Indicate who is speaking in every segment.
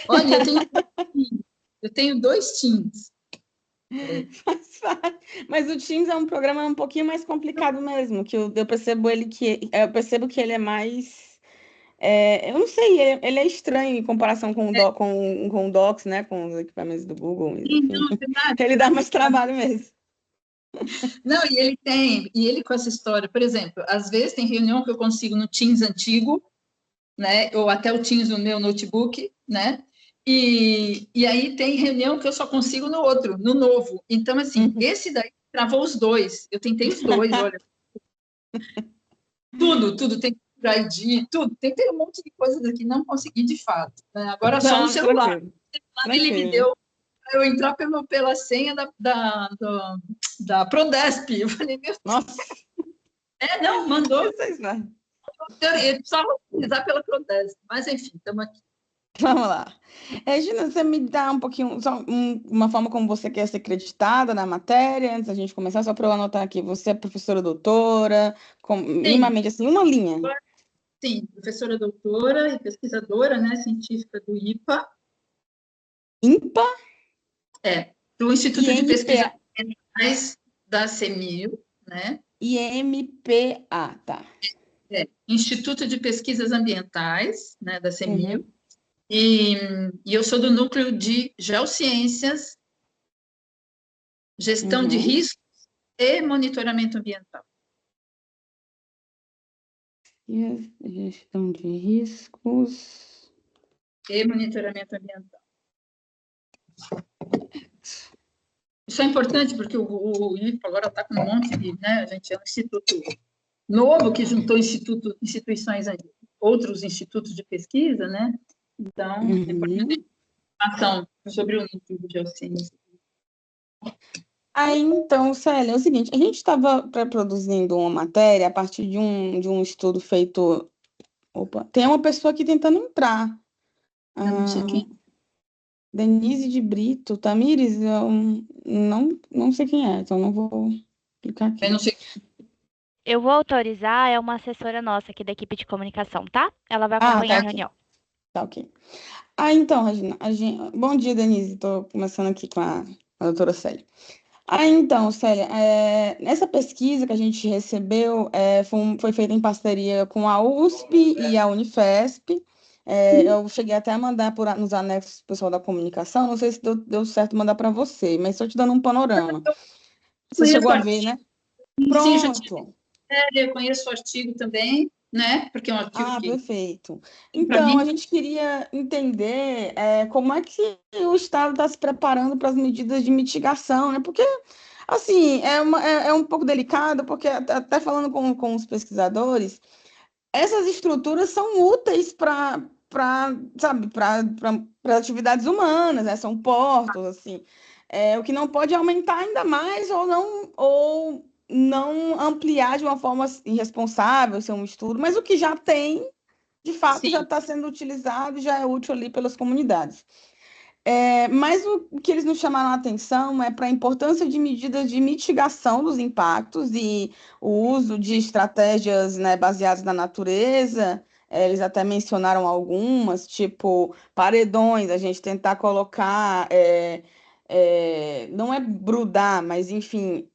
Speaker 1: Olha, eu tenho 2 Teams.
Speaker 2: Mas o Teams é um programa um pouquinho mais complicado mesmo, que eu percebo eu percebo que ele é mais, eu não sei, ele é estranho em comparação com o Docs, né, com os equipamentos do Google,
Speaker 1: Sim,
Speaker 2: enfim.
Speaker 1: não, é verdade.
Speaker 2: Ele dá mais trabalho mesmo.
Speaker 1: Não, e ele com essa história, por exemplo, às vezes tem reunião que eu consigo no Teams antigo, né, ou até o Teams no meu notebook, né, e aí tem reunião que eu só consigo no outro, no novo. Então, assim,
Speaker 2: Uhum.
Speaker 1: esse daí travou os dois, eu tentei os dois, olha, tudo, tem que ir ID, tudo, tentei um monte de coisas aqui, não consegui de fato, né? Agora só no
Speaker 2: Não,
Speaker 1: celular.
Speaker 2: tranquilo,
Speaker 1: Ele me
Speaker 2: tranquilo.
Speaker 1: deu para eu entrar pela senha da Prodesp. Eu falei, meu,
Speaker 2: Nossa,
Speaker 1: não, mandou,
Speaker 2: vocês, né?
Speaker 1: eu precisava utilizar pela Prodesp. Mas, enfim, estamos aqui.
Speaker 2: Vamos lá. Gina, você me dá um pouquinho, uma forma como você quer ser acreditada na matéria, antes da gente começar, só para eu anotar aqui. Você é professora doutora,
Speaker 1: Sim,
Speaker 2: minimamente assim, uma linha.
Speaker 1: sim, professora doutora e pesquisadora, né, científica do IPA,
Speaker 2: IMPA
Speaker 1: do
Speaker 2: e
Speaker 1: Instituto de Pesquisas
Speaker 2: MPA,
Speaker 1: Ambientais da CEMIL, né,
Speaker 2: e MPA, tá.
Speaker 1: Instituto de Pesquisas Ambientais, né, da CEMIL,
Speaker 2: Uhum,
Speaker 1: e, e eu sou do núcleo de Geociências, Gestão de
Speaker 2: uhum.
Speaker 1: Riscos e Monitoramento Ambiental.
Speaker 2: E a gestão de riscos.
Speaker 1: E monitoramento ambiental. Isso é importante porque o IFA agora está com um monte de, né, a gente é um instituto novo que juntou instituições, outros institutos de pesquisa, né? Então, é importante
Speaker 2: Uhum.
Speaker 1: a informação sobre o núcleo de geociência.
Speaker 2: Aí, então, Célia, é o seguinte, a gente estava produzindo uma matéria a partir de um estudo feito. Opa, tem uma pessoa aqui tentando entrar.
Speaker 1: Eu não sei
Speaker 2: Ah,
Speaker 1: quem.
Speaker 2: Denise de Brito, Tamires, eu não sei quem é, então não vou clicar
Speaker 1: Eu
Speaker 2: aqui.
Speaker 1: não sei.
Speaker 3: Eu vou autorizar, é uma assessora nossa aqui da equipe de comunicação, tá? Ela vai
Speaker 2: Ah,
Speaker 3: acompanhar
Speaker 2: tá
Speaker 3: a
Speaker 2: ok.
Speaker 3: reunião.
Speaker 2: Tá ok. Então, Regina, bom dia, Denise. Estou começando aqui com a doutora Célia. Então, Célia, essa pesquisa que a gente recebeu foi feita em parceria com a USP e a Unifesp. Eu cheguei até a mandar nos anexos pro pessoal da comunicação, não sei se deu certo mandar para você, mas estou te dando um panorama. Você
Speaker 1: Conheço
Speaker 2: chegou
Speaker 1: o
Speaker 2: a ver,
Speaker 1: artigo,
Speaker 2: né?
Speaker 1: sim, já tive
Speaker 2: Pronto.
Speaker 1: série, eu conheço o artigo também, né? Porque é um artigo
Speaker 2: Ah,
Speaker 1: que,
Speaker 2: perfeito.
Speaker 1: para
Speaker 2: Então,
Speaker 1: mim,
Speaker 2: a gente queria entender como é que o Estado está se preparando para as medidas de mitigação, né? Porque, assim, é um pouco delicado, porque até falando com os pesquisadores, essas estruturas são úteis sabe, para atividades humanas, né? São portos, assim. O que não pode aumentar ainda mais ou não ampliar de uma forma irresponsável, ser um estudo, mas o que já tem, de fato, já
Speaker 1: sim,
Speaker 2: está sendo utilizado e já é útil ali pelas comunidades. Mas o que eles nos chamaram a atenção é para a importância de medidas de mitigação dos impactos e o uso de estratégias, né, baseadas na natureza. Eles até mencionaram algumas, tipo paredões, a gente tentar colocar, não é brudar, mas enfim,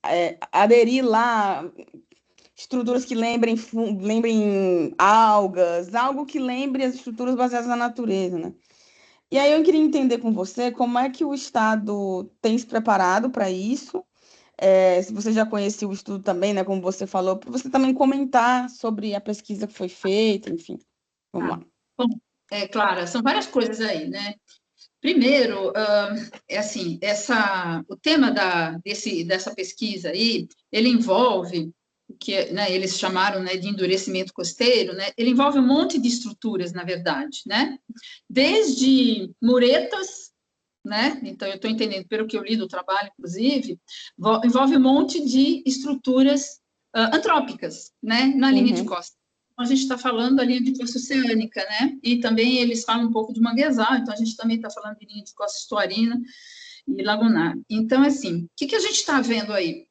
Speaker 2: aderir lá estruturas que lembrem algas, algo que lembre as estruturas baseadas na natureza, né? E aí eu queria entender com você como é que o Estado tem se preparado para isso. Se você já conhecia o estudo também, né, como você falou, para você também comentar sobre a pesquisa que foi feita, enfim. Vamos
Speaker 1: tá.
Speaker 2: lá.
Speaker 1: Bom, Clara, são várias coisas aí, né? Primeiro, é assim, o tema dessa pesquisa aí, ele envolve o que, né, eles chamaram, né, de endurecimento costeiro, né? Ele envolve um monte de estruturas, na verdade, né? Desde muretas, né? Então, eu estou entendendo, pelo que eu li do trabalho, inclusive, envolve um monte de estruturas antrópicas, né? Na linha de
Speaker 2: Uhum.
Speaker 1: costa. Então, a gente está falando da linha de costa oceânica, né? E também eles falam um pouco de manguezal, então a gente também está falando de linha de costa estuarina e lagunar. Então, assim, o que a gente está vendo aí?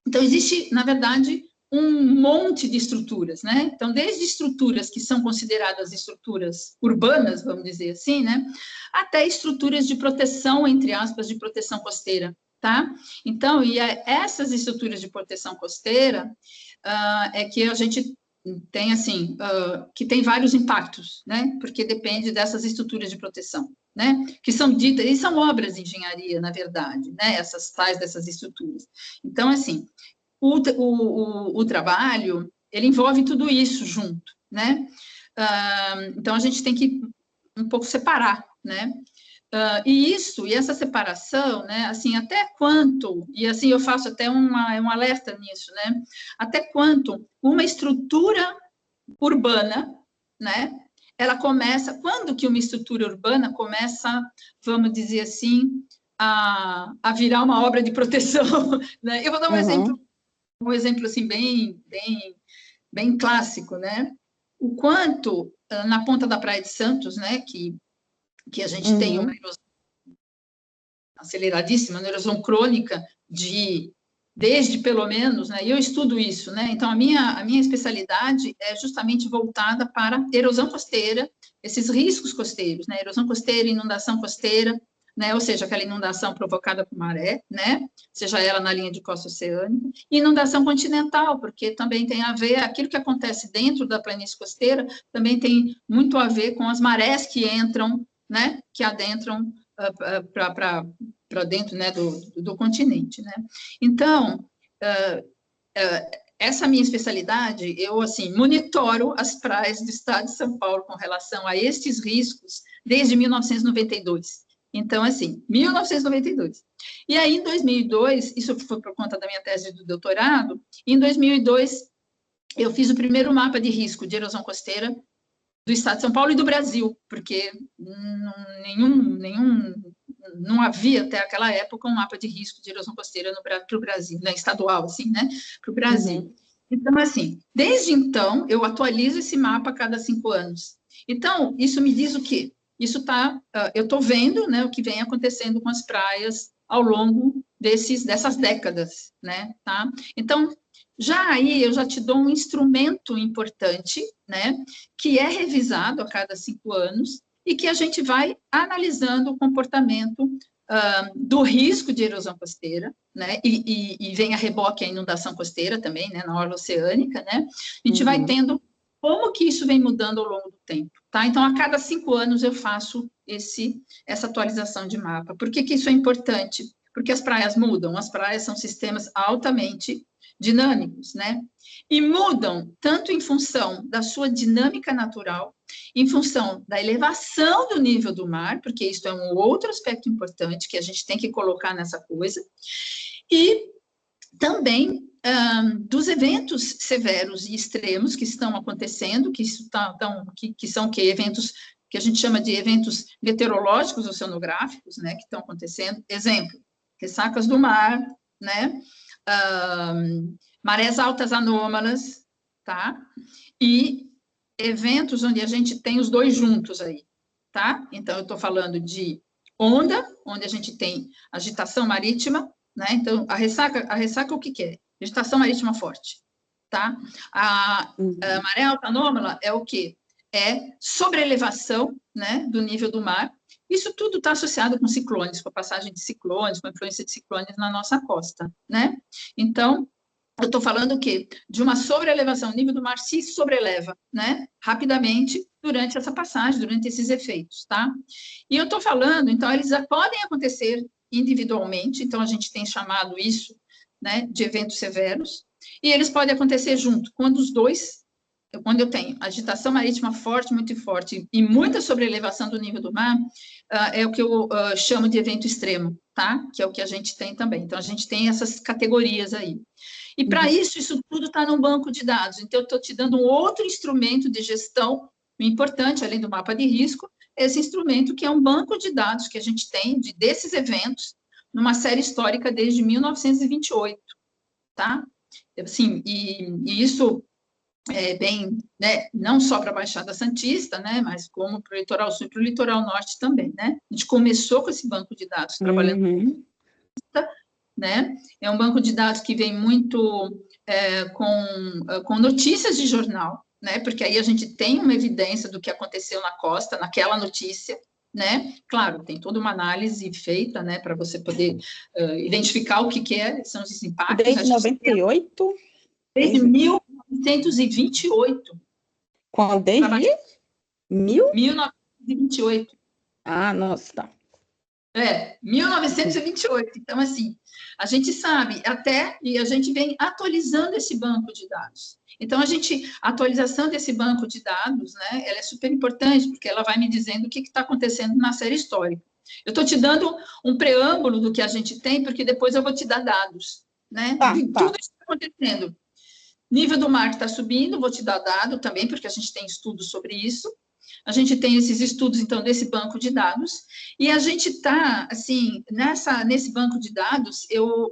Speaker 1: Então, existe, na verdade, um monte de estruturas, né? Então, desde estruturas que são consideradas estruturas urbanas, vamos dizer assim, né? Até estruturas de proteção, entre aspas, de proteção costeira, tá? Então, essas estruturas de proteção costeira é que a gente tem, assim, que tem vários impactos, né? Porque depende dessas estruturas de proteção, né? Que são ditas, e são obras de engenharia, na verdade, né? Essas tais dessas estruturas. Então, assim, o trabalho, ele envolve tudo isso junto, né? Então, a gente tem que um pouco separar, né? E essa separação, né? Assim, até quanto, e assim eu faço até um alerta nisso, né? Até quanto uma estrutura urbana, né? Ela começa, quando que uma estrutura urbana começa, vamos dizer assim, a virar uma obra de proteção, né? Eu vou dar um exemplo assim bem clássico, né? O quanto na ponta da Praia de Santos, né? Que a gente tem uma erosão aceleradíssima, uma erosão crônica desde pelo menos, né? E eu estudo isso, né? Então a minha especialidade é justamente voltada para erosão costeira, esses riscos costeiros, né? Erosão costeira, inundação costeira, né? Ou seja, aquela inundação provocada por maré, né? Seja ela na linha de costa oceânica, e inundação continental, porque também tem a ver, aquilo que acontece dentro da planície costeira, também tem muito a ver com as marés que entram, né? Que adentram para dentro, né? Do continente, né? Então, essa minha especialidade, eu, assim, monitoro as praias do estado de São Paulo com relação a estes riscos desde 1992. Então, assim, 1992. E aí, em 2002, isso foi por conta da minha tese do doutorado, em 2002, eu fiz o primeiro mapa de risco de erosão costeira do estado de São Paulo e do Brasil, porque não havia até aquela época um mapa de risco de erosão costeira para o Brasil, né, estadual, assim, né, para o Brasil. Então, assim, desde então, eu atualizo esse mapa a cada 5 anos. Então, isso me diz o quê? Isso eu estou vendo, né, o que vem acontecendo com as praias ao longo dessas décadas, né, tá? Então, já aí eu já te dou um instrumento importante, né, que é revisado a cada 5 anos e que a gente vai analisando o comportamento do risco de erosão costeira, né, e vem a reboque a inundação costeira também, né, na orla oceânica, né, a gente vai tendo como que isso vem mudando ao longo do tempo, tá? Então, a cada 5 anos eu faço essa atualização de mapa. Por que isso é importante? Porque as praias mudam, as praias são sistemas altamente dinâmicos, né? E mudam tanto em função da sua dinâmica natural, em função da elevação do nível do mar, porque isso é um outro aspecto importante que a gente tem que colocar nessa coisa, e também dos eventos severos e extremos que estão acontecendo, que são eventos que a gente chama de eventos meteorológicos oceanográficos, né, que estão acontecendo. Exemplo, ressacas do mar, né, marés altas anômalas, tá? E eventos onde a gente tem os dois juntos aí, tá? Então, eu estou falando de onda, onde a gente tem agitação marítima, né? Então, a ressaca o que é? Agitação marítima forte, tá? A maré alta anômala é o quê? É sobreelevação, né, do nível do mar. Isso tudo está associado com ciclones, com a passagem de ciclones, com a influência de ciclones na nossa costa, né? Então, eu estou falando o quê? De uma sobreelevação, o nível do mar se sobreleva, né? Rapidamente, durante essa passagem, durante esses efeitos, tá? E eu estou falando, então, eles podem acontecer individualmente, então a gente tem chamado isso, né, de eventos severos, e eles podem acontecer junto, quando eu tenho agitação marítima forte, muito forte, e muita sobreelevação do nível do mar, é o que eu chamo de evento extremo, tá? Que é o que a gente tem também. Então, a gente tem essas categorias aí. E, para isso tudo está num banco de dados. Então, eu estou te dando um outro instrumento de gestão importante, além do mapa de risco, esse instrumento que é um banco de dados que a gente tem desses eventos, numa série histórica desde 1928, tá? Assim, e isso é bem, né, não só para a Baixada Santista, né, mas como para o litoral sul e para o litoral norte também, né? A gente começou com esse banco de dados trabalhando, né? É um banco de dados que vem muito com notícias de jornal, né? Porque aí a gente tem uma evidência do que aconteceu na costa, naquela notícia, né? Claro, tem toda uma análise feita, né, para você poder identificar o que são esses impactos.
Speaker 2: Desde 98?
Speaker 1: Desde 1928.
Speaker 2: Quando? Desde
Speaker 1: 1928.
Speaker 2: Ah, nossa, tá.
Speaker 1: 1928. Então, assim, a gente sabe e a gente vem atualizando esse banco de dados. Então, a atualização desse banco de dados, né, ela é super importante, porque ela vai me dizendo o que está acontecendo na série histórica. Eu estou te dando um preâmbulo do que a gente tem, porque depois eu vou te dar dados, né, de tudo isso que está acontecendo. Nível do mar que está subindo, vou te dar dado também, porque a gente tem estudos sobre isso. A gente tem esses estudos, então, desse banco de dados, e a gente está, assim, nesse banco de dados, eu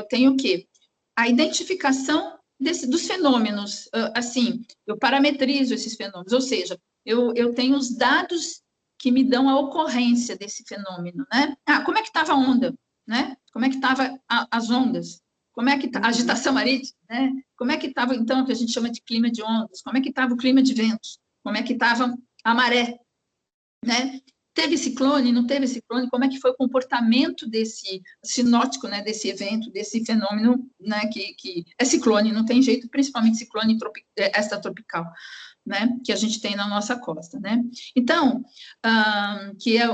Speaker 1: tenho o quê? A identificação dos fenômenos, assim, eu parametrizo esses fenômenos, ou seja, eu tenho os dados que me dão a ocorrência desse fenômeno, né? Como é que estava a onda, né? Como é que estavam as ondas? Como é que a agitação marítima, né? Como é que estava, então, o que a gente chama de clima de ondas? Como é que estava o clima de ventos? Como é que estava a maré, né? Teve ciclone, não teve ciclone? Como é que foi o comportamento desse sinótico, né? Desse evento, desse fenômeno, né? Que é ciclone, não tem jeito, principalmente ciclone extratropical, né? Que a gente tem na nossa costa, né? Então,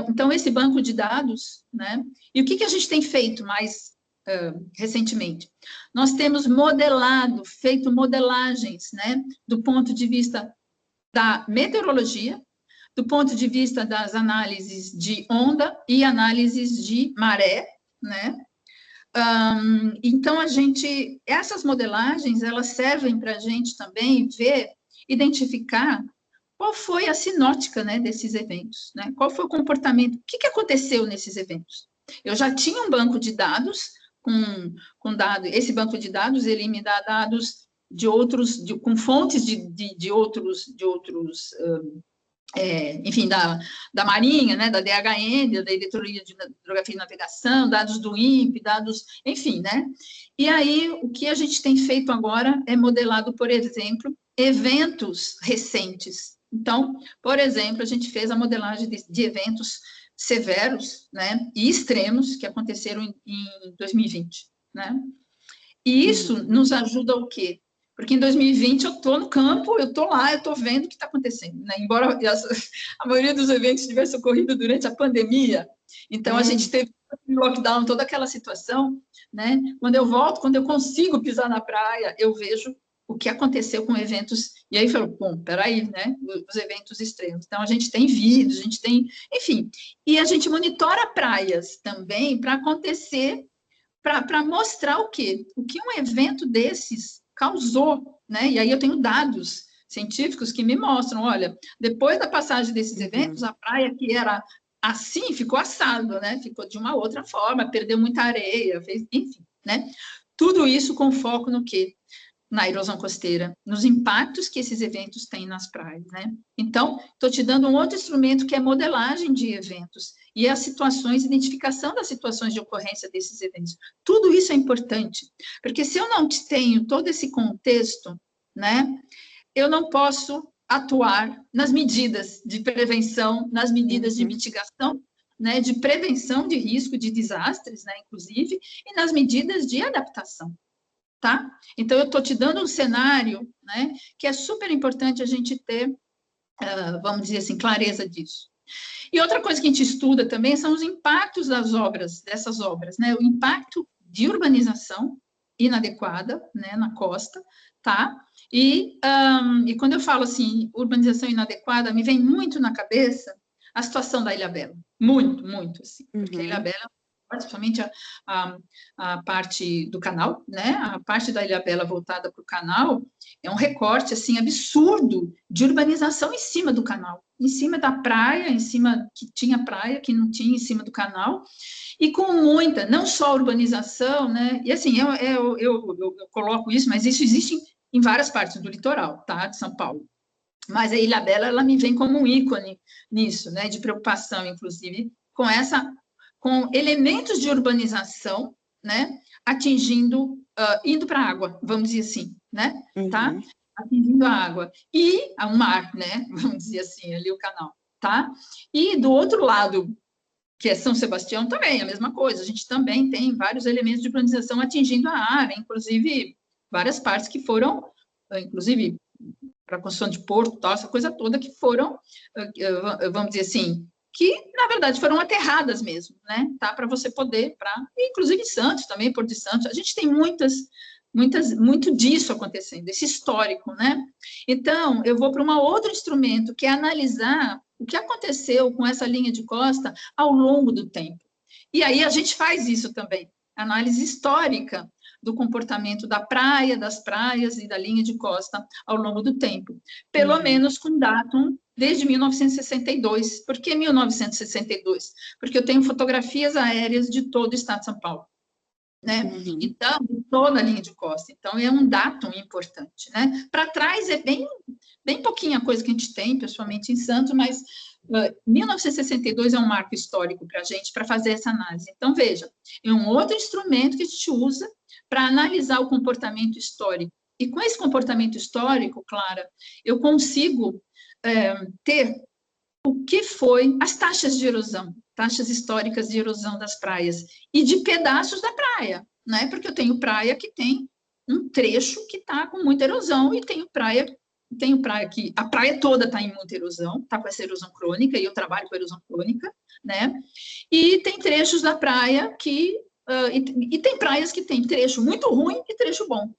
Speaker 1: então esse banco de dados, né? E o que a gente tem feito mais recentemente? Nós temos feito modelagens, né? Do ponto de vista da meteorologia, do ponto de vista das análises de onda e análises de maré, né? Então, essas modelagens, elas servem para a gente também identificar qual foi a sinótica, né, desses eventos, né? Qual foi o comportamento, o que aconteceu nesses eventos. Eu já tinha um banco de dados com dados, esse banco de dados, ele me dá dados de outros, com fontes de outros, enfim, da Marinha, né, da DHN, da Diretoria de Hidrografia e Navegação, dados do INPE, dados, enfim, né? E aí, o que a gente tem feito agora é modelado, por exemplo, eventos recentes. Então, por exemplo, a gente fez a modelagem de eventos severos, né, e extremos que aconteceram em 2020, né? E isso nos ajuda o quê? Porque em 2020 eu estou no campo, eu estou lá, eu estou vendo o que está acontecendo, né? Embora a maioria dos eventos tivesse ocorrido durante a pandemia, então a gente teve lockdown, toda aquela situação, né? Quando eu volto, quando eu consigo pisar na praia, eu vejo o que aconteceu com eventos, e aí falou, bom, peraí, né? Os eventos extremos. Então a gente tem vídeos, a gente tem, enfim, e a gente monitora praias também para acontecer, para mostrar o que um evento desses causou, né? E aí eu tenho dados científicos que me mostram, olha, depois da passagem desses eventos, a praia que era assim ficou assado, né? Ficou de uma outra forma, perdeu muita areia, enfim, né? Tudo isso com foco no quê? Na erosão costeira, nos impactos que esses eventos têm nas praias, né? Então, estou te dando um outro instrumento que é modelagem de eventos e as situações, identificação das situações de ocorrência desses eventos. Tudo isso é importante, porque se eu não tenho todo esse contexto, né, eu não posso atuar nas medidas de prevenção, nas medidas de mitigação, né, de prevenção de risco de desastres, né, inclusive, e nas medidas de adaptação. Tá? Então, eu estou te dando um cenário, né, que é super importante a gente ter, vamos dizer assim, clareza disso. E outra coisa que a gente estuda também são os impactos dessas obras, né, o impacto de urbanização inadequada, né, na costa, tá? E quando eu falo assim, urbanização inadequada, me vem muito na cabeça a situação da Ilhabela, muito, assim, porque a Ilhabela, principalmente a parte do canal, né? A parte da Ilhabela voltada para o canal é um recorte assim absurdo de urbanização em cima do canal, em cima da praia, em cima que tinha praia, que não tinha, em cima do canal, e com muita, não só urbanização, né? E assim, eu coloco isso, mas isso existe em várias partes do litoral, tá? De São Paulo. Mas a Ilhabela, ela me vem como um ícone nisso, né? De preocupação, inclusive, com elementos de urbanização, né, atingindo indo para a água, vamos dizer assim, né? Tá?
Speaker 2: Uhum.
Speaker 1: Atingindo a água. E o mar, né? Vamos dizer assim, ali o canal, tá? E do outro lado, que é São Sebastião, também é a mesma coisa. A gente também tem vários elementos de urbanização atingindo a área, inclusive várias partes que foram, inclusive para a construção de porto, tal, essa coisa toda que foram, vamos dizer assim, que, na verdade, foram aterradas mesmo, né? Tá? Para você poder, inclusive Santos também, Porto de Santos, a gente tem muito disso acontecendo, esse histórico, né? Então, eu vou para um outro instrumento, que é analisar o que aconteceu com essa linha de costa ao longo do tempo. E aí a gente faz isso também, análise histórica do comportamento da praia, das praias e da linha de costa ao longo do tempo, pelo menos com datum desde 1962. Por que 1962? Porque eu tenho fotografias aéreas de todo o estado de São Paulo. Né? Então, toda a linha de costa. Então, é um datum importante, né? Para trás é bem pouquinha coisa que a gente tem, pessoalmente, em Santos, mas 1962 é um marco histórico para a gente, para fazer essa análise. Então, veja, é um outro instrumento que a gente usa para analisar o comportamento histórico. E com esse comportamento histórico, Clara, eu consigo ter o que foi as taxas de erosão, taxas históricas de erosão das praias e de pedaços da praia, né? Porque eu tenho praia que tem um trecho que está com muita erosão e tenho praia que a praia toda está em muita erosão, está com essa erosão crônica, e eu trabalho com erosão crônica, né? E tem trechos da praia que e tem praias que tem trecho muito ruim e trecho bom.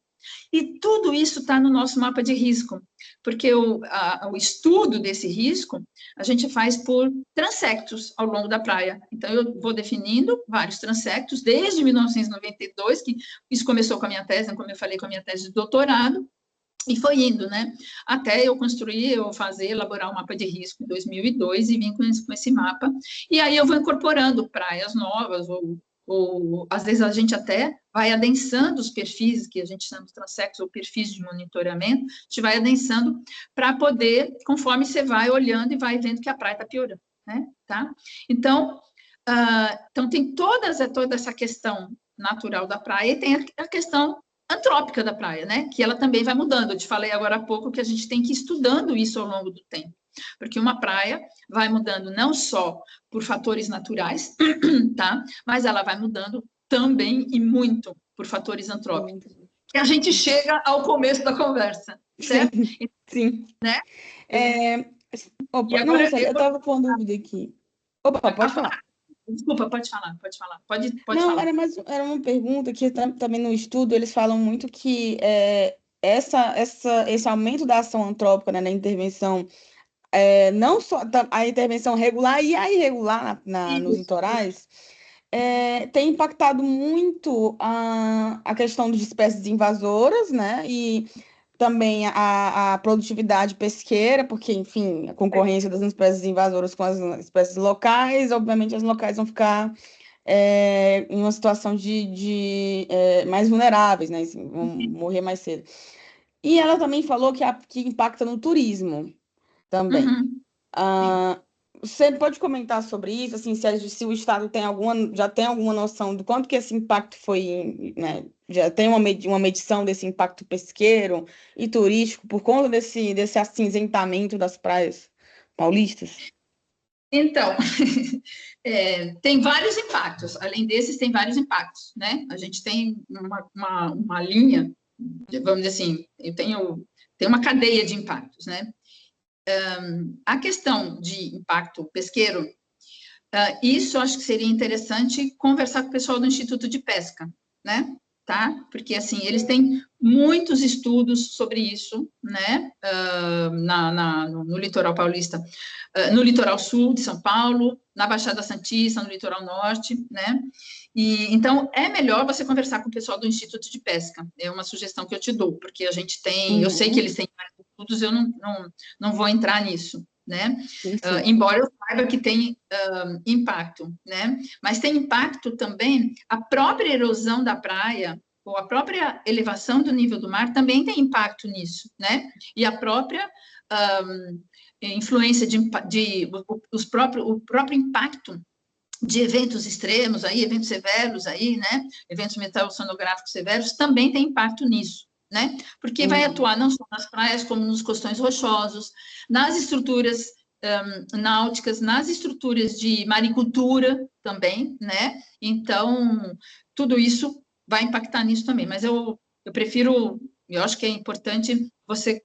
Speaker 1: E tudo isso está no nosso mapa de risco, porque o estudo desse risco a gente faz por transectos ao longo da praia. Então, eu vou definindo vários transectos desde 1992, que isso começou com a minha tese, como eu falei, com a minha tese de doutorado, e foi indo, né? Até eu construir, elaborar um mapa de risco em 2002 e vim com esse mapa. E aí eu vou incorporando praias novas, ou às vezes a gente até vai adensando os perfis, que a gente chama de transectos, ou perfis de monitoramento, a gente vai adensando para poder, conforme você vai olhando e vai vendo que a praia está piorando, né? Tá? Então, tem toda essa questão natural da praia e tem a questão antrópica da praia, né? Que ela também vai mudando. Eu te falei agora há pouco que a gente tem que ir estudando isso ao longo do tempo, porque uma praia vai mudando não só por fatores naturais, tá? Mas ela vai mudando também e muito por fatores antrópicos. E a gente chega ao começo da conversa, certo?
Speaker 2: Sim.
Speaker 1: Né?
Speaker 2: Opa, agora, eu estava com uma dúvida aqui. Opa, pode falar.
Speaker 1: Desculpa, pode falar. Pode
Speaker 2: Não,
Speaker 1: falar.
Speaker 2: Era uma pergunta que também no estudo eles falam muito que esse aumento da ação antrópica, né, na intervenção, não só a intervenção regular e a irregular nos litorais, tem impactado muito a questão de espécies invasoras, né, e também a produtividade pesqueira, porque, enfim, a concorrência das espécies invasoras com as espécies locais, obviamente as locais vão ficar em uma situação de mais vulneráveis, né? Assim, vão morrer mais cedo. E ela também falou que impacta no turismo também. Você pode comentar sobre isso, assim, se o Estado já tem alguma noção do quanto que esse impacto foi, né? Já tem uma medição desse impacto pesqueiro e turístico por conta desse acinzentamento das praias paulistas?
Speaker 1: Então, tem vários impactos. Além desses, tem vários impactos, né? A gente tem uma linha, vamos dizer assim, tem uma cadeia de impactos, né? A questão de impacto pesqueiro, isso acho que seria interessante conversar com o pessoal do Instituto de Pesca, né? Tá? Porque, assim, eles têm muitos estudos sobre isso, né? No litoral paulista, no litoral sul de São Paulo, na Baixada Santista, no litoral norte, né? E, então, é melhor você conversar com o pessoal do Instituto de Pesca, é uma sugestão que eu te dou, porque a gente tem, eu sei que eles têm vários estudos, eu não vou entrar nisso, né? Embora eu saiba que tem impacto, né? Mas tem impacto também, a própria erosão da praia, ou a própria elevação do nível do mar também tem impacto nisso, né? E a própria influência o próprio impacto de eventos extremos, aí, eventos severos, aí, né? Eventos meteorológicos severos, também tem impacto nisso, né? Porque vai atuar não só nas praias, como nos costões rochosos, nas estruturas náuticas, nas estruturas de maricultura também, né? Então, tudo isso vai impactar nisso também. Mas eu prefiro, eu acho que é importante você,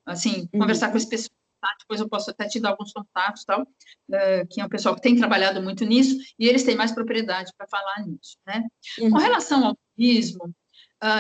Speaker 1: assim, conversar com esse pessoal. Depois eu posso até te dar alguns contatos, tal, que é um pessoal que tem trabalhado muito nisso, e eles têm mais propriedade para falar nisso, né? Com relação ao turismo,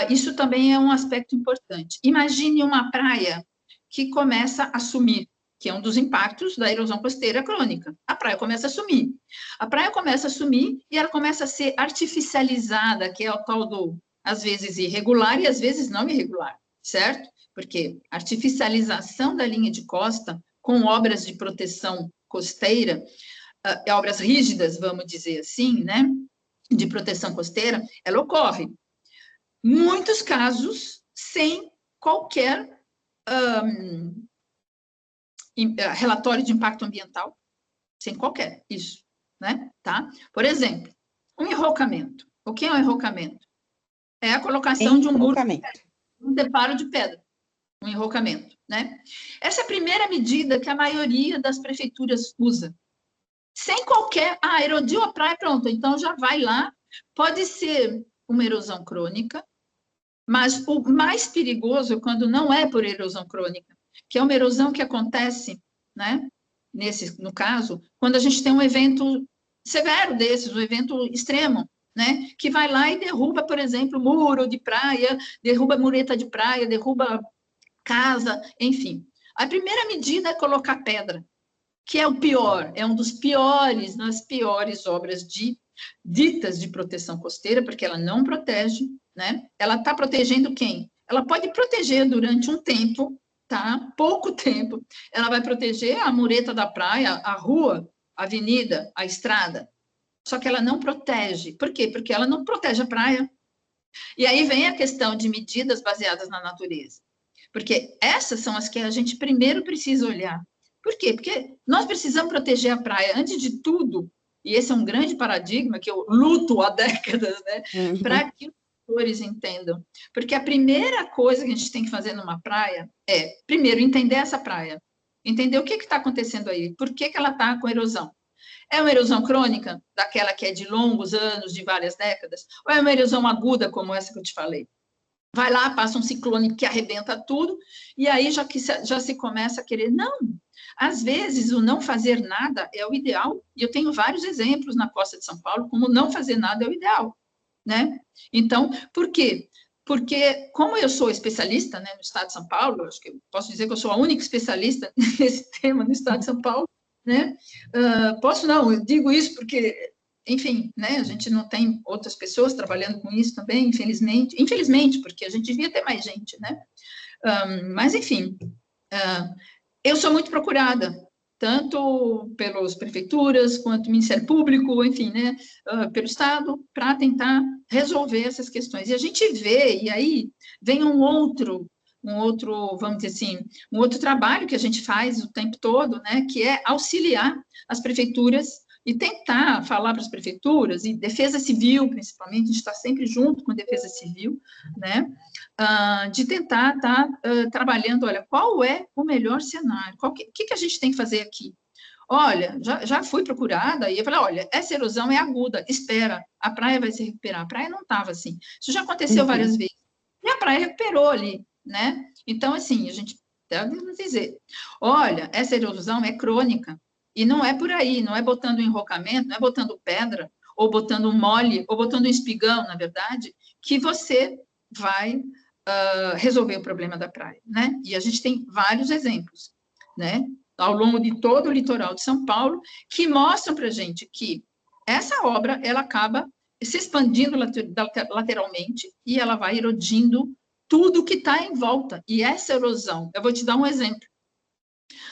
Speaker 1: isso também é um aspecto importante. Imagine uma praia que começa a sumir, que é um dos impactos da erosão costeira crônica. A praia começa a sumir. A praia começa a sumir e ela começa a ser artificializada, que é o tal do, às vezes, irregular e às vezes não irregular, certo? Porque artificialização da linha de costa com obras de proteção costeira, obras rígidas, vamos dizer assim, né, de proteção costeira, ela ocorre. Muitos casos sem qualquer relatório de impacto ambiental, sem qualquer, isso, né, tá? Por exemplo, um enrocamento. O que é um enrocamento? É a colocação de um muro, um deparo de pedra. Um enrocamento, né? Essa é a primeira medida que a maioria das prefeituras usa. Sem qualquer, erodiu a praia, pronto, então já vai lá. Pode ser uma erosão crônica, mas o mais perigoso é quando não é por erosão crônica, que é uma erosão que acontece, né? No caso, quando a gente tem um evento severo desses, um evento extremo, né? Que vai lá e derruba, por exemplo, muro de praia, derruba mureta de praia, derruba casa, enfim. A primeira medida é colocar pedra, que é o pior, é um dos piores, nas piores obras ditas de proteção costeira, porque ela não protege, né? Ela está protegendo quem? Ela pode proteger durante um tempo, tá? Pouco tempo. Ela vai proteger a mureta da praia, a rua, a avenida, a estrada. Só que ela não protege. Por quê? Porque ela não protege a praia. E aí vem a questão de medidas baseadas na natureza. Porque essas são as que a gente primeiro precisa olhar. Por quê? Porque nós precisamos proteger a praia, antes de tudo, e esse é um grande paradigma que eu luto há décadas, né? Para que os atores entendam. Porque a primeira coisa que a gente tem que fazer numa praia é, primeiro, entender essa praia. Entender o que está acontecendo aí, por que ela está com erosão. É uma erosão crônica, daquela que é de longos anos, de várias décadas, ou é uma erosão aguda, como essa que eu te falei? Vai lá, passa um ciclone que arrebenta tudo, e aí já se começa a querer, não, às vezes o não fazer nada é o ideal, e eu tenho vários exemplos na costa de São Paulo, como não fazer nada é o ideal, né? Então, por quê? Porque, como eu sou especialista, né, no estado de São Paulo, acho que eu posso dizer que eu sou a única especialista nesse tema no estado de São Paulo, né? Posso não, eu digo isso porque, enfim, né, a gente não tem outras pessoas trabalhando com isso também, infelizmente, porque a gente devia ter mais gente, né? Mas, enfim, eu sou muito procurada, tanto pelas prefeituras, quanto Ministério Público, enfim, né, pelo Estado, para tentar resolver essas questões. E a gente vê, e aí vem um outro, vamos dizer assim, um outro trabalho que a gente faz o tempo todo, né, que é auxiliar as prefeituras e tentar falar para as prefeituras, e Defesa Civil, principalmente, a gente está sempre junto com a Defesa Civil, né, de tentar estar trabalhando, olha, qual é o melhor cenário, o que a gente tem que fazer aqui? Olha, já fui procurada, e eu falei, olha, essa erosão é aguda, espera, a praia vai se recuperar. A praia não estava assim. Isso já aconteceu várias vezes. E a praia recuperou ali, né? Então, assim, a gente deve dizer, olha, essa erosão é crônica, e não é por aí, não é botando enrocamento, não é botando pedra, ou botando mole, ou botando um espigão, na verdade, que você vai resolver o problema da praia, né? E a gente tem vários exemplos, né? Ao longo de todo o litoral de São Paulo, que mostram para a gente que essa obra, ela acaba se expandindo lateralmente e ela vai erodindo tudo que está em volta. E essa erosão, eu vou te dar um exemplo.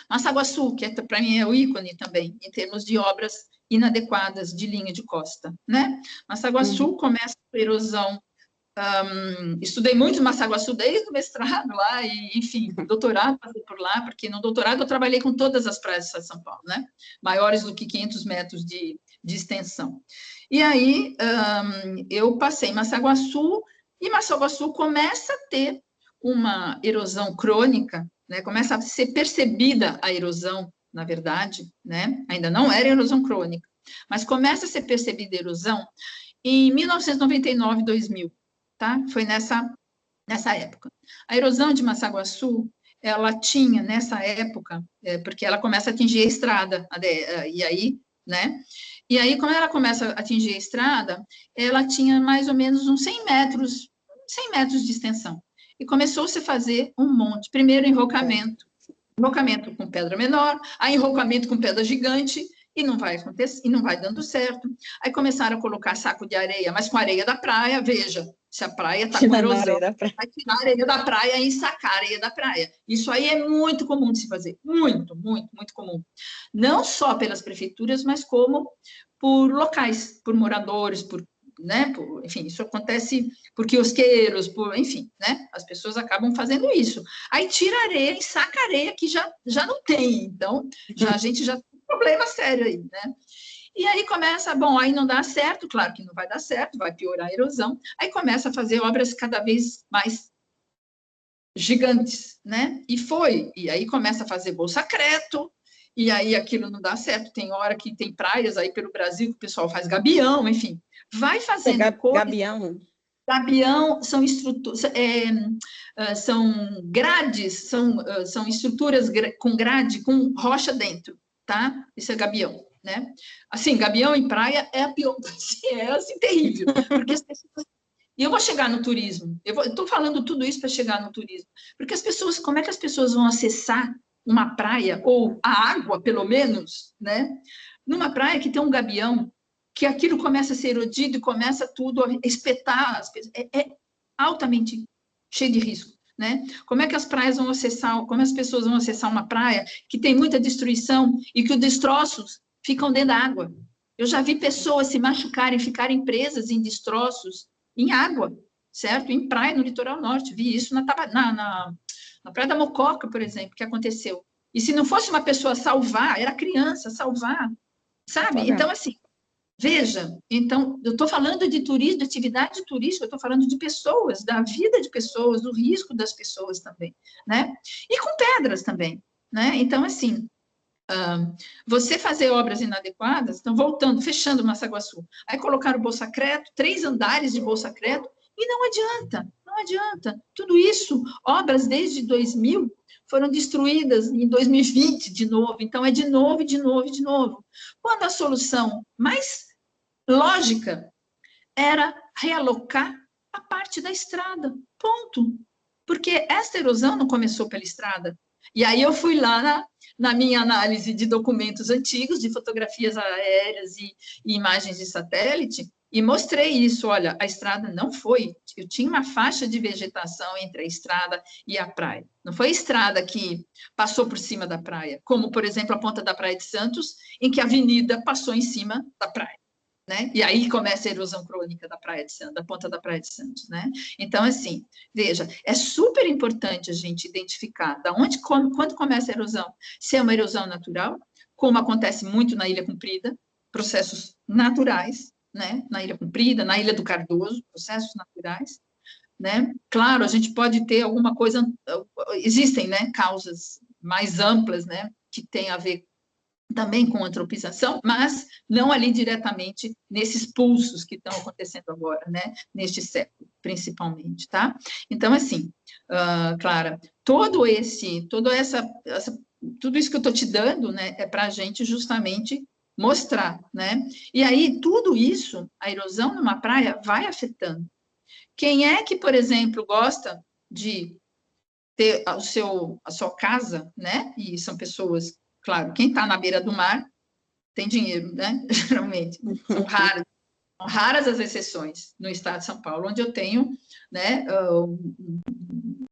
Speaker 1: Massaguaçu, que para mim é o ícone também, em termos de obras inadequadas de linha de costa, né? Massaguaçu começa com erosão. Estudei muito em Massaguaçu desde o mestrado lá, e, enfim, doutorado passei por lá, porque no doutorado eu trabalhei com todas as praias de São Paulo, né? Maiores do que 500 metros de de extensão. E aí, eu passei em Massaguaçu, e Massaguaçu começa a ter uma erosão crônica, né? Começa a ser percebida a erosão, na verdade, né? Ainda não era erosão crônica, mas começa a ser percebida a erosão em 1999, 2000, tá? Foi nessa época. A erosão de Massaguaçu, ela tinha, nessa época, porque ela começa a atingir a estrada, e aí, né? E aí, quando ela começa a atingir a estrada, ela tinha mais ou menos uns 100 metros de extensão. E começou-se a fazer um monte. Primeiro, enrocamento com pedra menor, aí enrocamento com pedra gigante, e não vai acontecer, e não vai dando certo. Aí começaram a colocar saco de areia, mas com areia da praia, veja, se a praia está com erosão, vai tirar a areia da praia e sacar a areia da praia. Isso aí é muito comum de se fazer, muito, muito, muito comum. Não só pelas prefeituras, mas como por locais, por moradores, né? Enfim, isso acontece por quiosqueiros, enfim, né? As pessoas acabam fazendo isso. Aí tira areia e saca areia que já não tem, então a gente já tem um problema sério aí, né? E aí começa, bom, aí não dá certo, claro que não vai dar certo, vai piorar a erosão, aí começa a fazer obras cada vez mais gigantes, né? E aí começa a fazer bolsa-creto, e aí aquilo não dá certo, tem hora que tem praias aí pelo Brasil que o pessoal faz gabião, enfim, vai fazendo
Speaker 2: Gabião?
Speaker 1: Gabião são estruturas, são grades, são estruturas com grade, com rocha dentro, tá? Isso é gabião, né? Assim, gabião em praia é a pior, é assim, terrível, porque as pessoas... E eu vou chegar no turismo, eu estou falando tudo isso para chegar no turismo, porque as pessoas, como é que as pessoas vão acessar uma praia, ou a água, pelo menos, né? Numa praia que tem um gabião, que aquilo começa a ser erodido e começa tudo a espetar, é altamente cheio de risco, né? Como é que as praias vão acessar, como as pessoas vão acessar uma praia que tem muita destruição e que os destroços ficam dentro da água? Eu já vi pessoas se machucarem, ficarem presas em destroços em água, certo? Em praia, no litoral norte, vi isso na Praia da Mococa, por exemplo, que aconteceu. E se não fosse uma pessoa salvar, era criança salvar, sabe? Então, assim, veja, então, eu estou falando de turismo, de atividade turística, eu estou falando de pessoas, da vida de pessoas, do risco das pessoas também, né? E com pedras também, né? Então, assim, você fazer obras inadequadas, então, voltando, fechando Massaguaçu, aí colocaram bolsa-creto, 3 andares de bolsa-creto, e não adianta, não adianta. Tudo isso, obras desde 2000, foram destruídas em 2020 de novo, então é de novo, de novo, de novo. Quando a solução mais lógica era realocar a parte da estrada, ponto. Porque esta erosão não começou pela estrada. E aí eu fui lá na minha análise de documentos antigos, de fotografias aéreas e imagens de satélite, e mostrei isso, olha, a estrada não foi, eu tinha uma faixa de vegetação entre a estrada e a praia. Não foi a estrada que passou por cima da praia, como, por exemplo, a ponta da Praia de Santos, em que a avenida passou em cima da praia. Né? E aí começa a erosão crônica da Praia de Santos, da ponta da Praia de Santos, né? Então, assim, veja, é super importante a gente identificar quando começa a erosão, se é uma erosão natural, como acontece muito na Ilha Comprida, processos naturais, né? Na Ilha Comprida, na Ilha do Cardoso, processos naturais, né? Claro, a gente pode ter alguma coisa, existem, né, causas mais amplas, né, que tem a ver também com antropização, mas não ali diretamente nesses pulsos que estão acontecendo agora, né, neste século, principalmente, tá? Então, assim, Clara, tudo isso que eu estou te dando, né, é para a gente justamente mostrar, né? E aí, tudo isso, a erosão numa praia vai afetando. Quem é que, por exemplo, gosta de ter a sua casa, né? E são pessoas, claro, quem está na beira do mar tem dinheiro, né? Geralmente. São raras as exceções no estado de São Paulo, onde eu tenho, né,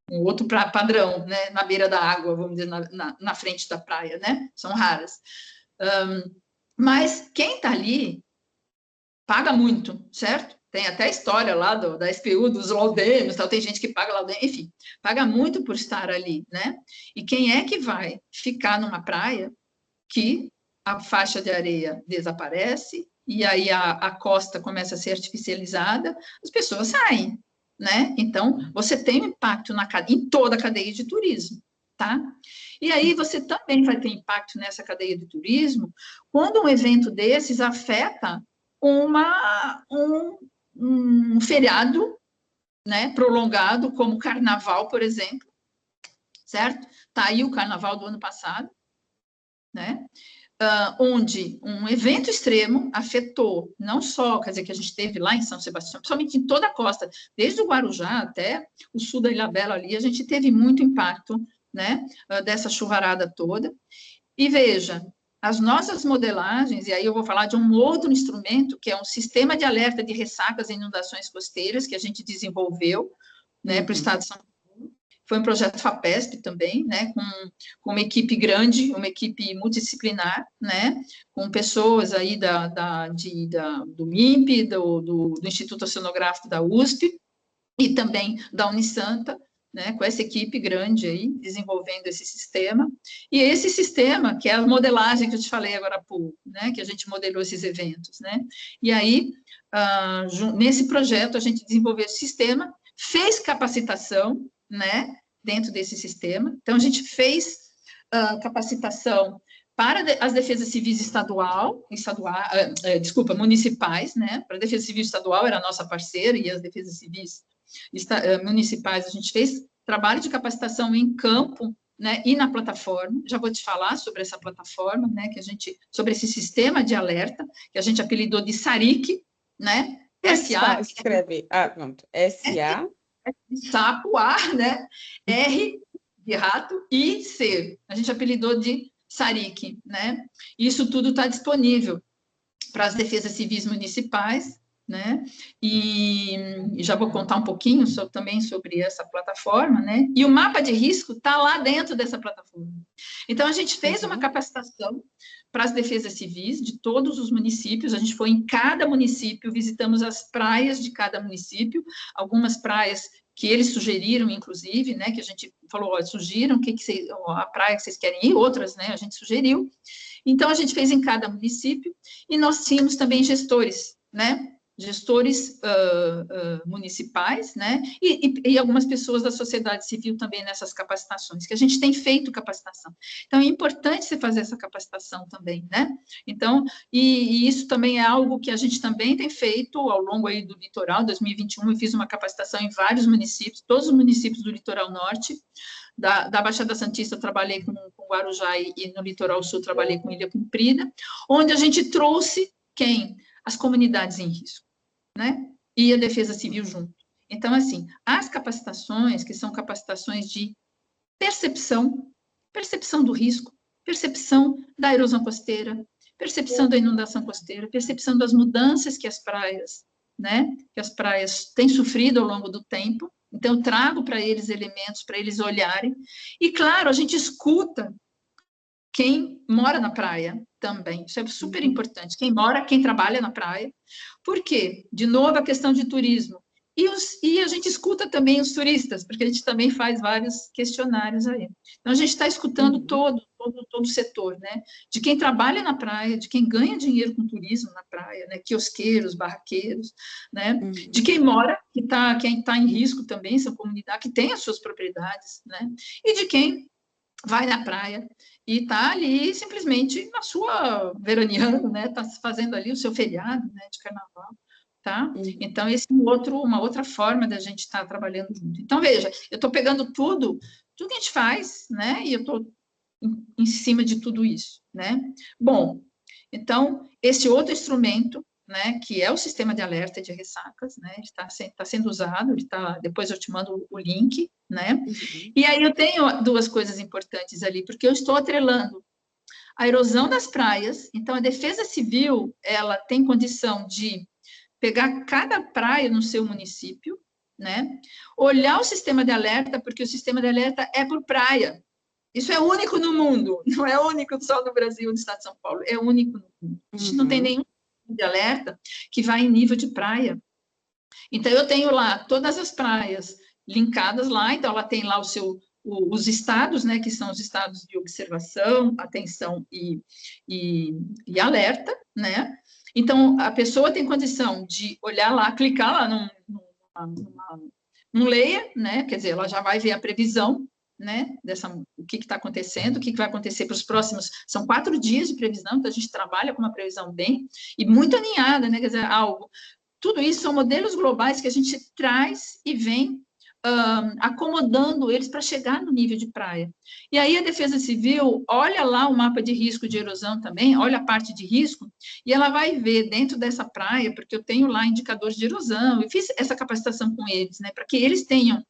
Speaker 1: um outro padrão, né, na beira da água, vamos dizer, na frente da praia, né? São raras. Mas quem está ali paga muito, certo? Tem até a história lá da SPU, dos laudêmios, tal, tem gente que paga laudêmio, enfim, paga muito por estar ali, né? E quem é que vai ficar numa praia que a faixa de areia desaparece e aí a costa começa a ser artificializada, as pessoas saem, né? Então, você tem um impacto em toda a cadeia de turismo, tá? E aí você também vai ter impacto nessa cadeia de turismo quando um evento desses afeta um feriado, né, prolongado, como o Carnaval, por exemplo, certo? Tá aí o Carnaval do ano passado, né? Onde um evento extremo afetou, não só, quer dizer, que a gente teve lá em São Sebastião, principalmente em toda a costa, desde o Guarujá até o sul da Ilhabela ali, a gente teve muito impacto, né, dessa chuvarada toda. E veja, as nossas modelagens, e aí eu vou falar de um outro instrumento, que é um sistema de alerta de ressacas e inundações costeiras, que a gente desenvolveu, né, para o estado de São Paulo. Foi um projeto FAPESP também, né, com uma equipe grande, uma equipe multidisciplinar, né, com pessoas aí do MIMP, do Instituto Oceanográfico da USP, e também da Unisanta, né, com essa equipe grande aí, desenvolvendo esse sistema. E esse sistema, que é a modelagem que eu te falei agora há pouco, né, que a gente modelou esses eventos, né. E aí, nesse projeto, a gente desenvolveu esse sistema, fez capacitação, né, dentro desse sistema. Então, a gente fez capacitação para as defesas civis municipais, né, para a defesa civil estadual era a nossa parceira, e as defesas civis municipais, a gente fez trabalho de capacitação em campo, né, e na plataforma. Já vou te falar sobre essa plataforma, né, sobre esse sistema de alerta, que a gente apelidou de SARIC, né,
Speaker 2: SA, escreve, pronto, SA,
Speaker 1: sapo, A, né, R de rato, I, C. A gente apelidou de SARIC, né, isso tudo está disponível para as defesas civis municipais, né, e já vou contar um pouquinho também sobre essa plataforma, né, e o mapa de risco está lá dentro dessa plataforma. Então, a gente fez uma capacitação para as defesas civis de todos os municípios, a gente foi em cada município, visitamos as praias de cada município, algumas praias que eles sugeriram, inclusive, né, que a gente falou, sugiram a praia que vocês querem ir, outras, né, a gente sugeriu. Então, a gente fez em cada município, e nós tínhamos também gestores, né, municipais, né, e algumas pessoas da sociedade civil também nessas capacitações, que a gente tem feito capacitação. Então, é importante você fazer essa capacitação também, né, então, e isso também é algo que a gente também tem feito ao longo aí do litoral, 2021, eu fiz uma capacitação em vários municípios, todos os municípios do litoral norte, da Baixada Santista, eu trabalhei com Guarujá, e no litoral sul, trabalhei com Ilha Comprida, onde a gente trouxe as comunidades em risco, né? E a defesa civil junto. Então, assim, as capacitações, que são capacitações de percepção do risco, percepção da erosão costeira, percepção da inundação costeira, percepção das mudanças que as praias, né, que as praias têm sofrido ao longo do tempo. Então, eu trago para eles elementos para eles olharem. E, claro, a gente escuta quem mora na praia também. Isso é super importante. Quem trabalha na praia. Por quê? De novo, a questão de turismo. E a gente escuta também os turistas, porque a gente também faz vários questionários aí. Então, a gente está escutando todo o setor, né? De quem trabalha na praia, de quem ganha dinheiro com turismo na praia, né? Quiosqueiros, barraqueiros, né? De quem mora, quem está em risco também, são comunidade que tem as suas propriedades, né? E de quem vai na praia e está ali simplesmente na sua veraneando, né? Está fazendo ali o seu feriado, né? De carnaval. Tá? Então, esse é uma outra forma da gente estar trabalhando junto. Então, veja, eu estou pegando tudo que a gente faz, né? E eu estou em cima de tudo isso, né? Bom, então, esse outro instrumento, né, que é o sistema de alerta de ressacas, né? Está sendo usado, depois eu te mando o link, né? E aí eu tenho duas coisas importantes ali, porque eu estou atrelando a erosão das praias, então a Defesa Civil, ela tem condição de pegar cada praia no seu município, né? Olhar o sistema de alerta, porque o sistema de alerta é por praia. Isso é único no mundo, não é único só no Brasil, no estado de São Paulo, é único no mundo. A gente não tem nenhum sistema de alerta que vai em nível de praia. Então, eu tenho lá todas as praias linkadas lá, então ela tem lá os estados, né, que são os estados de observação, atenção e alerta, né? Então, a pessoa tem condição de olhar lá, clicar lá num layer, né? Quer dizer, ela já vai ver a previsão, né? O que está acontecendo, o que vai acontecer para os próximos. São 4 dias de previsão, então a gente trabalha com uma previsão bem e muito alinhada, né? Quer dizer, tudo isso são modelos globais que a gente traz e vem acomodando eles para chegar no nível de praia. E aí a Defesa Civil olha lá o mapa de risco de erosão também, olha a parte de risco, e ela vai ver dentro dessa praia, porque eu tenho lá indicadores de erosão, eu fiz essa capacitação com eles, né, para que eles tenham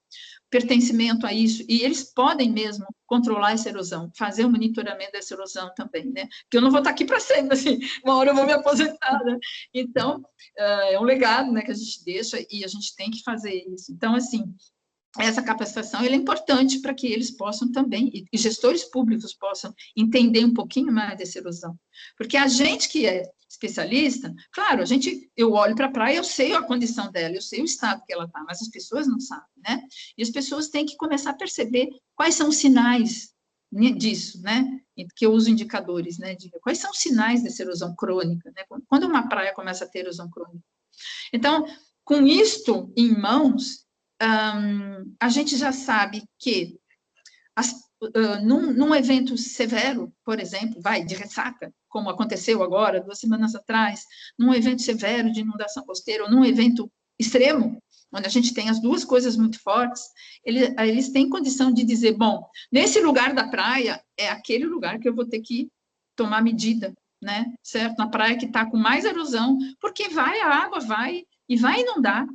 Speaker 1: pertencimento a isso, e eles podem mesmo controlar essa erosão, fazer o monitoramento dessa erosão também, né, porque eu não vou estar aqui para sempre, assim, uma hora eu vou me aposentar, né, então, é um legado, né, que a gente deixa, e a gente tem que fazer isso. Então, assim, essa capacitação é importante para que eles possam também, e gestores públicos possam entender um pouquinho mais dessa erosão. Porque a gente que é especialista, claro, eu olho para a praia, eu sei a condição dela, eu sei o estado que ela está, mas as pessoas não sabem, né? E as pessoas têm que começar a perceber quais são os sinais disso, né? Que eu uso indicadores, né? Quais são os sinais dessa erosão crônica, né? Quando uma praia começa a ter erosão crônica. Então, com isto em mãos, a gente já sabe que num evento severo, por exemplo, de ressaca, como aconteceu agora, 2 semanas atrás, num evento severo de inundação costeira, ou num evento extremo, onde a gente tem as duas coisas muito fortes, eles têm condição de dizer, bom, nesse lugar da praia, é aquele lugar que eu vou ter que tomar medida, né, certo? Na praia que está com mais erosão, porque a água vai inundar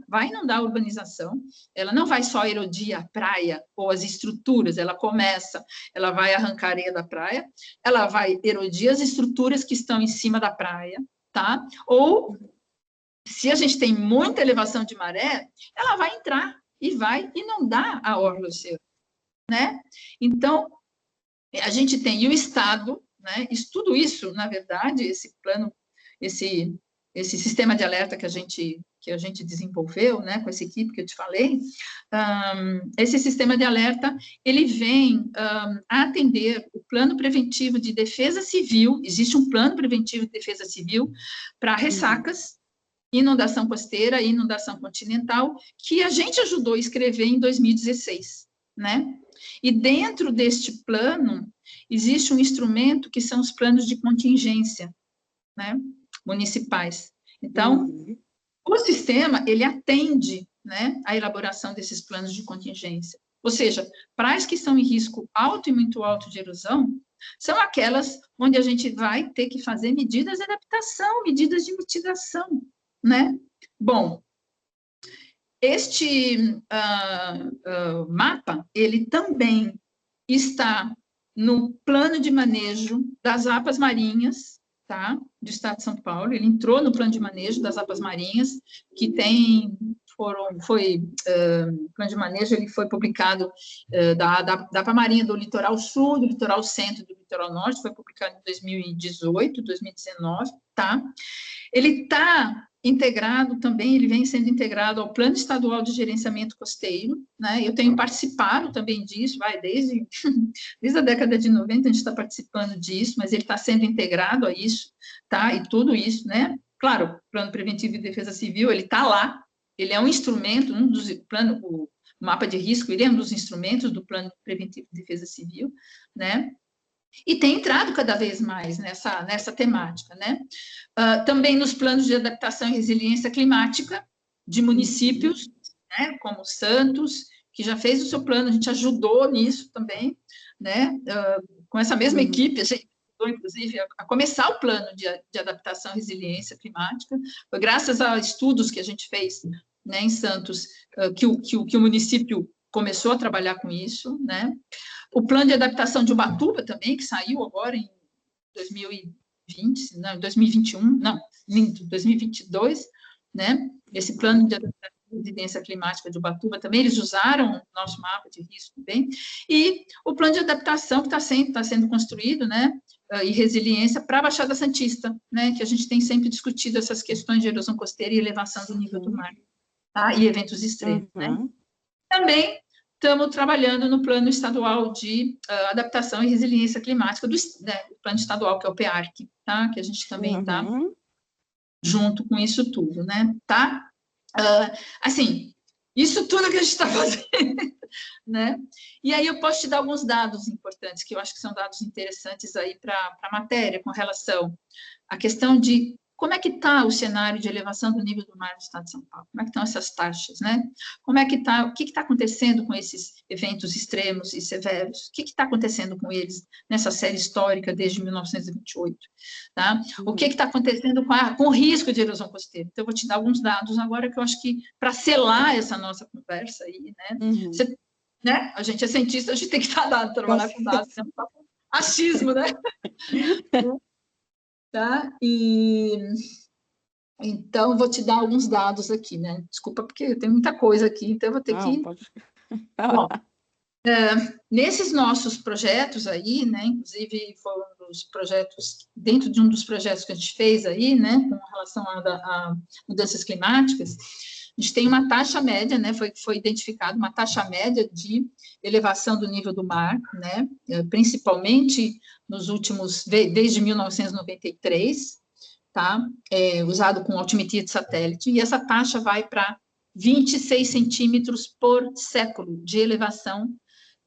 Speaker 1: a urbanização, ela não vai só erodir a praia ou as estruturas, ela vai arrancar a areia da praia, ela vai erodir as estruturas que estão em cima da praia, tá? Ou, se a gente tem muita elevação de maré, ela vai entrar e vai inundar a orla do oceano, né? Então, a gente tem, e o Estado, né? Tudo isso, na verdade, esse plano, esse sistema de alerta que a gente desenvolveu, né, com essa equipe que eu te falei, esse sistema de alerta, ele vem atender o plano preventivo de defesa civil, existe um plano preventivo de defesa civil para ressacas, inundação costeira e inundação continental, que a gente ajudou a escrever em 2016, né? E dentro deste plano, existe um instrumento que são os planos de contingência, né, municipais. Então, o sistema, ele atende, né, a elaboração desses planos de contingência. Ou seja, praias que estão em risco alto e muito alto de erosão, são aquelas onde a gente vai ter que fazer medidas de adaptação, medidas de mitigação, né? Bom, este mapa, ele também está no plano de manejo das APAs marinhas, tá? Do Estado de São Paulo, ele entrou no plano de manejo das APAs marinhas, que o plano de manejo, ele foi publicado da APA Marinha do Litoral Sul, do Litoral Centro e do Litoral Norte, foi publicado em 2018, 2019, tá? Ele está integrado também, ele vem sendo integrado ao Plano Estadual de Gerenciamento Costeiro, né? Eu tenho participado também disso, desde a década de 90 a gente está participando disso, mas ele está sendo integrado a isso, tá? E tudo isso, né? Claro, o Plano Preventivo de Defesa Civil, ele está lá, ele é um instrumento, o mapa de risco, ele é um dos instrumentos do Plano Preventivo de Defesa Civil, né? E tem entrado cada vez mais nessa temática, né? Também nos planos de adaptação e resiliência climática de municípios, né, como Santos, que já fez o seu plano, a gente ajudou nisso também, né? Com essa mesma equipe, a gente ajudou, inclusive, a começar o plano de adaptação e resiliência climática, foi graças a estudos que a gente fez, né, em Santos, que o município começou a trabalhar com isso, né? O plano de adaptação de Ubatuba também, que saiu agora em 2022, né? Esse plano de adaptação e resiliência climática de Ubatuba também, eles usaram o nosso mapa de risco também, e o plano de adaptação que está sendo construído, né? E resiliência para a Baixada Santista, né? Que a gente tem sempre discutido essas questões de erosão costeira e elevação do nível do mar, tá? E eventos extremos, né? Também estamos trabalhando no plano estadual de adaptação e resiliência climática, do plano estadual, que é o PEARC, tá? Que a gente também está junto com isso tudo, né? Tá? Assim, isso tudo que a gente está fazendo, né? E aí eu posso te dar alguns dados importantes, que eu acho que são dados interessantes aí para a matéria, com relação à questão de como é que está o cenário de elevação do nível do mar do estado de São Paulo, como é que estão essas taxas, né? Como é que está, o que está acontecendo com esses eventos extremos e severos? O que está acontecendo com eles nessa série histórica desde 1928, tá? O que está acontecendo com o risco de erosão costeira? Então, eu vou te dar alguns dados agora que eu acho que, para selar essa nossa conversa aí, né? Você, né? A gente é cientista, a gente tem que trabalhar com dados, não é achismo, né? Tá? E então vou te dar alguns dados aqui, né? Desculpa, porque tem muita coisa aqui, então eu vou ter que.
Speaker 2: Pode...
Speaker 1: Bom, nesses nossos projetos aí, né? Inclusive foram dos projetos, dentro de um dos projetos que a gente fez aí, né? Com relação a mudanças climáticas, a gente tem uma taxa média, né? Foi identificada uma taxa média de elevação do nível do mar, né? Principalmente nos últimos, desde 1993, tá? Usado com altimetria de satélite, e essa taxa vai para 26 centímetros por século de elevação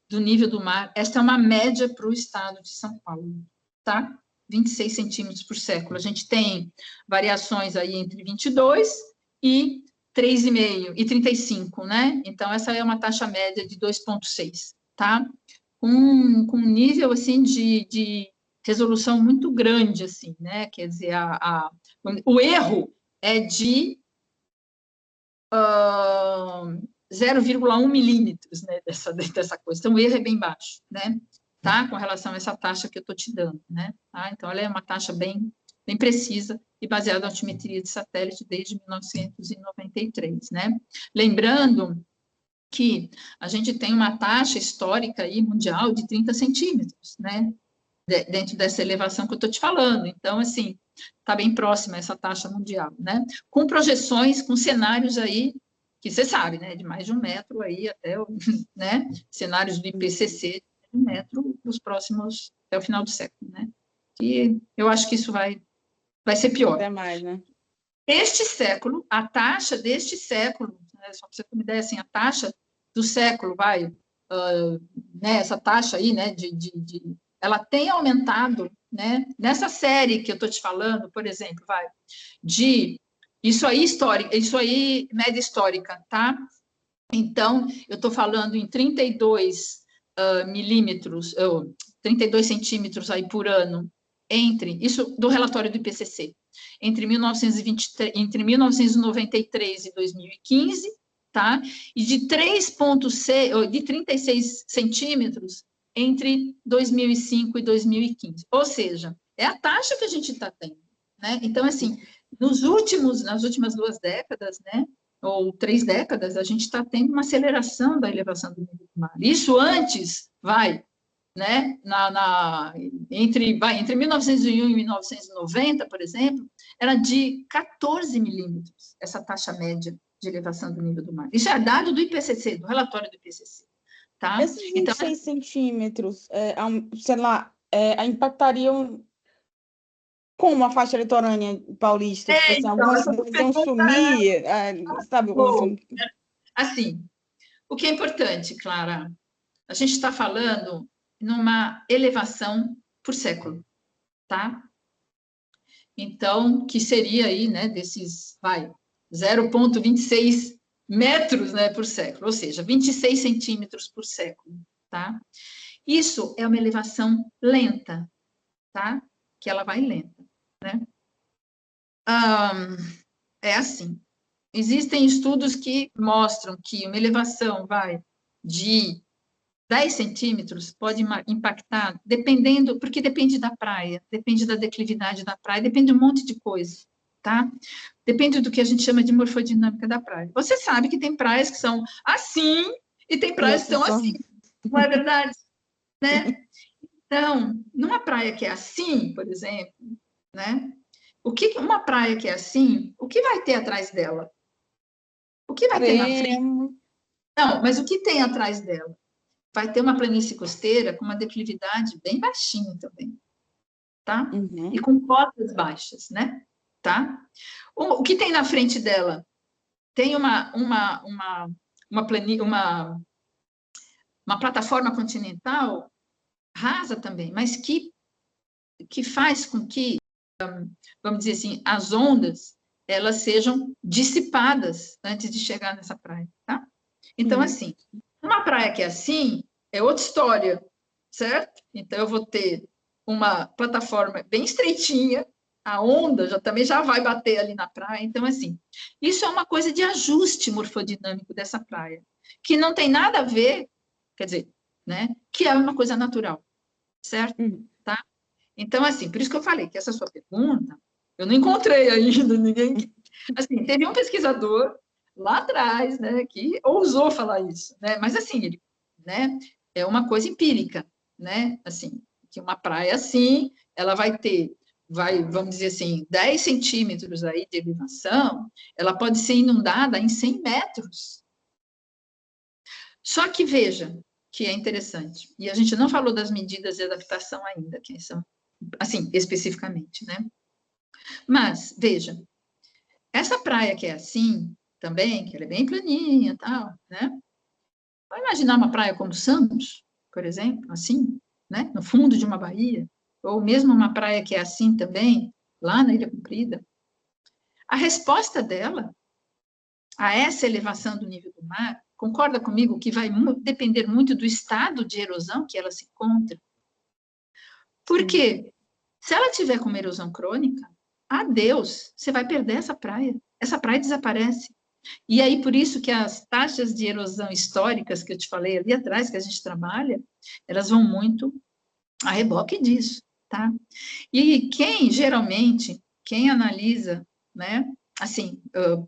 Speaker 1: do nível do mar. Esta é uma média para o estado de São Paulo, tá? 26 centímetros por século. A gente tem variações aí entre 22 e 3,5 e 35, né? Então, essa é uma taxa média de 2,6, tá? Com um nível, assim, de resolução muito grande, assim, né? Quer dizer, o erro é de 0,1 milímetros, né, dessa coisa. Então, o erro é bem baixo, né? Tá? Com relação a essa taxa que eu estou te dando, né? Tá? Então, ela é uma taxa bem precisa e baseada em altimetria de satélite desde 1993, né? Lembrando que a gente tem uma taxa histórica aí mundial de 30 centímetros, né? Dentro dessa elevação que eu estou te falando. Então, assim, está bem próxima essa taxa mundial, né? Com projeções, com cenários aí, que você sabe, né? De mais de 1 metro aí até, né? Cenários do IPCC de 1 metro nos próximos, até o final do século, né? E eu acho que isso vai ser pior.
Speaker 2: Até mais, né?
Speaker 1: Este século, a taxa deste século, né, só para você ter uma ideia, assim, a taxa do século, né, essa taxa aí, né, ela tem aumentado, né, nessa série que eu estou te falando, por exemplo, isso aí, média histórica, tá? Então, eu estou falando em 32 milímetros, 32 centímetros aí por ano, isso do relatório do IPCC, entre 1993 e 2015, tá? E de 36 centímetros entre 2005 e 2015. Ou seja, é a taxa que a gente está tendo, né? Então, assim, nas últimas 2 décadas, né? Ou 3 décadas, a gente está tendo uma aceleração da elevação do nível do mar. Isso antes, né, entre 1901 e 1990, por exemplo, era de 14 milímetros, essa taxa média de elevação do nível do mar. Isso é dado do IPCC, do relatório do IPCC. Tá?
Speaker 2: Esses 26 centímetros, sei lá, impactariam como a faixa litorânea paulista? Tipo assim, algumas cidades iam sumir, sabe?
Speaker 1: Assim, o que é importante, Clara, a gente está falando numa elevação por século, tá? Então, que seria aí, né, desses, 0,26 metros, né, por século, ou seja, 26 centímetros por século, tá? Isso é uma elevação lenta, tá? Que ela vai lenta, né? É assim, existem estudos que mostram que uma elevação, de 10 centímetros pode impactar, porque depende da praia, depende da declividade da praia, depende de um monte de coisa, tá? Depende do que a gente chama de morfodinâmica da praia. Você sabe que tem praias que são assim e tem praias que são assim, não é verdade? Né? Então, numa praia que é assim, por exemplo, né? Uma praia que é assim, o que vai ter atrás dela? O que vai ter na frente? Não, mas o que tem atrás dela? Vai ter uma planície costeira com uma declividade bem baixinha também, tá?
Speaker 2: Uhum.
Speaker 1: E com cotas baixas, né? tá? O que tem na frente dela? Tem uma plataforma continental rasa também, mas que faz com que, vamos dizer assim, as ondas, elas sejam dissipadas antes de chegar nessa praia, tá? Então, assim, uma praia que é assim, é outra história, certo? Então, eu vou ter uma plataforma bem estreitinha, a onda também já vai bater ali na praia. Então, assim, isso é uma coisa de ajuste morfodinâmico dessa praia, que não tem nada a ver, quer dizer, né, que é uma coisa natural, certo? Tá? Então, assim, por isso que eu falei que essa sua pergunta, eu não encontrei ainda ninguém. Assim, teve um pesquisador lá atrás, né, que ousou falar isso, né? Mas, assim, ele, né, é uma coisa empírica, né? Assim, que uma praia assim, ela vamos dizer assim, 10 centímetros aí de elevação, ela pode ser inundada em 100 metros. Só que, veja, que é interessante, e a gente não falou das medidas de adaptação ainda, que são, assim, especificamente, né? Mas, veja, essa praia que é assim, também, que ela é bem planinha e tal, né? Vai imaginar uma praia como Santos, por exemplo, assim, né? No fundo de uma baía, ou mesmo uma praia que é assim também, lá na Ilha Comprida. A resposta dela a essa elevação do nível do mar, concorda comigo que vai depender muito do estado de erosão que ela se encontra? Porque se ela tiver com uma erosão crônica, adeus, você vai perder essa praia. Essa praia desaparece. E aí, por isso que as taxas de erosão históricas que eu te falei ali atrás, que a gente trabalha, elas vão muito a reboque disso, tá? E geralmente, quem analisa, né, assim,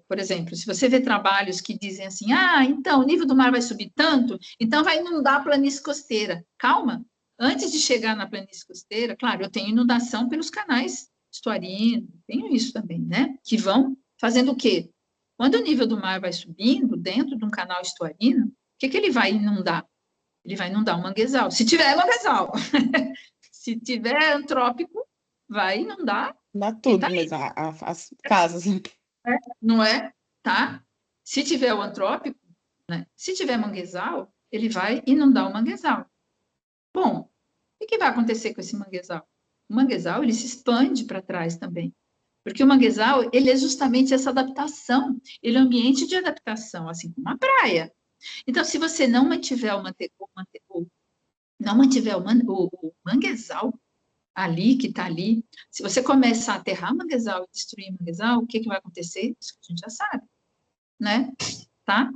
Speaker 1: por exemplo, se você vê trabalhos que dizem assim, então, o nível do mar vai subir tanto, então vai inundar a planície costeira. Calma, antes de chegar na planície costeira, claro, eu tenho inundação pelos canais estuarinos, tenho isso também, né, que vão fazendo o quê? Quando o nível do mar vai subindo dentro de um canal estuarino, o que ele vai inundar? Ele vai inundar um manguezal, se tiver manguezal. Se tiver antrópico, vai inundar.
Speaker 2: Dá tudo mesmo, as casas.
Speaker 1: Não é? Tá? Se tiver o antrópico, né? Se tiver manguezal, ele vai inundar o manguezal. Bom, o que vai acontecer com esse manguezal? O manguezal, ele se expande para trás também. Porque o manguezal, ele é justamente essa adaptação. Ele é um ambiente de adaptação, assim como uma praia. Então, se você não mantiver o manguezal ali, que está ali, se você começar a aterrar manguezal e destruir manguezal, o que vai acontecer? Isso que a gente já sabe, né? Tá?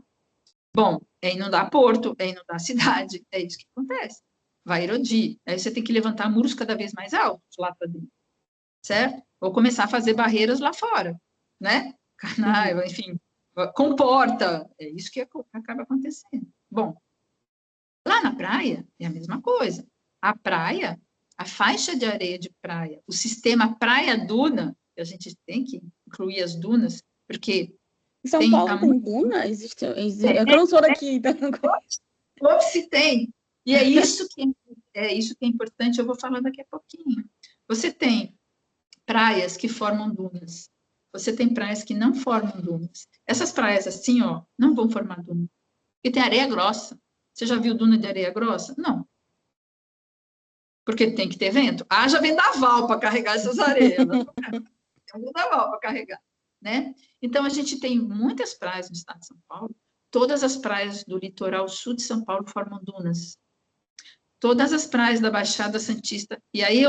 Speaker 1: Bom, é inundar porto, é inundar cidade, é isso que acontece. Vai erodir. Aí você tem que levantar muros cada vez mais altos lá para dentro, certo? Ou começar a fazer barreiras lá fora, né? Canal, enfim, comporta. É isso que acaba acontecendo. Bom, lá na praia é a mesma coisa. A praia, a faixa de areia de praia, o sistema praia-duna, a gente tem que incluir as dunas, porque
Speaker 2: em São Paulo tem duna? Existe, eu não sou daqui, então...
Speaker 1: Se tem. E é isso que é importante, eu vou falar daqui a pouquinho. Você tem praias que formam dunas. Você tem praias que não formam dunas. Essas praias assim, ó, não vão formar duna. Porque tem areia grossa. Você já viu duna de areia grossa? Não. Porque tem que ter vento. Haja vendaval para carregar essas areias. Tem um vendaval para carregar, né? Então, a gente tem muitas praias no estado de São Paulo. Todas as praias do litoral sul de São Paulo formam dunas. Todas as praias da Baixada Santista. E aí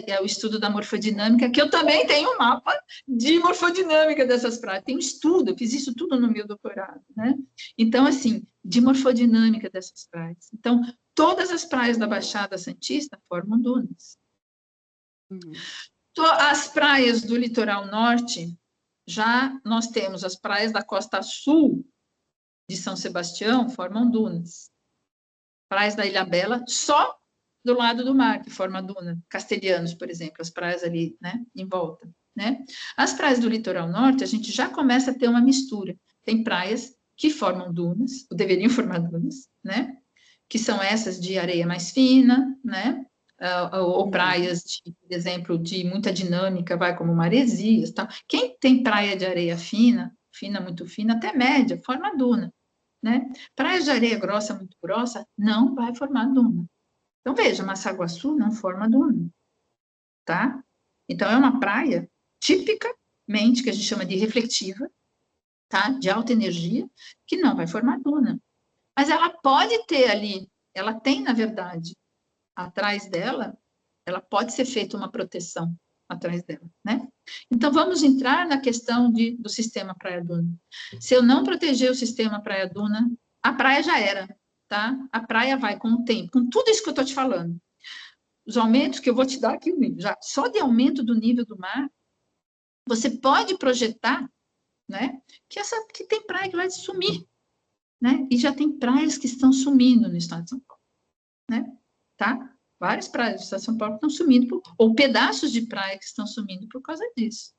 Speaker 1: é o estudo da morfodinâmica, que eu também tenho um mapa de morfodinâmica dessas praias. Tem um estudo, eu fiz isso tudo no meu doutorado, né? Então, assim, de morfodinâmica dessas praias. Então, todas as praias da Baixada Santista formam dunas. As praias do litoral norte, já nós temos as praias da costa sul de São Sebastião, formam dunas. Praias da Ilhabela, só do lado do mar, que forma duna. Castelhanos, por exemplo, as praias ali, né, em volta, né? As praias do litoral norte, a gente já começa a ter uma mistura. Tem praias que formam dunas, ou deveriam formar dunas, né? Que são essas de areia mais fina, né? ou praias, por exemplo, de muita dinâmica, como Maresias, tal. Quem tem praia de areia fina, muito fina, até média, forma duna, né? Praia de areia grossa, muito grossa, não vai formar duna. Então, veja, Massaguaçu não forma duna, tá? Então, é uma praia tipicamente, que a gente chama de refletiva, tá? De alta energia, que não vai formar duna. Mas ela pode ter ali, ela tem, na verdade, atrás dela, ela pode ser feita uma proteção atrás dela, né? Então, vamos entrar na questão do sistema praia-duna. Se eu não proteger o sistema praia-duna, a praia já era, tá? A praia vai com o tempo, com tudo isso que eu estou te falando. Os aumentos que eu vou te dar aqui, já só de aumento do nível do mar, você pode projetar, né? Que tem praia que vai sumir, né? E já tem praias que estão sumindo no estado de São Paulo, né? Tá? Várias praias do estado de São Paulo estão sumindo, ou pedaços de praia que estão sumindo por causa disso.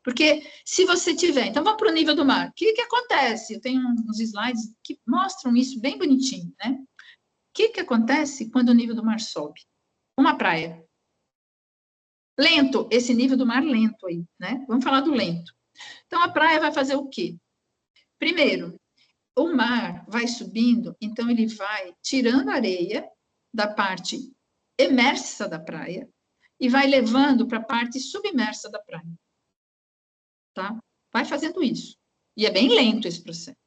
Speaker 1: Porque se você tiver... Então, vamos para o nível do mar. O que acontece? Eu tenho uns slides que mostram isso bem bonitinho, né? O que acontece quando o nível do mar sobe? Uma praia. Lento, esse nível do mar lento aí, né? Vamos falar do lento. Então, a praia vai fazer o quê? Primeiro, o mar vai subindo, então ele vai tirando areia da parte emersa da praia e vai levando para a parte submersa da praia. Tá? Vai fazendo isso. E é bem lento esse processo.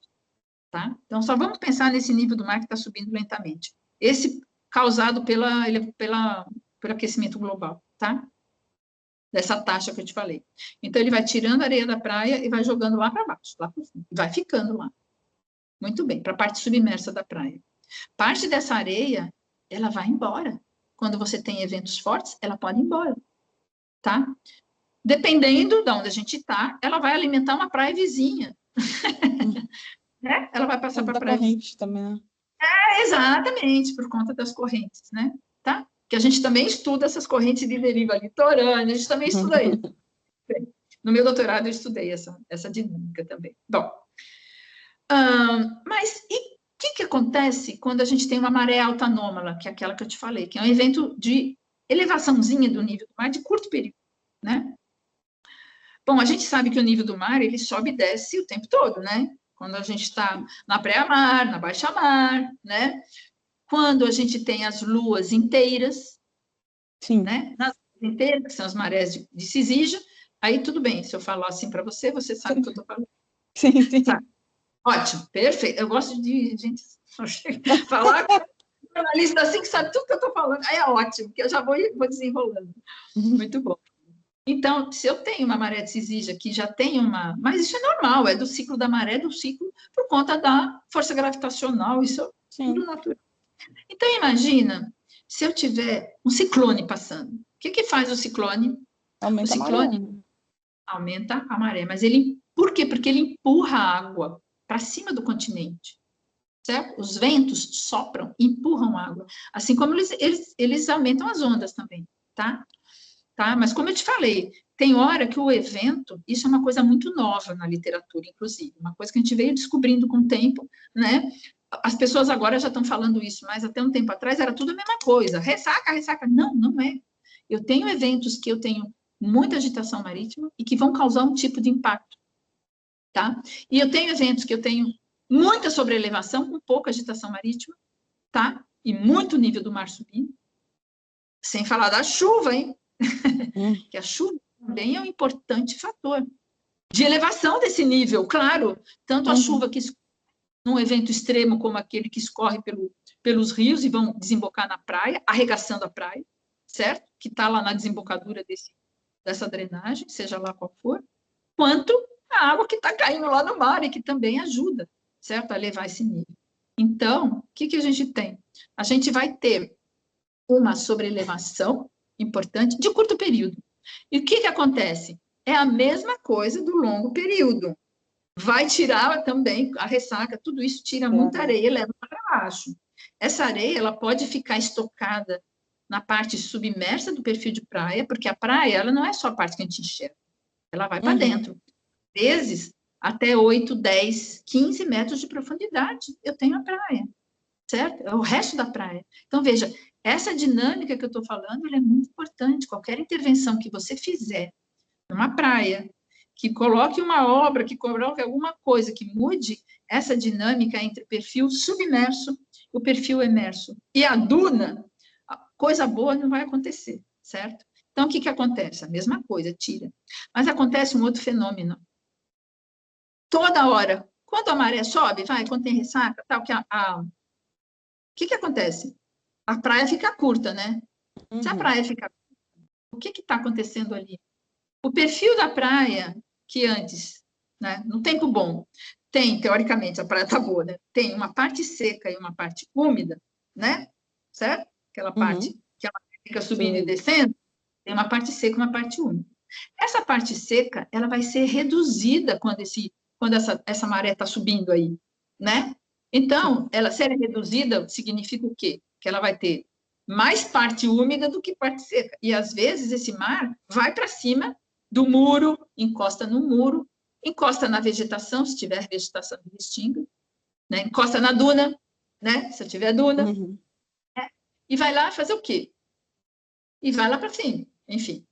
Speaker 1: Tá? Então, só vamos pensar nesse nível do mar que está subindo lentamente. Esse causado pelo aquecimento global, tá? Dessa taxa que eu te falei. Então, ele vai tirando a areia da praia e vai jogando lá para baixo, lá para o fundo. Vai ficando lá. Muito bem, para a parte submersa da praia. Parte dessa areia, ela vai embora. Quando você tem eventos fortes, ela pode ir embora, tá? Dependendo de onde a gente está, ela vai alimentar uma praia vizinha. Né? Ela vai passar para a praia
Speaker 2: corrente também, né?
Speaker 1: Exatamente, por conta das correntes, né? Tá? Que a gente também estuda essas correntes de deriva litorânea, a gente também estuda isso. No meu doutorado eu estudei essa dinâmica também. Bom, mas e o que acontece quando a gente tem uma maré alta anômala, que é aquela que eu te falei, que é um evento de elevaçãozinha do nível do mar de curto período, né? Bom, a gente sabe que o nível do mar, ele sobe e desce o tempo todo, né? Quando a gente está na pré-mar, na baixa-mar, né? Quando a gente tem as luas inteiras,
Speaker 2: sim,
Speaker 1: né? Nas luas inteiras, que são as marés de Cisígia, aí tudo bem, se eu falar assim para você, você sabe o que eu estou falando.
Speaker 2: Sim, sim.
Speaker 1: Sabe? Ótimo, perfeito. Eu gosto de gente falar com jornalista assim que sabe tudo que eu estou falando. Aí é ótimo, que eu já vou desenrolando. Muito bom. Então, se eu tenho uma maré de Cisígia que já tem uma... Mas isso é normal, é do ciclo da maré, do ciclo por conta da força gravitacional, isso é tudo natural. Então, imagina se eu tiver um ciclone passando. O que faz o ciclone?
Speaker 2: Aumenta
Speaker 1: o ciclone
Speaker 2: a maré.
Speaker 1: Aumenta a maré, mas por quê? Porque ele empurra a água para cima do continente, certo? Os ventos sopram, empurram a água, assim como eles aumentam as ondas também, tá? Mas como eu te falei, tem hora que o evento, isso é uma coisa muito nova na literatura, inclusive, uma coisa que a gente veio descobrindo com o tempo, né? As pessoas agora já estão falando isso, mas até um tempo atrás era tudo a mesma coisa, ressaca, ressaca. Não, não é. Eu tenho eventos que eu tenho muita agitação marítima e que vão causar um tipo de impacto, tá? E eu tenho eventos que eu tenho muita sobreelevação com pouca agitação marítima, tá? E muito nível do mar subindo, sem falar da chuva, hein? Que a chuva também é um importante fator de elevação desse nível, claro, tanto a chuva que num evento extremo como aquele que escorre pelos rios e vão desembocar na praia, arregaçando a praia, certo? Que está lá na desembocadura dessa drenagem, seja lá qual for, quanto a água que está caindo lá no mar e que também ajuda, certo? A elevar esse nível. Então, o que a gente tem? A gente vai ter uma sobreelevação importante de curto período. E o que acontece? É a mesma coisa do longo período. Vai tirar também a ressaca, tudo isso tira muita areia e leva para baixo. Essa areia, ela pode ficar estocada na parte submersa do perfil de praia, porque a praia, ela não é só a parte que a gente enxerga, ela vai para dentro. Às vezes, até 8, 10, 15 metros de profundidade, eu tenho a praia, certo? É o resto da praia. Então, veja, Essa dinâmica que eu estou falando, ela é muito importante. Qualquer intervenção que você fizer numa praia, que coloque uma obra, que coloque alguma coisa que mude essa dinâmica entre o perfil submerso e o perfil emerso. E a duna, coisa boa não vai acontecer, certo? Então, o que acontece? A mesma coisa, tira. Mas acontece um outro fenômeno. Toda hora, quando a maré sobe, quando tem ressaca, tal, o que acontece? A praia fica curta, né? Se a praia fica curta, o que está acontecendo ali? O perfil da praia, que antes, né, no tempo bom, tem, teoricamente, a praia está boa, né? Tem uma parte seca e uma parte úmida, né? Certo? Aquela parte que ela fica subindo e descendo, tem uma parte seca e uma parte úmida. Essa parte seca, ela vai ser reduzida quando essa maré está subindo aí, né? Então, ela ser reduzida significa o quê? Que ela vai ter mais parte úmida do que parte seca. E, às vezes, esse mar vai para cima do muro, encosta no muro, encosta na vegetação, se tiver vegetação de restinga, né? Encosta na duna, né? Se tiver duna. E vai lá fazer o quê? E vai lá para cima, enfim.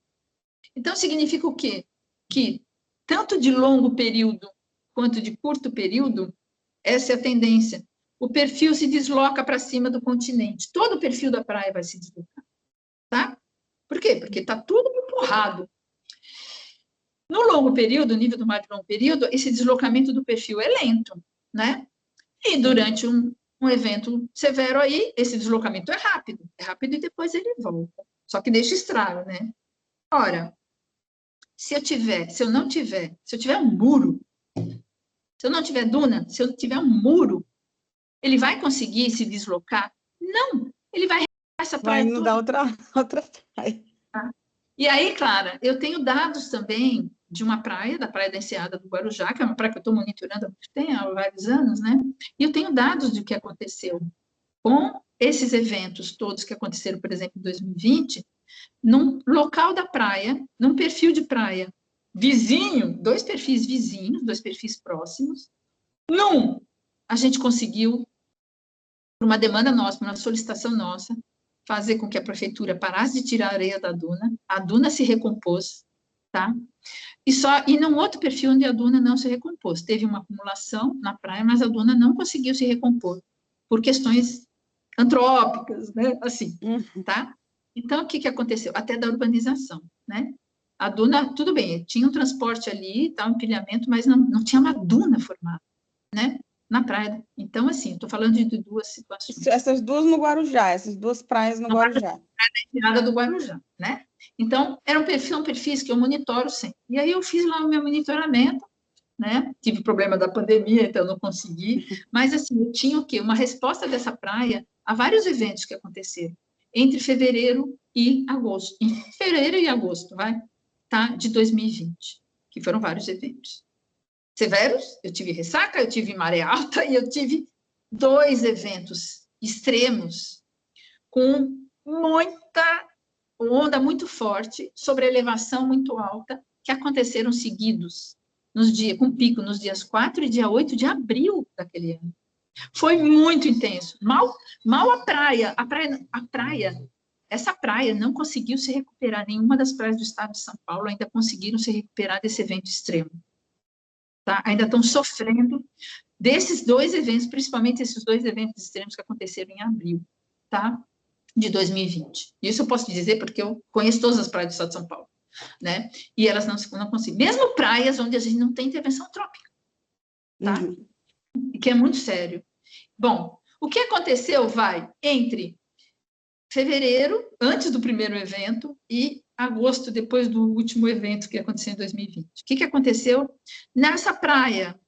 Speaker 1: Então, significa o quê? Que, tanto de longo período quanto de curto período, essa é a tendência. O perfil se desloca para cima do continente. Todo o perfil da praia vai se deslocar. Tá? Por quê? Porque está tudo empurrado. No longo período, no nível do mar de longo período, esse deslocamento do perfil é lento, né? E durante um evento severo aí, esse deslocamento é rápido e depois ele volta. Só que deixa estrago, né? Ora, se eu tiver um muro, se eu não tiver duna, se eu tiver um muro, ele vai conseguir se deslocar? Não, ele vai essa praia
Speaker 2: vai inundar outra praia.
Speaker 1: Tá? E aí, Clara, eu tenho dados também de uma praia, da Praia da Enseada do Guarujá, que é uma praia que eu estou monitorando há vários anos, né? E eu tenho dados do que aconteceu com esses eventos todos que aconteceram, por exemplo, em 2020, num local da praia, num perfil de praia vizinho, dois perfis vizinhos, dois perfis próximos. A gente conseguiu, por uma demanda nossa, por uma solicitação nossa, fazer com que a prefeitura parasse de tirar a areia da duna, a duna se recompôs, tá? E num outro perfil onde a duna não se recompôs. Teve uma acumulação na praia, mas a duna não conseguiu se recompor, por questões antrópicas, né? Assim, tá? Então, o que aconteceu? Até da urbanização, né? A duna, tudo bem, tinha um transporte ali, tá, um empilhamento, mas não tinha uma duna formada, né? Na praia. Então, assim, estou falando de duas situações.
Speaker 2: Essas duas no Guarujá, essas duas praias no Guarujá.
Speaker 1: Nada do Guarujá, né? Então, são perfis que eu monitoro sempre. E aí eu fiz lá o meu monitoramento, né? Tive problema da pandemia, então não consegui. Mas, assim, eu tinha o quê? Uma resposta dessa praia a vários eventos que aconteceram entre fevereiro e agosto. Em fevereiro e agosto, tá? De 2020, que foram vários eventos severos. Eu tive ressaca, eu tive maré alta e eu tive 2 eventos extremos com muita onda muito forte, sobre elevação muito alta, que aconteceram seguidos, com pico nos dias 4 e dia 8 de abril daquele ano. Foi muito intenso. Mal essa praia não conseguiu se recuperar, nenhuma das praias do estado de São Paulo ainda conseguiram se recuperar desse evento extremo. Tá? Ainda estão sofrendo desses 2 eventos, principalmente esses 2 eventos extremos que aconteceram em abril, tá? De 2020. Isso eu posso dizer porque eu conheço todas as praias do estado de São Paulo, né? E elas não conseguem. Mesmo praias onde a gente não tem intervenção trópica, tá? Que é muito sério. Bom, o que aconteceu, entre fevereiro, antes do primeiro evento, e agosto, depois do último evento que aconteceu em 2020. O que aconteceu nessa praia,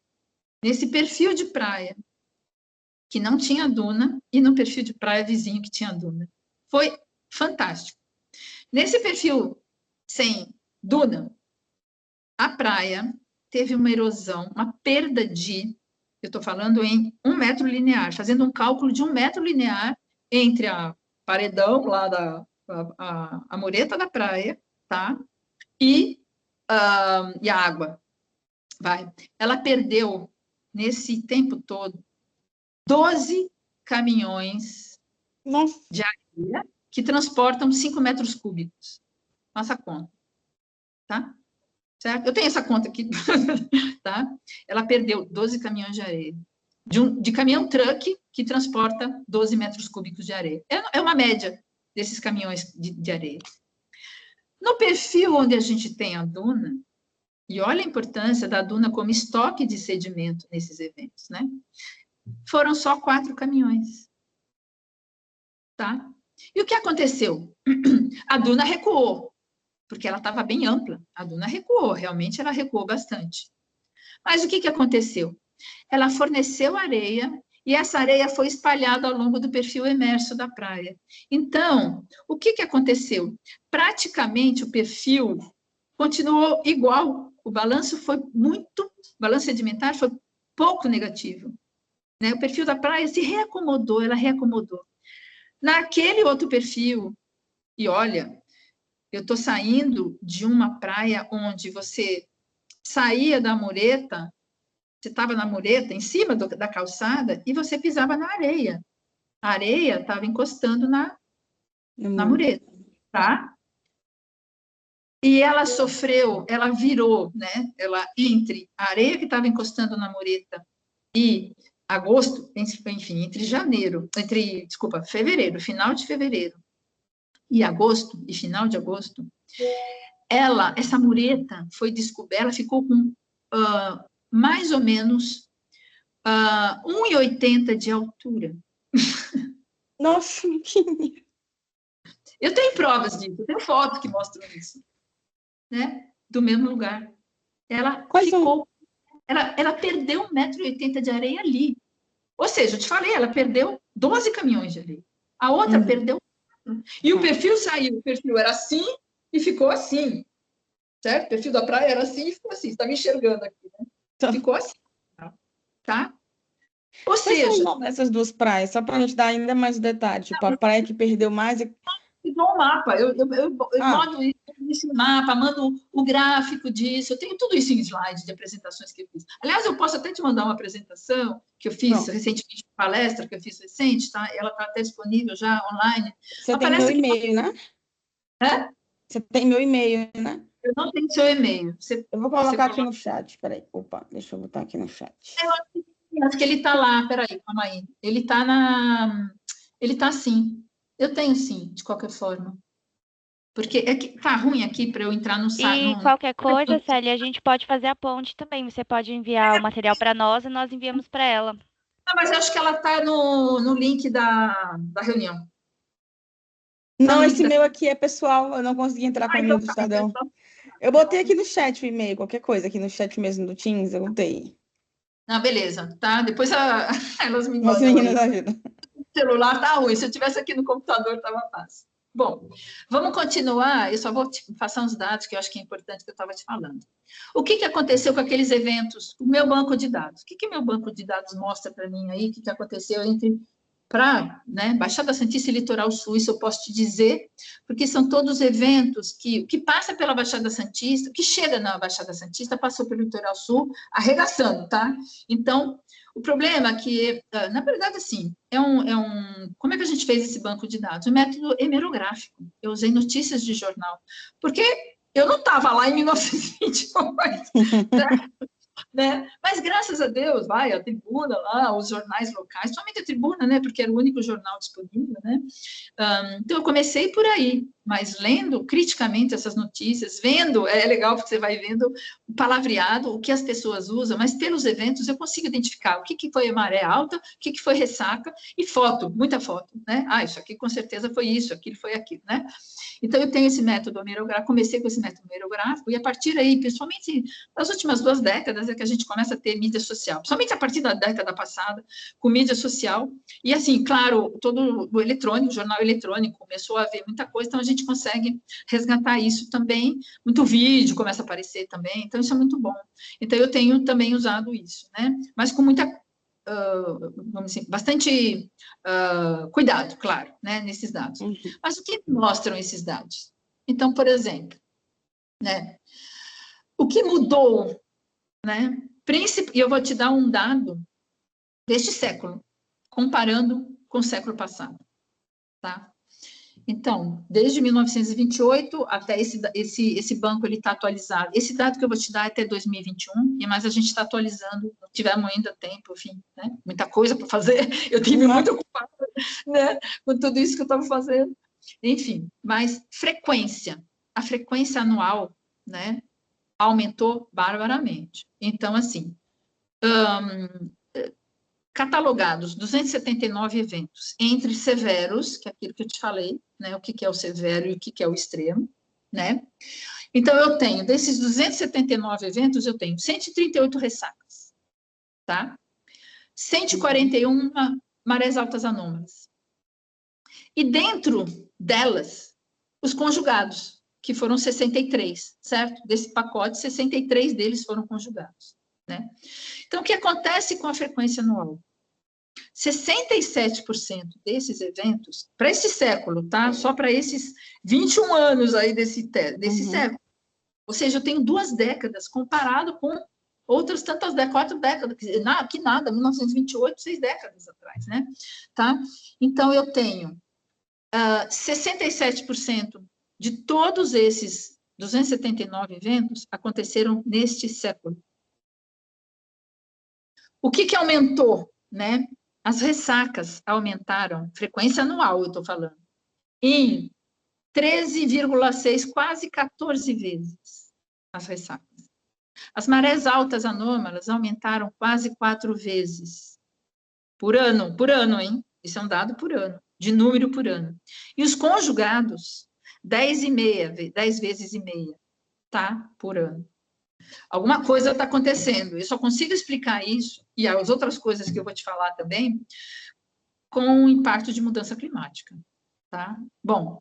Speaker 1: nesse perfil de praia, que não tinha duna, e no perfil de praia vizinho que tinha duna? Foi fantástico. Nesse perfil sem duna, a praia teve uma erosão, uma perda eu estou falando em 1 metro linear, fazendo um cálculo de 1 metro linear entre a paredão lá a mureta da praia, tá? E a água. Ela perdeu, nesse tempo todo, 12 caminhões de areia. areia que transportam 5 metros cúbicos. Nossa conta, tá? Certo? Eu tenho essa conta aqui, tá? Ela perdeu 12 caminhões de areia. De caminhão-truck que transporta 12 metros cúbicos de areia. É uma média desses caminhões de areia. No perfil onde a gente tem a duna, e olha a importância da duna como estoque de sedimento nesses eventos, né? Foram só 4 caminhões, tá? E o que aconteceu? A duna recuou, porque ela estava bem ampla. A duna recuou, realmente ela recuou bastante. Mas o que aconteceu? Ela forneceu areia e essa areia foi espalhada ao longo do perfil emerso da praia. Então, o que aconteceu? Praticamente o perfil continuou igual. O balanço sedimentar foi pouco negativo, né? O perfil da praia se reacomodou, ela reacomodou. Naquele outro perfil, e olha, eu estou saindo de uma praia onde você saía da mureta, você estava na mureta, em cima da calçada, e você pisava na areia. A areia estava encostando na mureta, tá? E ela sofreu, ela virou, né? Ela, entre a areia que estava encostando na mureta e agosto, enfim, fevereiro, final de fevereiro, e agosto, e final de agosto, essa mureta foi descoberta, ela ficou com mais ou menos 1,80 de altura.
Speaker 2: Nossa,
Speaker 1: eu tenho provas disso, eu tenho fotos que mostram isso, né? Do mesmo lugar. Ela perdeu 1,80 m de areia ali. Ou seja, eu te falei, ela perdeu 12 caminhões de areia. A outra perdeu. E o perfil saiu, o perfil era assim e ficou assim. Certo? O perfil da praia era assim e ficou assim. Você está me enxergando aqui, né? Ficou assim. Tá? Ou seja...
Speaker 2: essas duas praias, só para a gente dar ainda mais detalhes. Tipo, a praia que perdeu mais...
Speaker 1: Eu dou um mapa, eu mando esse mapa, mando o gráfico disso, eu tenho tudo isso em slides de apresentações que eu fiz. Aliás, eu posso até te mandar uma apresentação que eu fiz recentemente, uma palestra que eu fiz recente, tá? Ela está até disponível já online.
Speaker 2: Você tem meu e-mail, né? Você tem meu e-mail, né?
Speaker 1: Eu não tenho seu e-mail.
Speaker 2: Eu vou colocar aqui no chat, peraí. Opa, deixa eu botar aqui no chat.
Speaker 1: Eu acho que ele está lá, peraí, calma aí. Ele está sim. Eu tenho sim, de qualquer forma. Porque é que tá ruim aqui para eu entrar no site.
Speaker 3: E qualquer coisa, Célia, a gente pode fazer a ponte também. Você pode enviar o material para nós e nós enviamos para ela.
Speaker 1: Não, mas eu acho que ela está no link da reunião.
Speaker 2: Não, esse meu aqui é pessoal, eu não consegui entrar com o e-mail do Estadão. Eu botei aqui no chat o e-mail, qualquer coisa, aqui no chat mesmo do Teams, eu botei.
Speaker 1: Ah, beleza, tá? Depois elas me
Speaker 2: mandam. As meninas ajudam.
Speaker 1: O celular tá ruim, se eu tivesse aqui no computador, estava fácil. Bom, vamos continuar, eu só vou te passar uns dados que eu acho que é importante que eu estava te falando. O que aconteceu com aqueles eventos? O meu banco de dados. O que meu banco de dados mostra para mim aí? O que aconteceu para, né, Baixada Santista e Litoral Sul, isso eu posso te dizer, porque são todos eventos que passa pela Baixada Santista, que chega na Baixada Santista, passou pelo Litoral Sul, arregaçando, tá? Então, o problema é que, na verdade, assim, como é que a gente fez esse banco de dados? Um método hemerográfico. Eu usei notícias de jornal, porque eu não estava lá em 1928, né? Mas, graças a Deus, a Tribuna lá, os jornais locais, somente a Tribuna, né? Porque era o único jornal disponível, né? Então, eu comecei por aí, mas lendo criticamente essas notícias, vendo, é legal porque você vai vendo o palavreado, o que as pessoas usam, mas pelos eventos eu consigo identificar o que foi maré alta, o que foi ressaca, e foto, muita foto, né? Isso aqui com certeza foi isso, aquilo foi aquilo, né? Então, eu tenho esse método hemerográfico, comecei com esse método hemerográfico, e a partir aí, principalmente nas últimas 2 décadas, é que a gente começa a ter mídia social, principalmente a partir da década passada, com mídia social, e assim, claro, todo o eletrônico, o jornal eletrônico, começou a haver muita coisa, então a gente consegue resgatar isso também, muito vídeo começa a aparecer também, então isso é muito bom. Então, eu tenho também usado isso, né? Mas com muita... vamos dizer, bastante cuidado, claro, né, nesses dados. Mas o que mostram esses dados? Então, por exemplo, né, o que mudou, né, e eu vou te dar um dado deste século, comparando com o século passado, tá? Então, desde 1928 até esse banco ele está atualizado. Esse dado que eu vou te dar é até 2021, mas a gente está atualizando, não tivemos ainda tempo, enfim, né? Muita coisa para fazer. Eu tive muito ocupada, né? Com tudo isso que eu estava fazendo. Enfim, mas a frequência anual, né? Aumentou barbaramente. Então, assim, catalogados 279 eventos, entre severos, que é aquilo que eu te falei, né, o que é o severo e o que é o extremo, né? Então, eu tenho, desses 279 eventos, eu tenho 138 ressacas, tá? 141 marés altas anômalas. E dentro delas, os conjugados, que foram 63, certo? Desse pacote, 63 deles foram conjugados, né? Então, o que acontece com a frequência anual? 67% desses eventos, para esse século, tá? Só para esses 21 anos aí desse século. Ou seja, eu tenho 2 décadas comparado com outras tantas décadas, 4 décadas, que nada, 1928, 6 décadas atrás, né? Tá? Então, eu tenho 67% de todos esses 279 eventos aconteceram neste século. O que aumentou, né? As ressacas aumentaram, frequência anual, eu estou falando, em 13,6, quase 14 vezes as ressacas. As marés altas anômalas aumentaram quase 4 vezes por ano, hein? Isso é um dado por ano, de número por ano. E os conjugados, 10 vezes e meia, tá? Por ano. Alguma coisa está acontecendo. Eu só consigo explicar isso, e as outras coisas que eu vou te falar também, com o impacto de mudança climática, tá? Bom,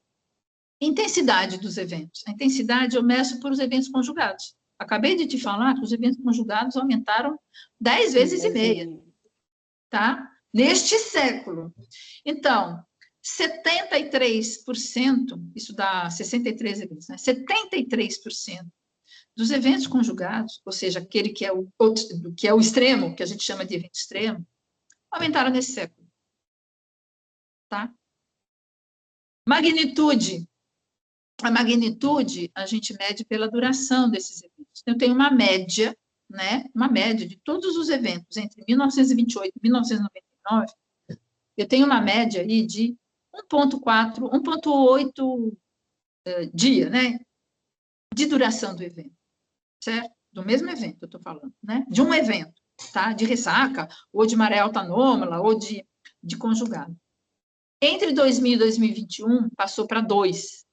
Speaker 1: intensidade dos eventos. A intensidade eu meço por os eventos conjugados. Acabei de te falar que os eventos conjugados aumentaram 10 vezes e meia, tá? Neste século. Então, 73%, isso dá 63 eventos, né? 73% dos eventos conjugados, ou seja, aquele que é o extremo, que a gente chama de evento extremo, aumentaram nesse século. Tá? Magnitude. A magnitude a gente mede pela duração desses eventos. Eu tenho uma média, né? Uma média de todos os eventos entre 1928 e 1999. Eu tenho uma média aí de 1,4, 1,8 dia, né? De duração do evento, certo? Do mesmo evento, eu estou falando, né? De um evento, tá? De ressaca, ou de maré alta anômala, ou de conjugado. Entre 2000 e 2021, passou para 2.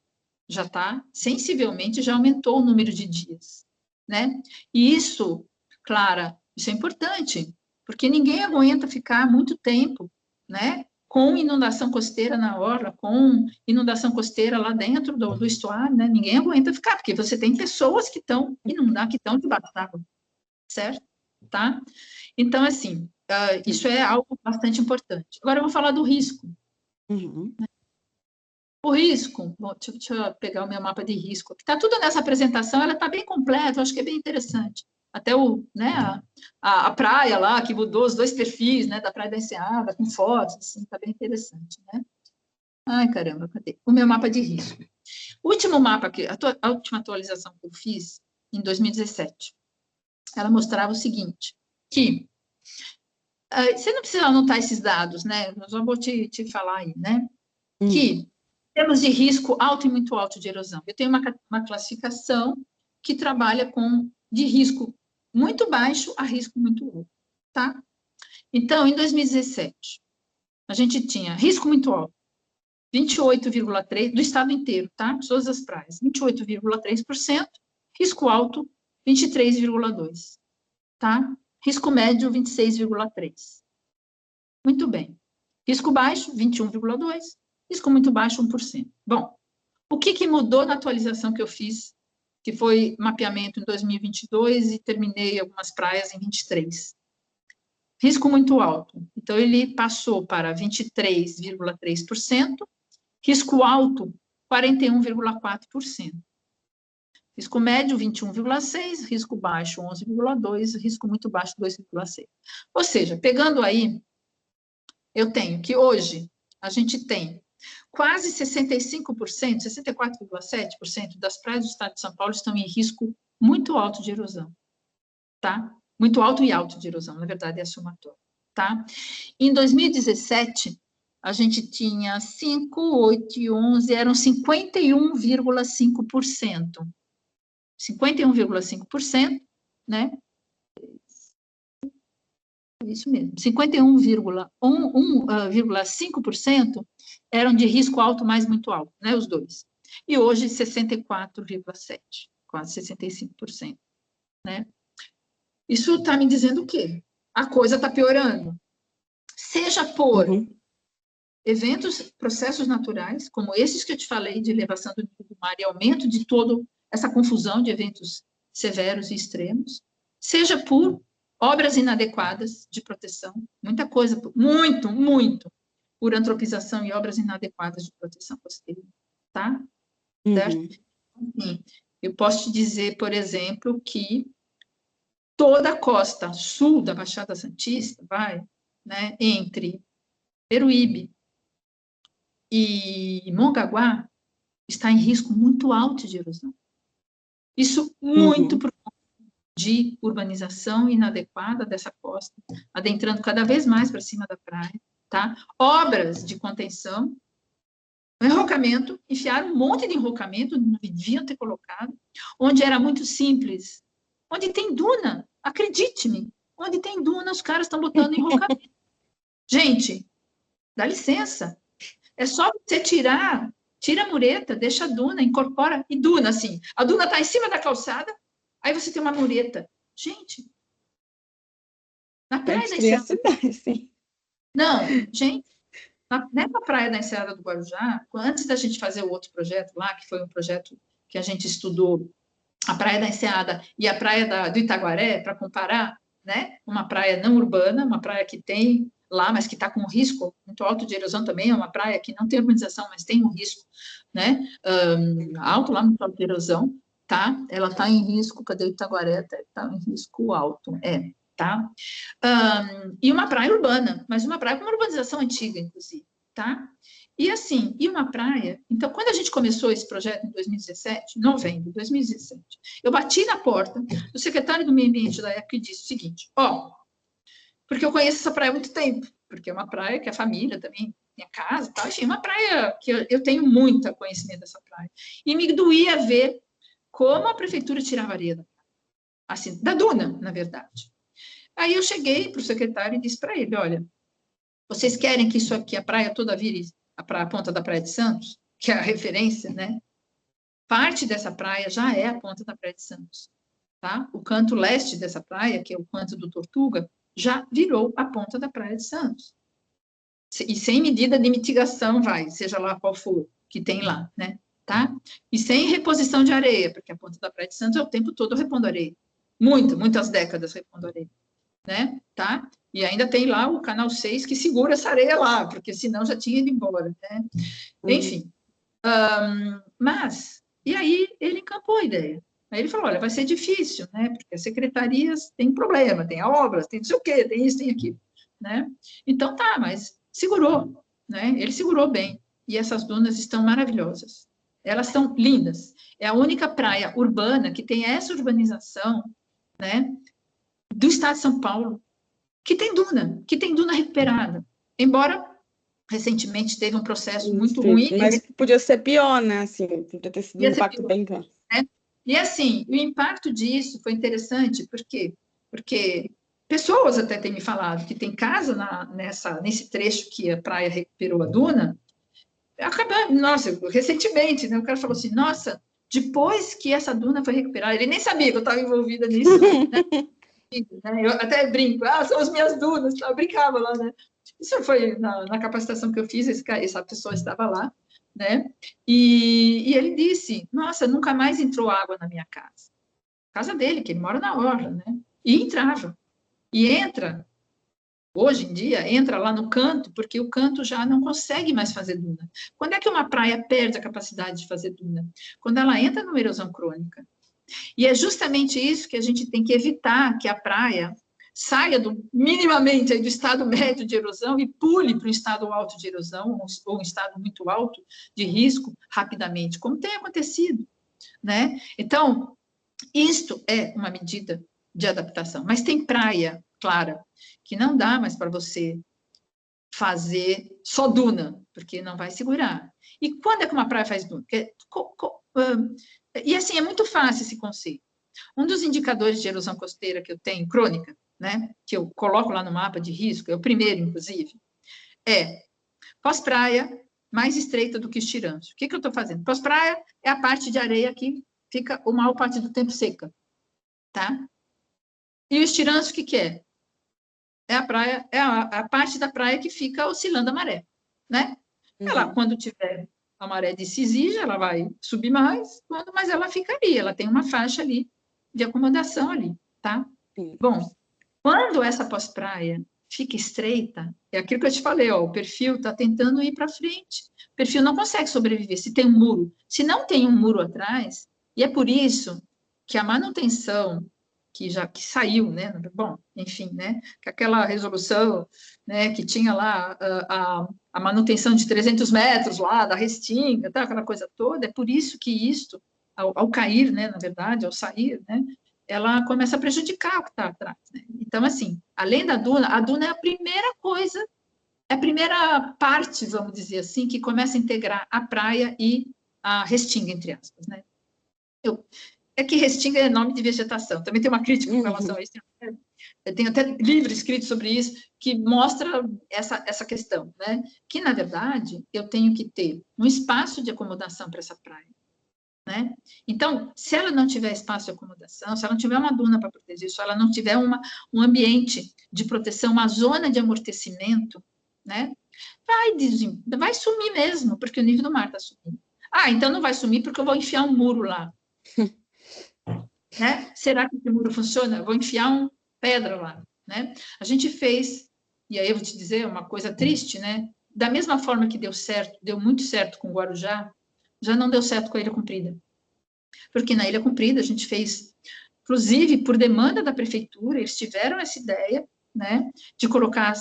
Speaker 1: Já está, sensivelmente, já aumentou o número de dias, né? E isso, Clara, isso é importante, porque ninguém aguenta ficar muito tempo, né? Com inundação costeira na orla, com inundação costeira lá dentro do estuário, né? Ninguém aguenta ficar, porque você tem pessoas que estão inundadas, que estão debaixo d'água, certo? Tá? Então, assim, isso é algo bastante importante. Agora eu vou falar do risco. O risco, bom, deixa eu pegar o meu mapa de risco, que está tudo nessa apresentação, ela está bem completa, eu acho que é bem interessante. Até né, a praia lá, que mudou os 2 perfis, né, da Praia da Enseada, com fotos, assim, está bem interessante, né? Ai, caramba, cadê? O meu mapa de risco. O último mapa, a última atualização que eu fiz, em 2017, ela mostrava o seguinte, que você não precisa anotar esses dados, né? Eu só vou te falar aí, né? Que temos de risco alto e muito alto de erosão. Eu tenho uma classificação que trabalha de risco muito baixo a risco muito alto, tá? Então, em 2017, a gente tinha risco muito alto, 28,3%, do estado inteiro, tá? Todas as praias, 28,3%, risco alto, 23,2%, tá? Risco médio, 26,3%. Muito bem. Risco baixo, 21,2%. Risco muito baixo, 1%. Bom, o que mudou na atualização que eu fiz, que foi mapeamento em 2022 e terminei algumas praias em 23? Risco muito alto. Então, ele passou para 23,3%, risco alto, 41,4%. Risco médio, 21,6%, risco baixo, 11,2%, risco muito baixo, 2,6%. Ou seja, pegando aí, eu tenho que hoje a gente tem quase 65%, 64,7% das praias do estado de São Paulo estão em risco muito alto de erosão, tá? Muito alto e alto de erosão, na verdade, é somatório, tá? Em 2017, a gente tinha 5, 8 e 11, eram 51,5%. 51,5%, né? Isso mesmo, 51,5% eram de risco alto mais muito alto, né, os dois. E hoje 64,7%, quase 65%, né? Isso está me dizendo o quê? A coisa está piorando. Seja por eventos, processos naturais, como esses que eu te falei, de elevação do nível do mar e aumento de toda essa confusão de eventos severos e extremos, seja por obras inadequadas de proteção, muita coisa, muito, por antropização e obras inadequadas de proteção costeira, tá? Certo? Sim. Eu posso te dizer, por exemplo, que toda a costa sul da Baixada Santista, né, entre Peruíbe e Mongaguá, está em risco muito alto de erosão. Isso muito por conta de urbanização inadequada dessa costa, adentrando cada vez mais para cima da praia, tá? Obras de contenção, enrocamento, enfiaram um monte de enrocamento, não deviam ter colocado, onde era muito simples. Onde tem duna, acredite-me, onde tem duna, os caras estão botando enrocamento. Gente, dá licença. É só você tira a mureta, deixa a duna, incorpora, e duna, assim. A duna está em cima da calçada, aí você tem uma mureta. Gente, na praia da Enseada... Não, gente, nessa praia da Enseada do Guarujá, antes da gente fazer o outro projeto lá, que foi um projeto que a gente estudou, a praia da Enseada e a praia do Itaguaré, para comparar, né? Uma praia não urbana, uma praia que tem lá, mas que está com um risco muito alto de erosão também, é uma praia que não tem urbanização, mas tem um risco, né? Alto lá, muito alto de erosão, tá? Ela está em risco, cadê o Itaguaré? Está em risco alto, tá? E uma praia urbana, mas uma praia com uma urbanização antiga, inclusive, tá? E assim, e uma praia... Então, quando a gente começou esse projeto em 2017, novembro de 2017, eu bati na porta do secretário do Meio Ambiente da época e disse o seguinte, porque eu conheço essa praia há muito tempo, porque é uma praia que a família também, minha casa, tá? Enfim, uma praia que eu tenho muito conhecimento dessa praia. E me doía ver como a prefeitura tirava areia da praia, assim, da duna, na verdade. Aí eu cheguei para o secretário e disse para ele, olha, vocês querem que isso aqui, a praia toda vire a ponta da Praia de Santos, que é a referência, né? Parte dessa praia já é a ponta da Praia de Santos, tá? O canto leste dessa praia, que é o canto do Tortuga, já virou a ponta da Praia de Santos. E sem medida de mitigação, seja lá qual for, que tem lá, né? Tá? E sem reposição de areia, porque a ponta da Praia de Santos é o tempo todo repondo areia. Muitas décadas repondo areia, né? Tá? E ainda tem lá o Canal 6 que segura essa areia lá, porque senão já tinha ido embora, né? Enfim. E aí ele encampou a ideia. Aí ele falou, olha, vai ser difícil, né? Porque as secretarias têm problema, tem obras, tem não sei o quê, tem isso, tem aquilo, né? Então tá, mas segurou, né? Ele segurou bem. E essas dunas estão maravilhosas. Elas estão lindas. É a única praia urbana que tem essa urbanização, né? Do estado de São Paulo, que tem duna recuperada. Embora recentemente teve um processo muito ruim.
Speaker 2: Mas podia ser pior, né? Assim, podia ter sido um impacto bem grande.
Speaker 1: Né? E assim, o impacto disso foi interessante, porque pessoas até têm me falado que tem casa nesse trecho que a praia recuperou a duna, recentemente, né, o cara falou assim, nossa, depois que essa duna foi recuperada, ele nem sabia que eu estava envolvida nisso, né? Eu até brinco, são as minhas dunas, eu brincava lá, né? Isso foi na capacitação que eu fiz, essa pessoa estava lá, né? E ele disse, nossa, nunca mais entrou água na minha casa. Casa dele, que ele mora na orla, né? E entrava. E entra, hoje em dia, entra lá no canto, porque o canto já não consegue mais fazer duna. Quando é que uma praia perde a capacidade de fazer duna? Quando ela entra numa erosão crônica. E é justamente isso que a gente tem que evitar, que a praia saia minimamente aí do estado médio de erosão e pule para um estado alto de erosão, ou um estado muito alto de risco, rapidamente, como tem acontecido, né? Então, isto é uma medida de adaptação. Mas tem praia, Clara, que não dá mais para você fazer só duna, porque não vai segurar. E quando é que uma praia faz duna? E assim, é muito fácil esse conceito. Um dos indicadores de erosão costeira que eu tenho, crônica, né, que eu coloco lá no mapa de risco, é o primeiro, inclusive, é pós-praia mais estreita do que os tirãos. O que eu estou fazendo? Pós-praia é a parte de areia que fica a maior parte do tempo seca, tá? E os tirãos, o que é? É a praia, é a parte da praia que fica oscilando a maré, né? Ela, quando tiver a maré de exige, ela vai subir mais, mas ela fica ali, ela tem uma faixa ali de acomodação ali, tá? Bom, quando essa pós-praia fica estreita, é aquilo que eu te falei, ó, o perfil está tentando ir para frente, o perfil não consegue sobreviver se tem um muro. Se não tem um muro atrás, e é por isso que a manutenção que saiu, né? Bom, enfim, né? Que aquela resolução, né? Que tinha lá a manutenção de 300 metros lá da Restinga, tá? Aquela coisa toda. É por isso que isto, ao cair, né? Na verdade, ao sair, né? Ela começa a prejudicar o que está atrás, né? Então, assim, além da duna, a duna é a primeira coisa, é a primeira parte, vamos dizer assim, que começa a integrar a praia e a Restinga, entre aspas, né? É que Restinga é nome de vegetação. Também tem uma crítica com relação a isso. Eu tenho até livro escrito sobre isso, que mostra essa questão, né? Que, na verdade, eu tenho que ter um espaço de acomodação para essa praia, né? Então, se ela não tiver espaço de acomodação, se ela não tiver uma duna para proteger, se ela não tiver um ambiente de proteção, uma zona de amortecimento, né? Vai sumir mesmo, porque o nível do mar está subindo. Ah, então não vai sumir porque eu vou enfiar um muro lá. Né? Será que esse muro funciona? Eu vou enfiar uma pedra lá, né? A gente fez, e aí eu vou te dizer uma coisa triste, né? Da mesma forma que deu certo, deu muito certo com o Guarujá, já não deu certo com a Ilha Comprida. Porque na Ilha Comprida a gente fez, inclusive por demanda da prefeitura, eles tiveram essa ideia, né? De colocar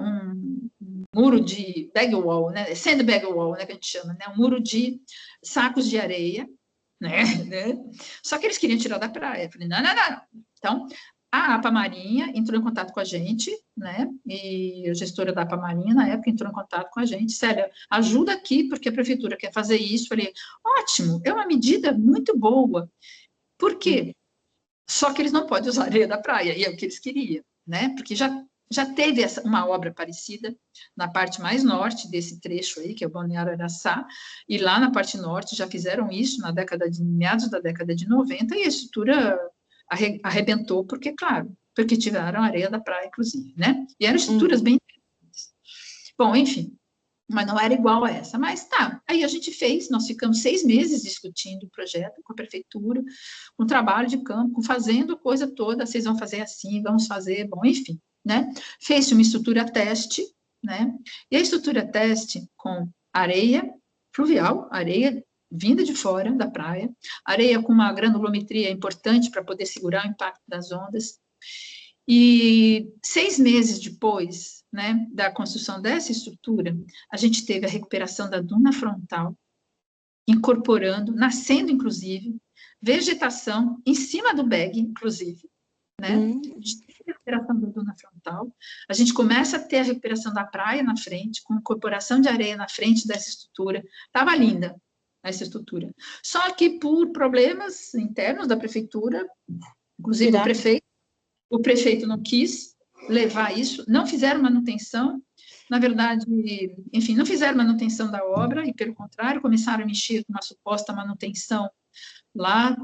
Speaker 1: um muro de bag wall, né? Sandbag wall, né? Que a gente chama, né? Um muro de sacos de areia, né? Só que eles queriam tirar da praia. Eu falei, não. Então, a APA Marinha entrou em contato com a gente, né? E a gestora da APA Marinha, na época, entrou em contato com a gente. Célia, ajuda aqui, porque a prefeitura quer fazer isso. Eu falei, ótimo, é uma medida muito boa. Por quê? Só que eles não podem usar a areia da praia, e é o que eles queriam, né? Porque já teve uma obra parecida na parte mais norte desse trecho aí, que é o Balneário Araçá, e lá na parte norte já fizeram isso na meados da década de 90, e a estrutura arrebentou, porque, claro, porque tiraram a areia da praia, inclusive, né? E eram estruturas bem interessantes. Bom, enfim, mas não era igual a essa. Mas tá, aí a gente fez, nós ficamos 6 meses discutindo o projeto com a prefeitura, com trabalho de campo, fazendo a coisa toda, vocês vão fazer assim, vamos fazer, bom, enfim, né? Fez uma estrutura teste, né? E a estrutura teste com areia fluvial, areia vinda de fora da praia, areia com uma granulometria importante para poder segurar o impacto das ondas. E 6 meses depois, né, da construção dessa estrutura, a gente teve a recuperação da duna frontal, incorporando, nascendo, inclusive, vegetação em cima do bag, inclusive, né? A gente tem a recuperação da duna frontal, a gente começa a ter a recuperação da praia na frente, com incorporação de areia na frente dessa estrutura. Estava linda essa estrutura. Só que por problemas internos da prefeitura, inclusive o prefeito não quis levar isso, não fizeram manutenção, na verdade, enfim, não fizeram manutenção da obra, e pelo contrário, começaram a mexer com uma suposta manutenção lá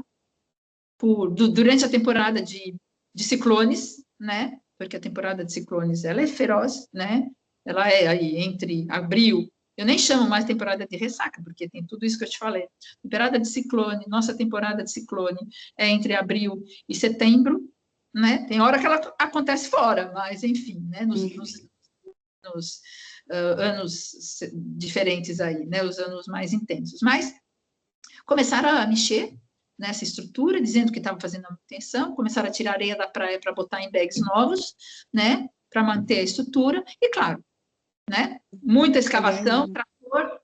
Speaker 1: durante a temporada de ciclones, né? Porque a temporada de ciclones, ela é feroz, né? Ela é aí entre abril, eu nem chamo mais temporada de ressaca, porque tem tudo isso que eu te falei. Temporada de ciclone, nossa temporada de ciclone é entre abril e setembro, né? Tem hora que ela acontece fora, mas enfim, né? Nos anos diferentes aí, né? Os anos mais intensos. Mas começaram a mexer, nessa estrutura, dizendo que estava fazendo a manutenção, começaram a tirar areia da praia para botar em bags novos, né, para manter a estrutura, e claro, né, muita escavação,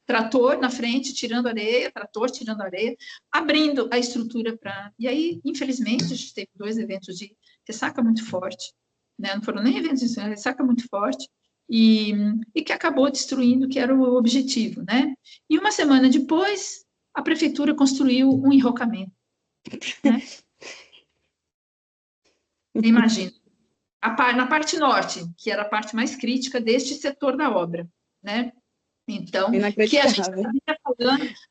Speaker 1: trator na frente, tirando areia, trator tirando areia, abrindo a estrutura para... E aí, infelizmente, a gente teve 2 eventos de ressaca muito forte, né, não foram nem eventos de ressaca muito forte, e que acabou destruindo o que era o objetivo, né? E uma semana depois, a prefeitura construiu um enrocamento, né? Imagina, na parte norte, que era a parte mais crítica deste setor da obra, né? Então, que a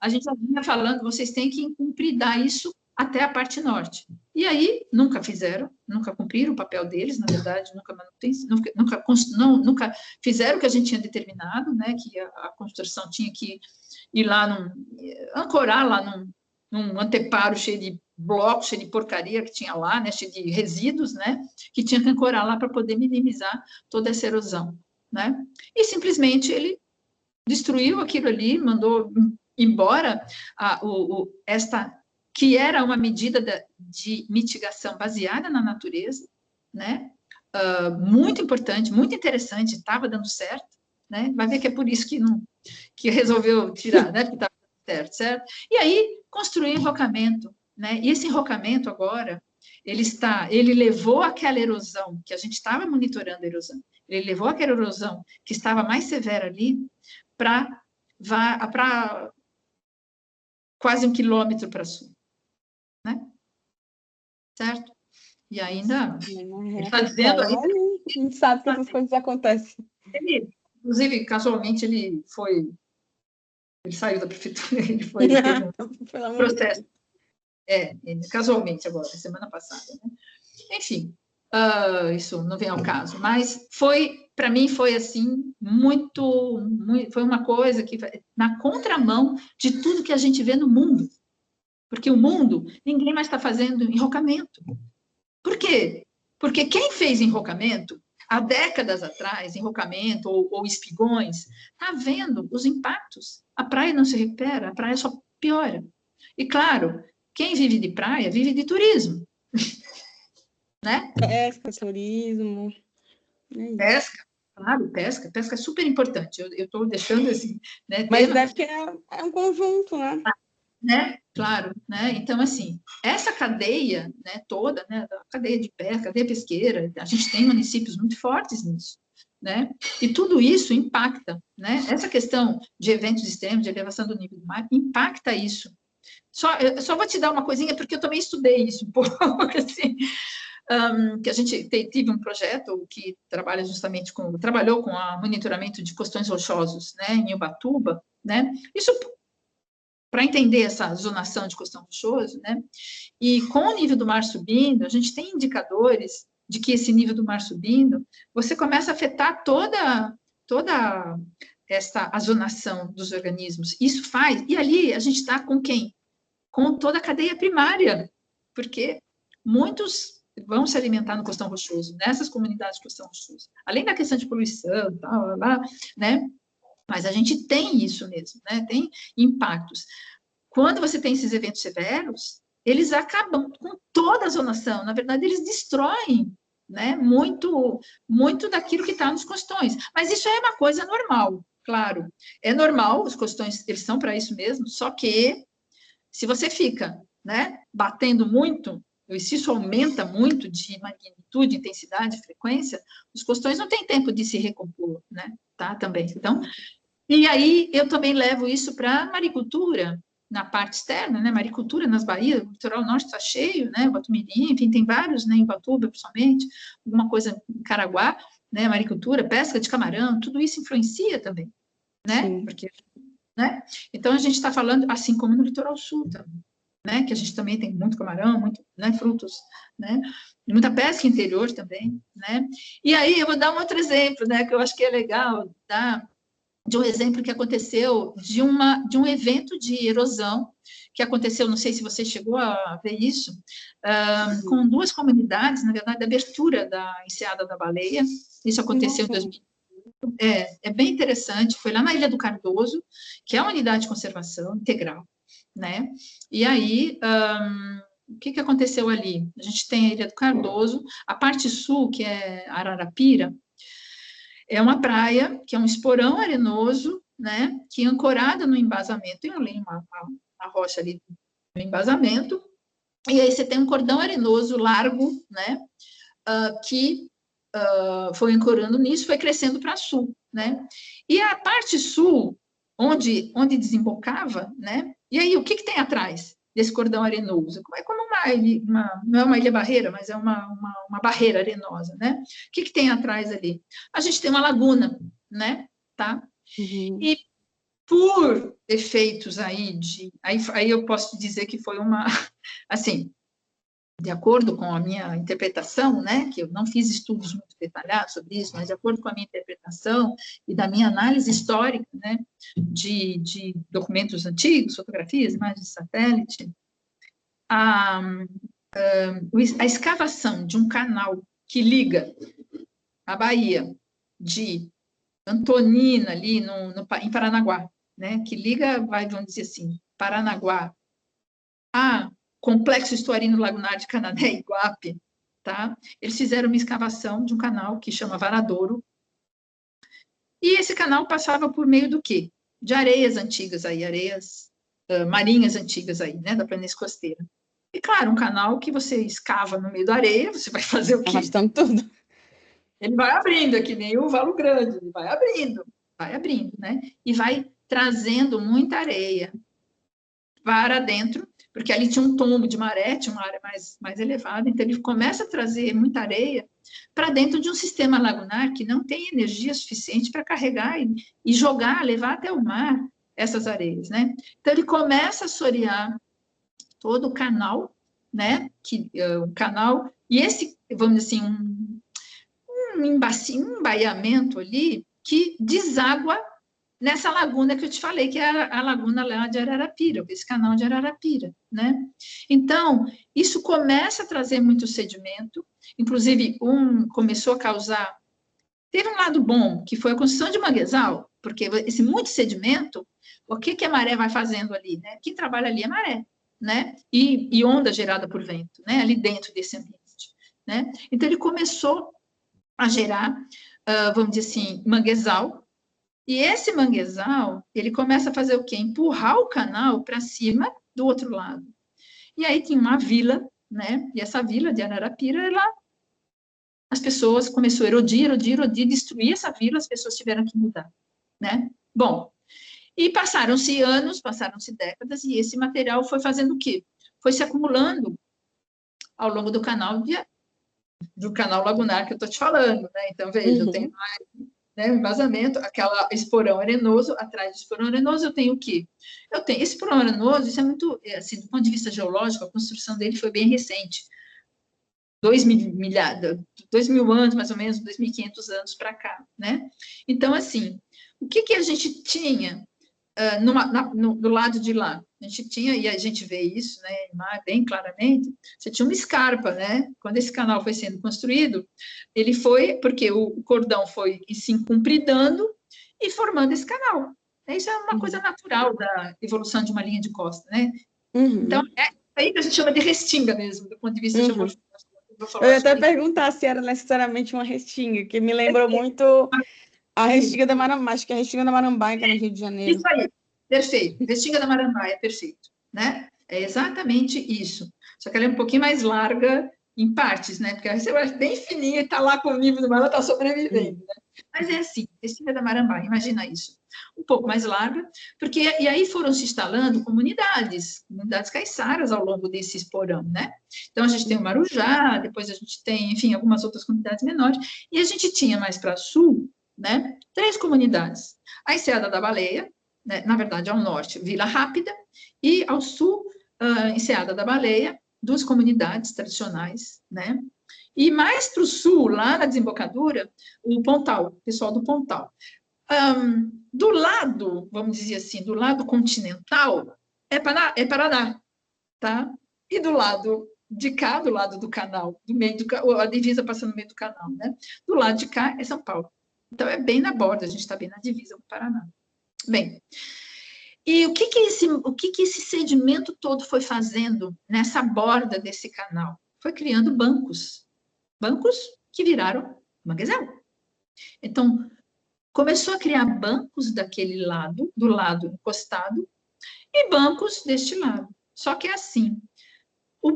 Speaker 1: gente já vinha falando, vocês têm que cumprir isso até a parte norte. E aí, nunca fizeram, nunca cumpriram o papel deles, na verdade, nunca fizeram o que a gente tinha determinado, né, que a construção tinha que ir lá, ancorar lá num anteparo cheio de blocos, cheio de porcaria que tinha lá, né, cheio de resíduos, né, que tinha que ancorar lá para poder minimizar toda essa erosão, né, e simplesmente ele destruiu aquilo ali, mandou embora esta, que era uma medida de mitigação baseada na natureza, né? Muito importante, muito interessante, estava dando certo, né? Vai ver que é por isso que resolveu tirar, né? Porque estava dando certo? E aí construiu enrocamento, né? E esse enrocamento agora, ele levou aquela erosão, que a gente estava monitorando a erosão, ele levou aquela erosão que estava mais severa ali, para quase 1 quilômetro para sul, né? Certo? E ainda, ele está dizendo...
Speaker 2: A gente sabe que essas coisas acontecem.
Speaker 1: Inclusive, casualmente, ele saiu da prefeitura, ele foi um processo. Casualmente agora, semana passada, né? Enfim, isso não vem ao caso, mas para mim foi assim, foi uma coisa que na contramão de tudo que a gente vê no mundo, porque o mundo, ninguém mais está fazendo enrocamento. Por quê? Porque quem fez enrocamento, há décadas atrás, enrocamento ou espigões, está vendo os impactos. A praia não se recupera, a praia só piora. E claro, quem vive de praia, vive de turismo. Né?
Speaker 2: Pesca, turismo.
Speaker 1: Pesca, claro, pesca é super importante. Eu estou deixando assim, né?
Speaker 2: Mas deve que é um conjunto,
Speaker 1: né? Claro, né? Então, assim, essa cadeia, né, toda, né, a cadeia de pesca, cadeia pesqueira, a gente tem municípios muito fortes nisso, né? E tudo isso impacta, né? Essa questão de eventos extremos, de elevação do nível do mar, impacta isso. Eu só vou te dar uma coisinha, porque eu também estudei isso um pouco, assim, que a gente teve um projeto que trabalhou com o monitoramento de costões rochosos, né, em Ubatuba, né, isso para entender essa zonação de costão rochoso, né, e com o nível do mar subindo, a gente tem indicadores de que esse nível do mar subindo, você começa a afetar toda a zonação dos organismos, isso faz, e ali a gente está com quem? Com toda a cadeia primária, porque muitos vão se alimentar no costão rochoso, nessas comunidades de costão rochoso, além da questão de poluição, tal, né? Mas a gente tem isso mesmo, né? Tem impactos. Quando você tem esses eventos severos, eles acabam com toda a zonação, na verdade, eles destroem, né? Muito daquilo que está nos costões. Mas isso é uma coisa normal, claro. É normal, os costões, eles são para isso mesmo, só que se você fica, né, batendo muito, e se isso aumenta muito de magnitude, intensidade, frequência, os costões não têm tempo de se recompor, né, tá, também. Então, e aí eu também levo isso para a maricultura, na parte externa, né, maricultura nas baías, o litoral norte está cheio, né, Botumirim, enfim, tem vários, né, em Ubatuba, principalmente, alguma coisa em Caraguá, né, maricultura, pesca de camarão, tudo isso influencia também, né, sim, porque... Né? Então, a gente está falando, assim como no litoral sul, também, né? Que a gente também tem muito camarão, muito, né? Frutos, né? Muita pesca interior também, né? E aí, eu vou dar um outro exemplo, né? Que eu acho que é legal, tá? De um exemplo que aconteceu de um evento de erosão, que aconteceu, não sei se você chegou a ver isso, com 2 comunidades, na verdade, da abertura da Enseada da Baleia, isso aconteceu em 2000. É bem interessante, foi lá na Ilha do Cardoso, que é uma unidade de conservação integral, né? E aí, o que aconteceu ali? A gente tem a Ilha do Cardoso, a parte sul, que é Ararapira, é uma praia que é um esporão arenoso, né? Que ancorada no embasamento, tem ali uma rocha ali no embasamento, e aí você tem um cordão arenoso largo, né? Que foi ancorando nisso, foi crescendo para sul, né? E a parte sul, onde desembocava, né? E aí, o que tem atrás desse cordão arenoso? É como não é uma ilha-barreira, mas é uma barreira arenosa, né? O que tem atrás ali? A gente tem uma laguna, né? Tá?
Speaker 2: Uhum.
Speaker 1: E por efeitos aí aí eu posso dizer que foi uma, assim, de acordo com a minha interpretação, né, que eu não fiz estudos muito detalhados sobre isso, mas de acordo com a minha interpretação e da minha análise histórica, né, de documentos antigos, fotografias, imagens de satélite, a escavação de um canal que liga a Baía de Antonina, ali em Paranaguá, né, que liga, vamos dizer assim, Paranaguá a Complexo Estuarino Lagunar de Canané e Iguape, tá? Eles fizeram uma escavação de um canal que chama Varadouro, e esse canal passava por meio do quê? De areias antigas aí, areias marinhas antigas aí, né, da planície costeira. E, claro, um canal que você escava no meio da areia, você vai fazer o quê?
Speaker 2: Arrastando tudo.
Speaker 1: Ele vai abrindo, é que nem o Valo Grande, ele vai abrindo, né? E vai trazendo muita areia para dentro, porque ali tinha um tombo de maré, tinha uma área mais elevada, então ele começa a trazer muita areia para dentro de um sistema lagunar que não tem energia suficiente para carregar e jogar, levar até o mar essas areias, né? Então ele começa a assorear todo o canal, né? O canal, e esse, vamos dizer assim, um embaiamento ali que deságua nessa laguna que eu te falei, que é a laguna lá de Ararapira, esse canal de Ararapira, né? Então, isso começa a trazer muito sedimento, inclusive começou a causar, teve um lado bom, que foi a construção de manguezal, porque esse muito sedimento, o que a maré vai fazendo ali, né? Quem trabalha ali é maré, né? E onda gerada por vento, né? Ali dentro desse ambiente, né? Então, ele começou a gerar, vamos dizer assim, manguezal, e esse manguezal, ele começa a fazer o quê? Empurrar o canal para cima do outro lado. E aí tinha uma vila, né? E essa vila de Ararapira, as pessoas começaram a erodir, destruir essa vila, as pessoas tiveram que mudar, né? Bom, e passaram-se anos, passaram-se décadas, e esse material foi fazendo o quê? Foi se acumulando ao longo do canal lagunar que eu estou te falando, né? Então, veja, eu tenho né, o embasamento, aquela esporão arenoso, atrás do esporão arenoso eu tenho o quê? Eu tenho esse esporão arenoso, isso é muito, assim, do ponto de vista geológico, a construção dele foi bem recente, 2.000 anos, mais ou menos, 2.500 anos para cá, né? Então, assim, o que a gente tinha do lado de lá? A gente tinha, e a gente vê isso, né, bem claramente, você tinha uma escarpa, né? Quando esse canal foi sendo construído, ele foi, porque o cordão foi se encumpridando e formando esse canal. Isso é uma coisa natural da evolução de uma linha de costa, né? Então, é aí que a gente chama de restinga mesmo, do ponto de vista geológico.
Speaker 2: Eu ia até perguntar se era necessariamente uma restinga, que me lembrou muito a restinga da Marambá, acho que é a restinga da Marambá, que é no Rio de Janeiro.
Speaker 1: Isso aí, perfeito. Restinga da Marambá é perfeito, né? É exatamente isso. Só que ela é um pouquinho mais larga em partes, né? Porque a restinga é bem fininha e está lá com o nível do mar, ela está sobrevivendo, né? Mas é assim, Restinga da Marambá, imagina isso. Um pouco mais larga, e aí foram se instalando comunidades caiçaras ao longo desse esporão, né? Então, a gente tem o Marujá, depois a gente tem, enfim, algumas outras comunidades menores, e a gente tinha mais para sul, né? 3 comunidades. A Enseada da Baleia, né? Na verdade, ao norte, Vila Rápida, e ao sul, Enseada da Baleia, 2 comunidades tradicionais, né? E mais para o sul, lá na desembocadura, o Pontal, o pessoal do Pontal. Do lado, vamos dizer assim, do lado continental, é Paraná, tá? E do lado de cá, do lado do canal, do meio a divisa passando no meio do canal, né? Do lado de cá é São Paulo. Então, é bem na borda, a gente está bem na divisa com o Paraná. Bem, E o que esse sedimento todo foi fazendo nessa borda desse canal? Foi criando bancos que viraram manguezal. Então, começou a criar bancos daquele lado, do lado encostado, e bancos deste lado. Só que é assim, o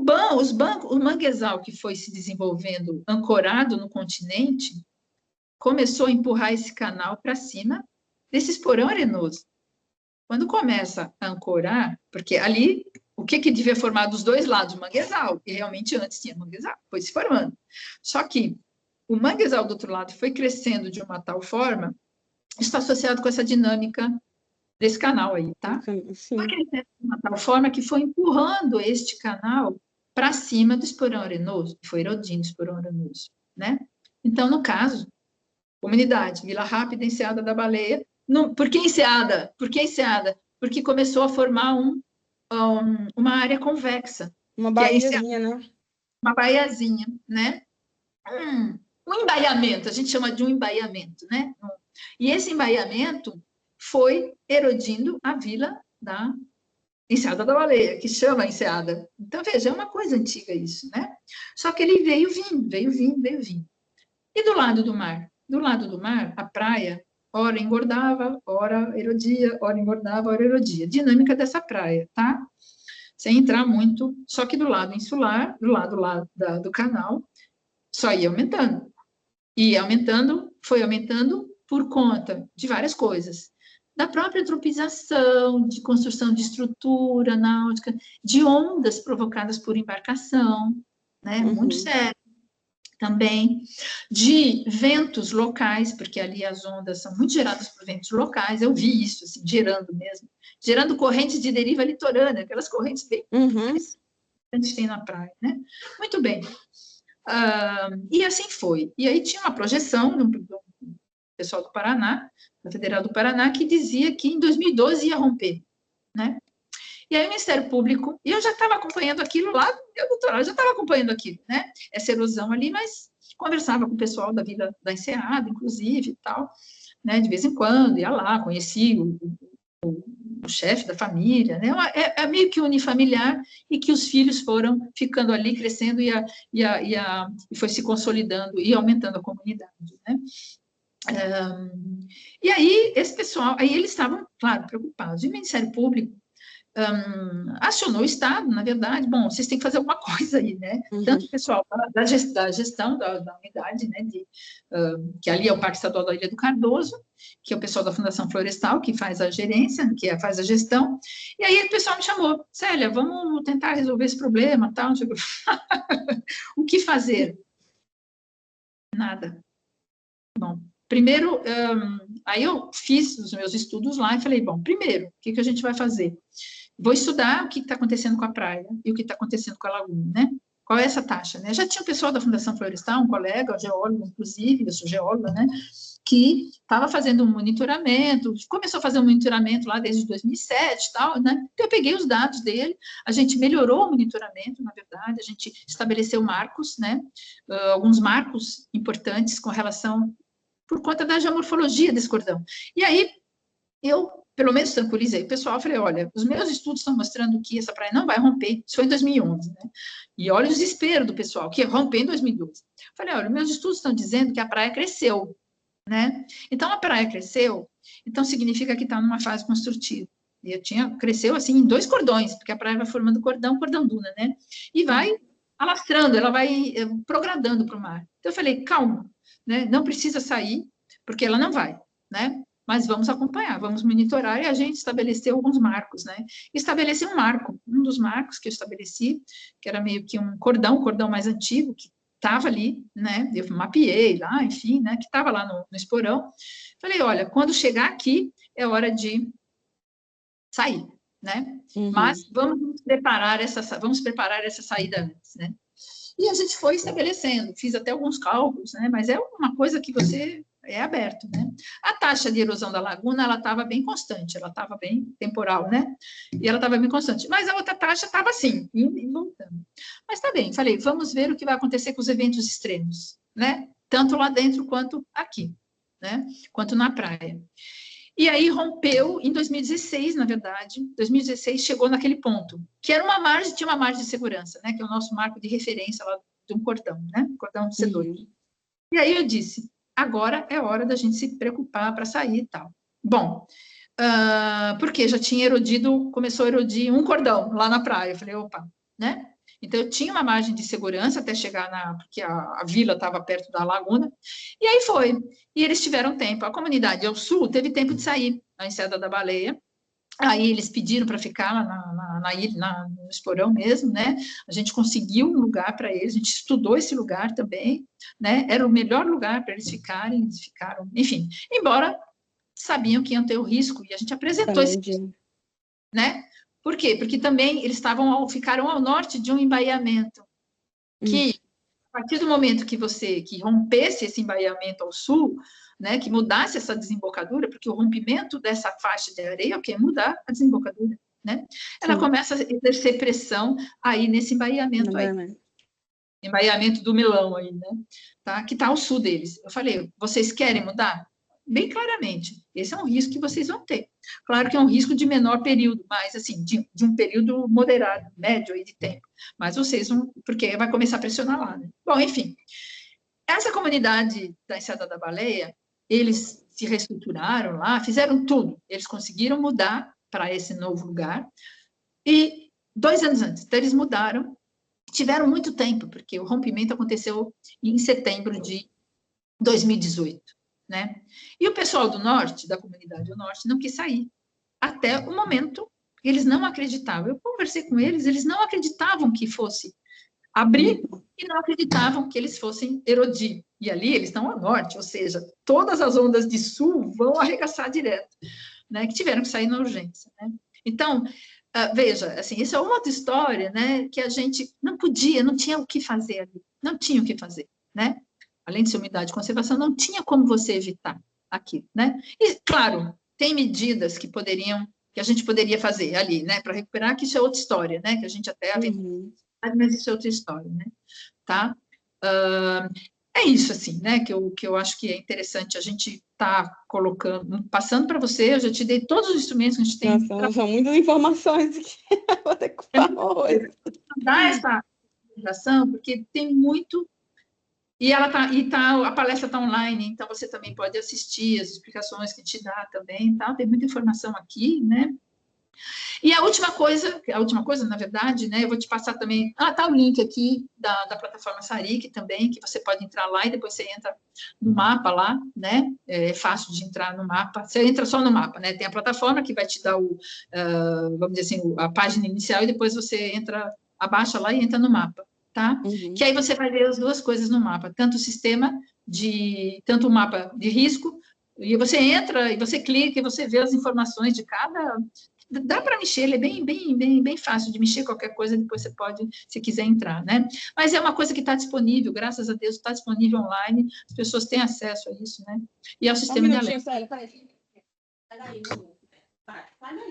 Speaker 1: manguezal que foi se desenvolvendo ancorado no continente, começou a empurrar esse canal para cima desse esporão arenoso. Quando começa a ancorar, porque ali, o que devia formar dos dois lados? O manguezal, e realmente antes tinha manguezal, foi se formando. Só que o manguezal do outro lado foi crescendo de uma tal forma, está associado com essa dinâmica desse canal aí, tá?
Speaker 2: Sim.
Speaker 1: Foi crescendo de uma tal forma que foi empurrando este canal para cima do esporão arenoso, foi erodindo o esporão arenoso, né? Então, no caso, comunidade, Vila Rápida, Enseada da Baleia. Por que Enseada? Por que Enseada? Porque começou a formar uma área convexa.
Speaker 2: Uma baiazinha, né?
Speaker 1: Uma baiazinha, né? Um embaiamento, a gente chama de um embaiamento, né? E esse embaiamento foi erodindo a vila da Enseada da Baleia, que chama Enseada. Então, veja, é uma coisa antiga isso, né? Só que ele veio vindo. E do lado do mar? Do lado do mar, a praia, ora engordava, ora erodia, ora engordava, ora erodia. Dinâmica dessa praia, tá? Sem entrar muito, só que do lado insular, do lado lá do canal, só ia aumentando. E aumentando, foi aumentando por conta de várias coisas. Da própria antropização, de construção de estrutura náutica, de ondas provocadas por embarcação, né? Muito sério. Também de ventos locais, porque ali as ondas são muito geradas por ventos locais, eu vi isso, assim, gerando correntes de deriva litorânea, aquelas correntes bem que a gente tem na praia, né? Muito bem. E assim foi. E aí tinha uma projeção do pessoal do Paraná, da Federal do Paraná, que dizia que em 2012 ia romper, né? E aí o Ministério Público, e eu já estava acompanhando aquilo lá, meu doutorado, já estava acompanhando aquilo, né? Essa erosão ali, mas conversava com o pessoal da Vila da Enseada, inclusive, e tal, né? De vez em quando, ia lá, conheci o chefe da família, né? É meio que unifamiliar, e que os filhos foram ficando ali, crescendo, e foi se consolidando e aumentando a comunidade, né? E aí, esse pessoal, aí eles estavam, claro, preocupados. E o Ministério Público acionou o Estado, na verdade, bom, vocês têm que fazer alguma coisa aí, né? Tanto o pessoal da gestão da unidade, né, que ali é o Parque Estadual da Ilha do Cardoso, que é o pessoal da Fundação Florestal, que faz a gerência, faz a gestão, e aí o pessoal me chamou, Célia, vamos tentar resolver esse problema, tal, o que fazer? Nada. Bom, primeiro, aí eu fiz os meus estudos lá e falei, bom, primeiro, o que a gente vai fazer? Vou estudar o que está acontecendo com a praia e o que está acontecendo com a laguna, né? Qual é essa taxa, né? Já tinha o pessoal da Fundação Florestal, um colega, geólogo, inclusive, eu sou geóloga, né? Que estava fazendo um monitoramento, começou a fazer um monitoramento lá desde 2007 e tal, né? Então, eu peguei os dados dele, a gente melhorou o monitoramento, na verdade, a gente estabeleceu marcos, né? Alguns marcos importantes com relação, por conta da geomorfologia desse cordão. E aí, eu, pelo menos, tranquilizei o pessoal, falei, olha, os meus estudos estão mostrando que essa praia não vai romper, isso foi em 2011, né? E olha o desespero do pessoal, que ia romper em 2012. Falei, olha, meus estudos estão dizendo que a praia cresceu, né? Então, a praia cresceu, então significa que está numa fase construtiva. E cresceu, assim, em 2 cordões, porque a praia vai formando cordão duna, né? E vai alastrando, ela vai progradando para o mar. Então, eu falei, calma, né? Não precisa sair, porque ela não vai, né? Mas vamos acompanhar, vamos monitorar, e a gente estabeleceu alguns marcos, né? Estabeleci um marco, um dos marcos que eu estabeleci, que era meio que um cordão mais antigo, que estava ali, né? Eu mapeei lá, enfim, né? Que estava lá no esporão. Falei, olha, quando chegar aqui, é hora de sair, né? Mas vamos preparar essa saída antes, né? E a gente foi estabelecendo, fiz até alguns cálculos, né? Mas é uma coisa que você é aberto, né? A taxa de erosão da laguna, ela estava bem constante, ela estava bem temporal, né? E ela estava bem constante. Mas a outra taxa estava assim, indo e voltando. Mas tá bem, falei, vamos ver o que vai acontecer com os eventos extremos, né? Tanto lá dentro quanto aqui, né? Quanto na praia. E aí rompeu em 2016, na verdade. 2016 chegou naquele ponto, que era tinha uma margem de segurança, né? Que é o nosso marco de referência lá de um cordão, né? Cordão de C2.
Speaker 2: Uhum.
Speaker 1: E aí eu disse, agora é hora da gente se preocupar para sair e tal. Bom, porque já tinha começou a erodir um cordão lá na praia. Eu falei, opa, né? Então, eu tinha uma margem de segurança até chegar porque a vila estava perto da laguna, e aí foi. E eles tiveram tempo. A comunidade ao sul teve tempo de sair na Enseada da Baleia. Aí eles pediram para ficar lá na ilha, no Esporão mesmo, né? A gente conseguiu um lugar para eles, a gente estudou esse lugar também, né? Era o melhor lugar para eles ficarem, eles ficaram, enfim, embora sabiam que iam ter o risco, e a gente apresentou esse risco, né? Por quê? Porque também eles ficaram ao norte de um embaiamento, que a partir do momento que rompesse esse embaiamento ao sul, né, que mudasse essa desembocadura, porque o rompimento dessa faixa de areia, o que é mudar a desembocadura, né? Ela começa a exercer pressão aí nesse embaiamento aí. Embaiamento do Milão aí, né? Tá? Que está ao sul deles. Eu falei, vocês querem mudar? Bem claramente, esse é um risco que vocês vão ter. Claro que é um risco de menor período, mas assim, de um período moderado, médio aí de tempo. Mas vocês vão, porque vai começar a pressionar lá, né? Bom, enfim, essa comunidade da Enseada da Baleia, eles se reestruturaram lá, fizeram tudo. Eles conseguiram mudar para esse novo lugar. E 2 anos antes, então eles mudaram, tiveram muito tempo, porque o rompimento aconteceu em setembro de 2018. Né? E o pessoal do norte, da comunidade do norte, não quis sair. Até o momento, eles não acreditavam. Eu conversei com eles não acreditavam que fosse abrir e não acreditavam que eles fossem erodir. E ali eles estão ao norte, ou seja, todas as ondas de sul vão arregaçar direto, né? Que tiveram que sair na urgência. Né? Então, veja, assim, isso é uma outra história, né? Que a gente não tinha o que fazer ali, não tinha o que fazer, né? Além de ser umidade e conservação, não tinha como você evitar aquilo, né? E, claro, tem medidas que a gente poderia fazer ali, né, para recuperar, que isso é outra história, né, que a gente até mas isso é outra história, né, tá? É isso, assim, né, que eu acho que é interessante a gente tá passando para você, eu já te dei todos os instrumentos que a gente tem.
Speaker 2: Nossa, são muitas informações que eu vou ter que falar hoje.
Speaker 1: Dar essa apresentação, porque tem muito. E a palestra está online, então você também pode assistir as explicações que te dá também, tá? Tem muita informação aqui, né? E a última coisa, na verdade, né? Eu vou te passar também. Tá o link aqui da plataforma Saric também, que você pode entrar lá e depois você entra no mapa lá, né? É fácil de entrar no mapa. Você entra só no mapa, né? Tem a plataforma que vai te dar vamos dizer assim, a página inicial, e depois você abaixa lá e entra no mapa. Tá? Que aí você vai ver as duas coisas no mapa, tanto o mapa de risco, e você entra, e você clica, e você vê as informações de cada. Dá para mexer, ele é bem fácil de mexer, qualquer coisa, depois você pode, se quiser entrar, né? Mas é uma coisa que está disponível, graças a Deus, está disponível online, as pessoas têm acesso a isso, né? E ao sistema de alerta.
Speaker 2: Sai daí,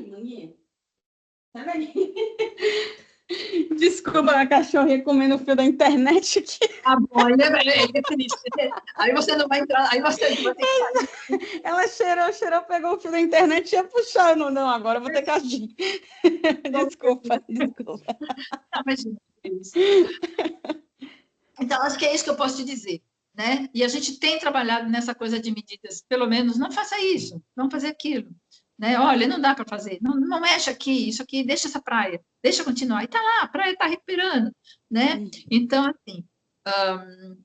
Speaker 2: maninha. Sai daí. Desculpa, a cachorrinha comendo o fio da internet aqui.
Speaker 1: Bom, é triste. Aí você não vai entrar, aí você vai ter que sair.
Speaker 2: Ela cheirou, pegou o fio da internet e ia puxar. Não, agora eu vou ter que agir. Desculpa.
Speaker 1: Imagina isso. Então, acho que é isso que eu posso te dizer, né? E a gente tem trabalhado nessa coisa de medidas, pelo menos, não faça isso, não fazer aquilo. Né? Olha, não dá para fazer, não mexe aqui, isso aqui, deixa essa praia, deixa continuar, e está lá, a praia está recuperando, né? Então, assim,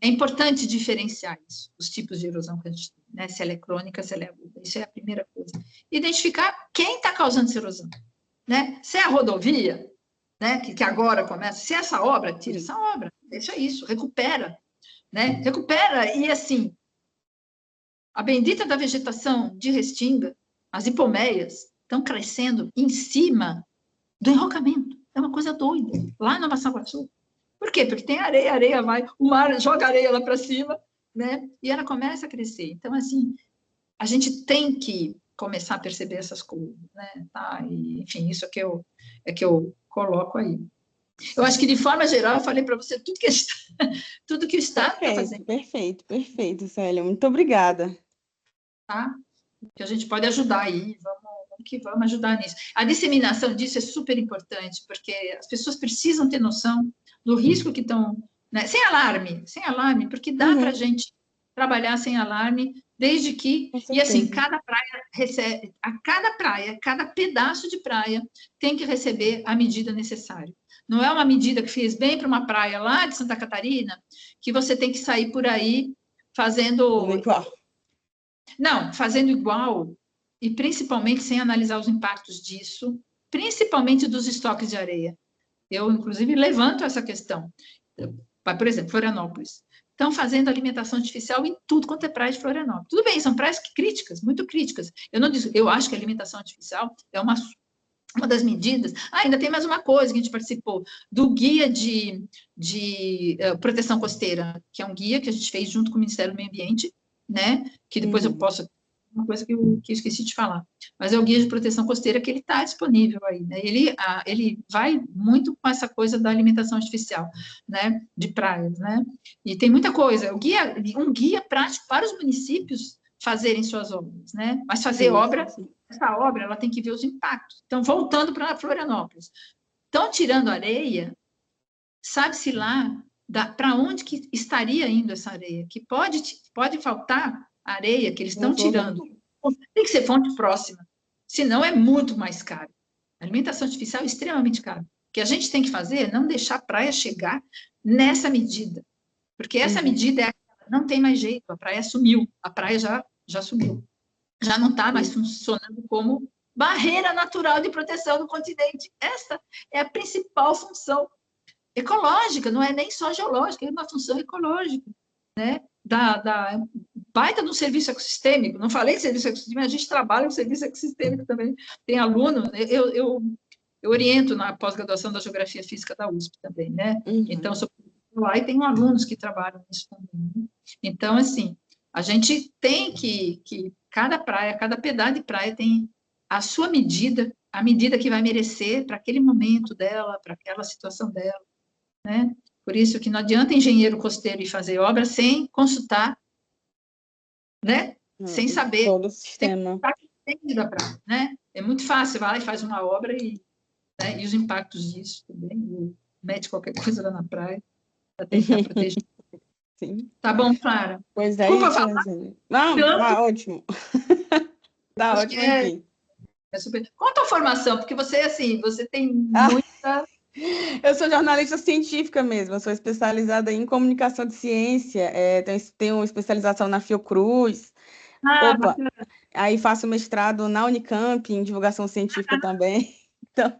Speaker 1: é importante diferenciar isso, os tipos de erosão que a gente tem, né? Se ela é crônica, se ela é aguda, isso é a primeira coisa. Identificar quem está causando essa erosão, né? Se é a rodovia, né? Que agora começa, se é essa obra, tira essa obra, deixa isso, recupera, né? Recupera, e assim, a bendita da vegetação de restinga, as hipomeias estão crescendo em cima do enrocamento. É uma coisa doida, lá no Massaguaçu. Por quê? Porque tem areia, a areia vai, o mar joga areia lá para cima, né? E ela começa a crescer. Então, assim, a gente tem que começar a perceber essas coisas, né? Tá? E, enfim, isso é que eu coloco aí. Eu acho que, de forma geral, eu falei para você tudo que o Estado está fazendo.
Speaker 2: Perfeito, Célia. Muito obrigada.
Speaker 1: Tá? que a gente pode ajudar aí, vamos ajudar nisso. A disseminação disso é super importante, porque as pessoas precisam ter noção do risco que estão, né? Sem alarme, porque dá para a gente trabalhar sem alarme, desde que, e assim, cada praia recebe, cada pedaço de praia tem que receber a medida necessária. Não é uma medida que fez bem para uma praia lá de Santa Catarina, que você tem que sair por aí fazendo
Speaker 2: igual.
Speaker 1: Não, fazendo igual, e principalmente sem analisar os impactos disso, principalmente dos estoques de areia. Eu, inclusive, levanto essa questão. Por exemplo, Florianópolis. Estão fazendo alimentação artificial em tudo quanto é praia de Florianópolis. Tudo bem, são praias críticas, muito críticas. Eu acho que a alimentação artificial é uma das medidas. Ainda tem mais uma coisa que a gente participou, do guia de proteção costeira, que é um guia que a gente fez junto com o Ministério do Meio Ambiente, né? Que depois eu posso... Uma coisa que eu esqueci de falar. Mas é o guia de proteção costeira que ele está disponível aí, né? Ele vai muito com essa coisa da alimentação artificial, né? De praias, né? E tem muita coisa. Um guia prático para os municípios fazerem suas obras, né? Mas fazer essa obra, ela tem que ver os impactos. Então, voltando para Florianópolis. Estão tirando areia, sabe-se lá para onde que estaria indo essa areia, que pode faltar areia que eles estão tirando. Tem que ser fonte próxima, senão é muito mais caro. A alimentação artificial é extremamente cara. O que a gente tem que fazer é não deixar a praia chegar nessa medida, porque essa medida não tem mais jeito, a praia sumiu, a praia já sumiu. Já não está mais funcionando como barreira natural de proteção do continente. Essa é a principal função ecológica, não é nem só geológica, é uma função ecológica, né? Baita de um serviço ecossistêmico. Não falei de serviço ecossistêmico, a gente trabalha com serviço ecossistêmico também. Tem aluno, eu oriento na pós-graduação da Geografia Física da USP também, né? Então, sou lá e tenho alunos que trabalham nisso também. Então, assim, a gente tem que cada praia, cada pedaço de praia tem a sua medida, a medida que vai merecer para aquele momento dela, para aquela situação dela, né? Por isso que não adianta engenheiro costeiro ir fazer obra sem consultar, né? Sem saber
Speaker 2: todo o sistema
Speaker 1: da praia, né? É muito fácil, vai lá e faz uma obra e os impactos disso também, mete qualquer coisa lá na praia para tentar proteger.
Speaker 2: Sim.
Speaker 1: Tá bom, Clara?
Speaker 2: Pois é,
Speaker 1: Desculpa
Speaker 2: isso,
Speaker 1: falar.
Speaker 2: Não, tá ótimo. Tá
Speaker 1: Acho
Speaker 2: ótimo aqui.
Speaker 1: Conta a formação, porque você, assim, você tem muita...
Speaker 2: Eu sou jornalista científica mesmo, eu sou especializada em comunicação de ciência, tenho uma especialização na Fiocruz.
Speaker 1: Bacana.
Speaker 2: Aí faço mestrado na Unicamp, em divulgação científica também. Então...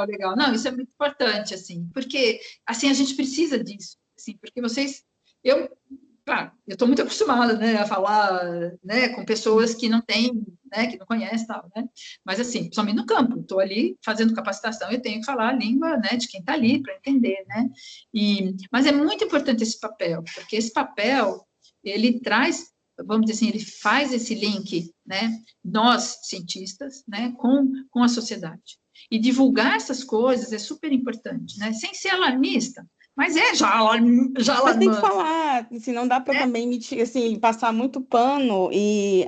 Speaker 1: legal. Não, isso é muito importante, assim, porque, assim, a gente precisa disso, assim, porque claro, eu estou muito acostumada, né, a falar, né, com pessoas que não têm, né, que não conhecem tal, né, mas assim, principalmente no campo, estou ali fazendo capacitação, eu tenho que falar a língua, né, de quem está ali para entender, né, mas é muito importante esse papel, porque esse papel, ele traz, vamos dizer assim, ele faz esse link, né, nós, cientistas, né, com a sociedade, e divulgar essas coisas é super importante, né, sem ser alarmista, mas já alarmando.
Speaker 2: Mas tem que falar, assim, não dá para também assim, passar muito pano e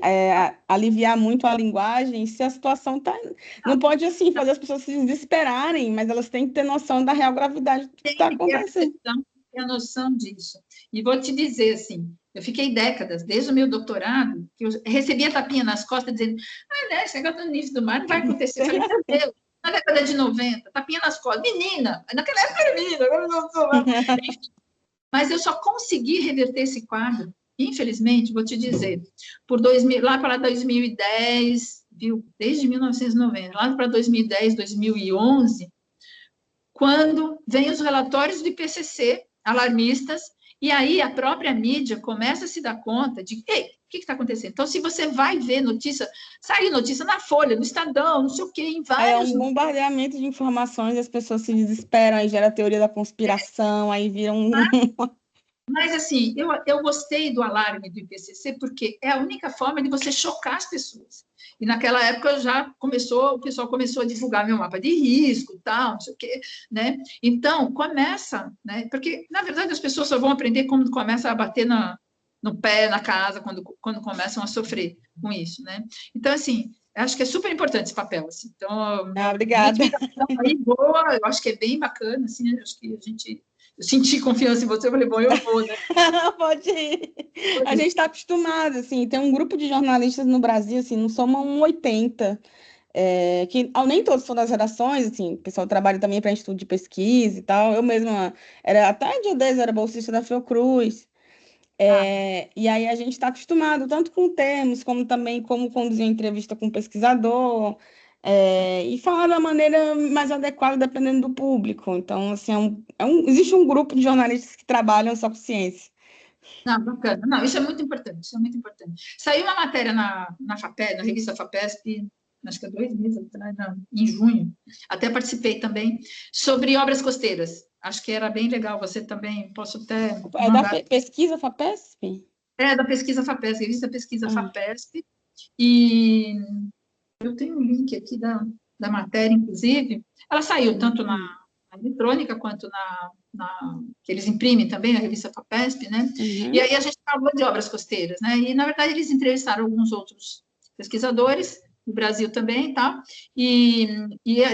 Speaker 2: aliviar muito a linguagem se a situação tá... Não pode, assim, fazer as pessoas se desesperarem, mas elas têm que ter noção da real gravidade do que está acontecendo.
Speaker 1: Tem a noção disso. E vou te dizer, assim, eu fiquei décadas, desde o meu doutorado, que eu recebia tapinha nas costas, dizendo, né, esse negócio do nível do mar não vai acontecer. Eu falei, meu Deus, na década de 90, tapinha nas costas, menina, naquela época era menina, agora não sou lá. Mas eu só consegui reverter esse quadro, infelizmente, vou te dizer, lá para 2010, viu, desde 1990, lá para 2010, 2011, quando vem os relatórios do IPCC, alarmistas, e aí a própria mídia começa a se dar conta de, ei, o que está acontecendo? Então, se você vai ver notícia, sai notícia na Folha, no Estadão, não sei o quê, em vários...
Speaker 2: É um bombardeamento de informações, as pessoas se desesperam, aí gera a teoria da conspiração, aí vira um...
Speaker 1: Mas, assim, eu gostei do alarme do IPCC, porque é a única forma de você chocar as pessoas. E naquela época o pessoal começou a divulgar meu mapa de risco, tal, não sei o quê, né? Então, começa, né? Porque, na verdade, as pessoas só vão aprender quando começa a bater no pé, na casa, quando começam a sofrer com isso, né? Então, assim, acho que é super importante esse papel, assim. Então,
Speaker 2: obrigada.
Speaker 1: Aí boa, eu acho que é bem bacana, assim, acho que eu senti confiança em você, eu falei, bom, eu vou, né?
Speaker 2: Pode ir. A gente está acostumado, assim, tem um grupo de jornalistas no Brasil, assim, não somam 80, que nem todos são das redações, assim, o pessoal trabalha também para instituto de pesquisa e tal, eu mesma, até dia 10 era bolsista da Fiocruz, e aí a gente está acostumado tanto com termos, como também como conduzir uma entrevista com o pesquisador, e falar da maneira mais adequada dependendo do público. Então, assim, existe um grupo de jornalistas que trabalham só com ciência.
Speaker 1: Não, bacana. Não, isso é muito importante, isso é muito importante. Saiu uma matéria na FAPESP, na revista FAPESP, acho que há 2 meses atrás, não, em junho, até participei também, sobre obras costeiras. Acho que era bem legal, você também, posso até
Speaker 2: É da
Speaker 1: mandar.
Speaker 2: pesquisa FAPESP?
Speaker 1: É da pesquisa FAPESP, revista Pesquisa FAPESP, e eu tenho um link aqui da matéria, inclusive, ela saiu tanto na eletrônica quanto que eles imprimem também, a revista FAPESP, né?
Speaker 2: Uhum.
Speaker 1: E aí a gente falou de obras costeiras, né? E, na verdade, eles entrevistaram alguns outros pesquisadores, do Brasil também, tá? E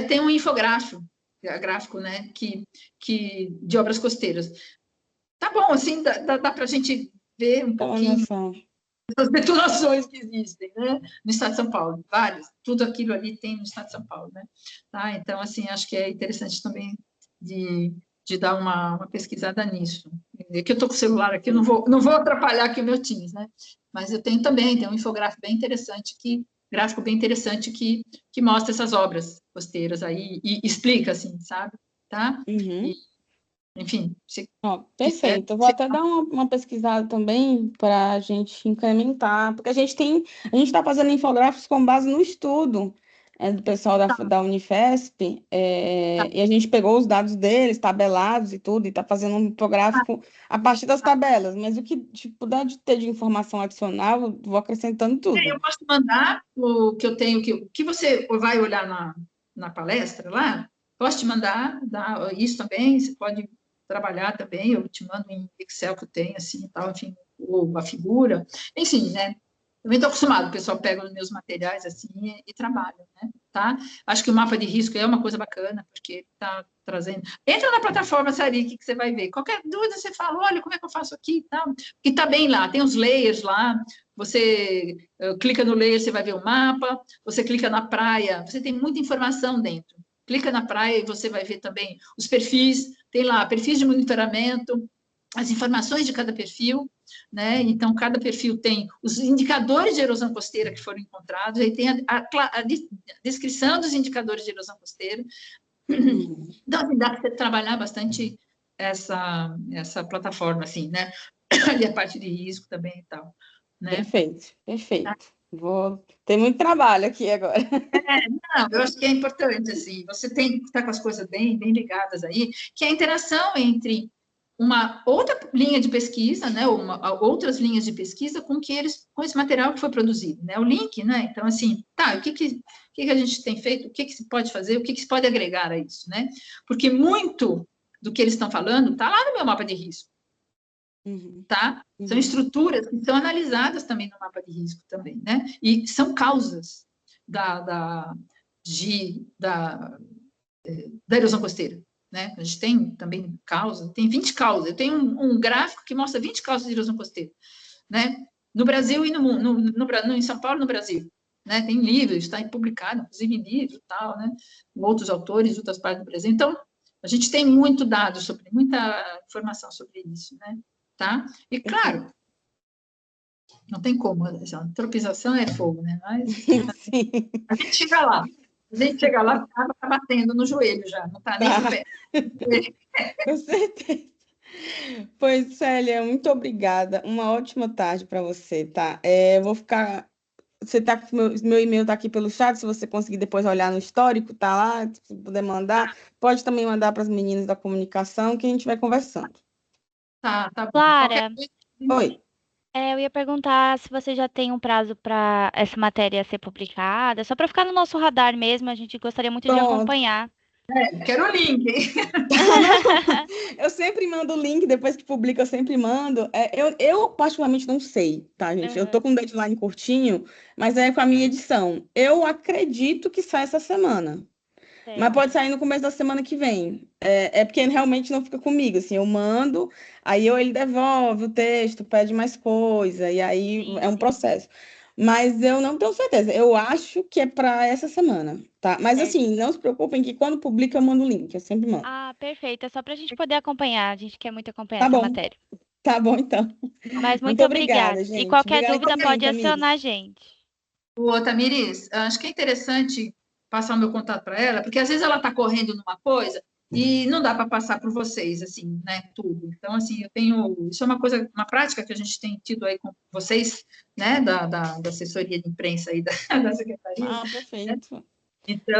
Speaker 1: tem um gráfico, né, de obras costeiras. Tá bom, assim, dá para a gente ver um pouquinho as detonações que existem, né, no estado de São Paulo, várias, tudo aquilo ali tem no estado de São Paulo, né, tá? Então, assim, acho que é interessante também de dar uma pesquisada nisso. É que eu estou com o celular aqui, eu não vou atrapalhar aqui o meu Teams, né, mas eu tenho um infográfico bem interessante que mostra essas obras costeiras aí e explica, assim, sabe, tá?
Speaker 2: Uhum.
Speaker 1: Enfim, se
Speaker 2: perfeito. Eu vou até dar uma pesquisada também para a gente incrementar, porque a gente está fazendo infográficos com base no estudo do pessoal da Unifesp, e a gente pegou os dados deles, tabelados e tudo, e está fazendo um infográfico a partir das tabelas, mas o que puder ter de informação adicional, eu vou acrescentando tudo.
Speaker 1: Eu posso mandar o que eu tenho, que você vai olhar na palestra lá, posso te mandar isso também, você pode trabalhar também, eu te mando em Excel que eu tenho, assim, tal, enfim, ou a figura, enfim, né? Também estou acostumado, o pessoal pega os meus materiais, assim, e trabalha, né? Tá? Acho que o mapa de risco é uma coisa bacana, porque está trazendo... Entra na plataforma Sari, que você vai ver. Qualquer dúvida, você fala, olha, como é que eu faço aqui e tal. Que está bem lá, tem os layers lá, você clica no layer, você vai ver o mapa, você clica na praia, você tem muita informação dentro. Clica na praia e você vai ver também os perfis, tem lá perfis de monitoramento, as informações de cada perfil, né? Então, cada perfil tem os indicadores de erosão costeira que foram encontrados, aí tem a descrição dos indicadores de erosão costeira. Então, assim, dá para você trabalhar bastante essa plataforma, assim, né? Ali a parte de risco também e tal. Né?
Speaker 2: Perfeito. Vou ter muito trabalho aqui agora.
Speaker 1: Não, eu acho que é importante, assim, você tem que estar com as coisas bem ligadas aí, que é a interação entre uma outra linha de pesquisa, né, outras linhas de pesquisa com esse material que foi produzido, né, o link, né, então, assim, tá, o que a gente tem feito, o que se pode fazer, o que se pode agregar a isso, né, porque muito do que eles estão falando está lá no meu mapa de risco, tá? São estruturas que são analisadas também no mapa de risco também, né? E são causas da erosão costeira, né? A gente tem também causas, tem 20 causas. Eu tenho um gráfico que mostra 20 causas de erosão costeira, né? No Brasil e em São Paulo, no Brasil, né? Tem livros, está publicado, inclusive em livro, tal, né? Com outros autores de outras partes do Brasil. Então, a gente tem muita informação sobre isso, né? Tá? E, claro, não tem como, a antropização é fogo, né? Mas a gente chega lá. A gente chega lá, está batendo no joelho já, não está nem no pé.
Speaker 2: Com certeza. Pois, Célia, muito obrigada. Uma ótima tarde para você, tá? Vou ficar... Você tá com meu e-mail está aqui pelo chat, se você conseguir depois olhar no histórico, tá lá, se puder mandar. Pode também mandar para as meninas da comunicação, que a gente vai conversando.
Speaker 1: Tá bom.
Speaker 3: Clara,
Speaker 2: Oi.
Speaker 3: eu ia perguntar se você já tem um prazo para essa matéria ser publicada, só para ficar no nosso radar mesmo, a gente gostaria muito de acompanhar.
Speaker 1: Quero o link.
Speaker 2: Eu sempre mando o link, depois que publica, eu sempre mando. Eu particularmente não sei, tá, gente? Eu tô
Speaker 3: Aham,
Speaker 2: com um deadline curtinho, mas é com a minha edição. Eu acredito que sai essa semana. Mas
Speaker 3: certo.
Speaker 2: pode sair no começo da semana que vem. É porque realmente não fica comigo. Assim, eu mando, aí ele devolve o texto, pede mais coisa, e aí
Speaker 3: Sim,
Speaker 2: é um
Speaker 3: sim.
Speaker 2: processo. Mas eu não tenho certeza. Eu acho que é para essa semana, tá? Mas
Speaker 3: Certo.
Speaker 2: assim, não se preocupem que quando publica eu mando o link, eu sempre mando.
Speaker 3: Ah, perfeito. É só para a gente poder acompanhar. A gente quer muito acompanhar
Speaker 2: Tá
Speaker 3: essa
Speaker 2: bom,
Speaker 3: matéria.
Speaker 2: tá bom então.
Speaker 3: Mas muito
Speaker 2: Muito
Speaker 3: obrigada.
Speaker 2: obrigada,
Speaker 3: E
Speaker 2: gente.
Speaker 3: qualquer
Speaker 2: Obrigada
Speaker 3: dúvida
Speaker 2: também,
Speaker 3: pode
Speaker 2: Tamires.
Speaker 3: acionar a gente.
Speaker 1: Ô, Tamiris, acho que é interessante passar o meu contato para ela, porque às vezes ela está correndo numa coisa e não dá para passar por vocês, assim, né, tudo. Então, assim, isso é uma coisa, uma prática que a gente tem tido aí com vocês, né, da assessoria de imprensa aí da, da secretaria,
Speaker 2: Ah,
Speaker 1: né?
Speaker 2: perfeito.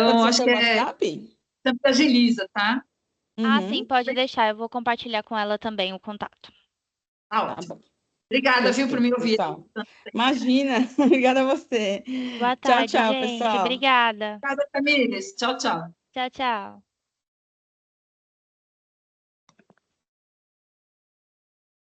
Speaker 2: Pode
Speaker 1: Então,
Speaker 2: ser
Speaker 1: acho que
Speaker 2: pelo WhatsApp?
Speaker 1: sempre agiliza, tá?
Speaker 3: Ah, sim,
Speaker 2: Uhum,
Speaker 3: pode deixar. Eu vou compartilhar com ela também o contato.
Speaker 1: Tá
Speaker 2: tá
Speaker 1: ótimo.
Speaker 2: bom.
Speaker 1: Obrigada, viu, por
Speaker 2: Perfeito,
Speaker 1: me ouvir.
Speaker 2: pessoal. Imagina. Obrigada a você.
Speaker 3: Boa
Speaker 2: Tchau,
Speaker 3: tarde,
Speaker 2: tchau,
Speaker 3: gente.
Speaker 2: pessoal.
Speaker 3: Obrigada.
Speaker 1: Obrigada, Tamires. Tchau, tchau.
Speaker 3: Tchau, tchau.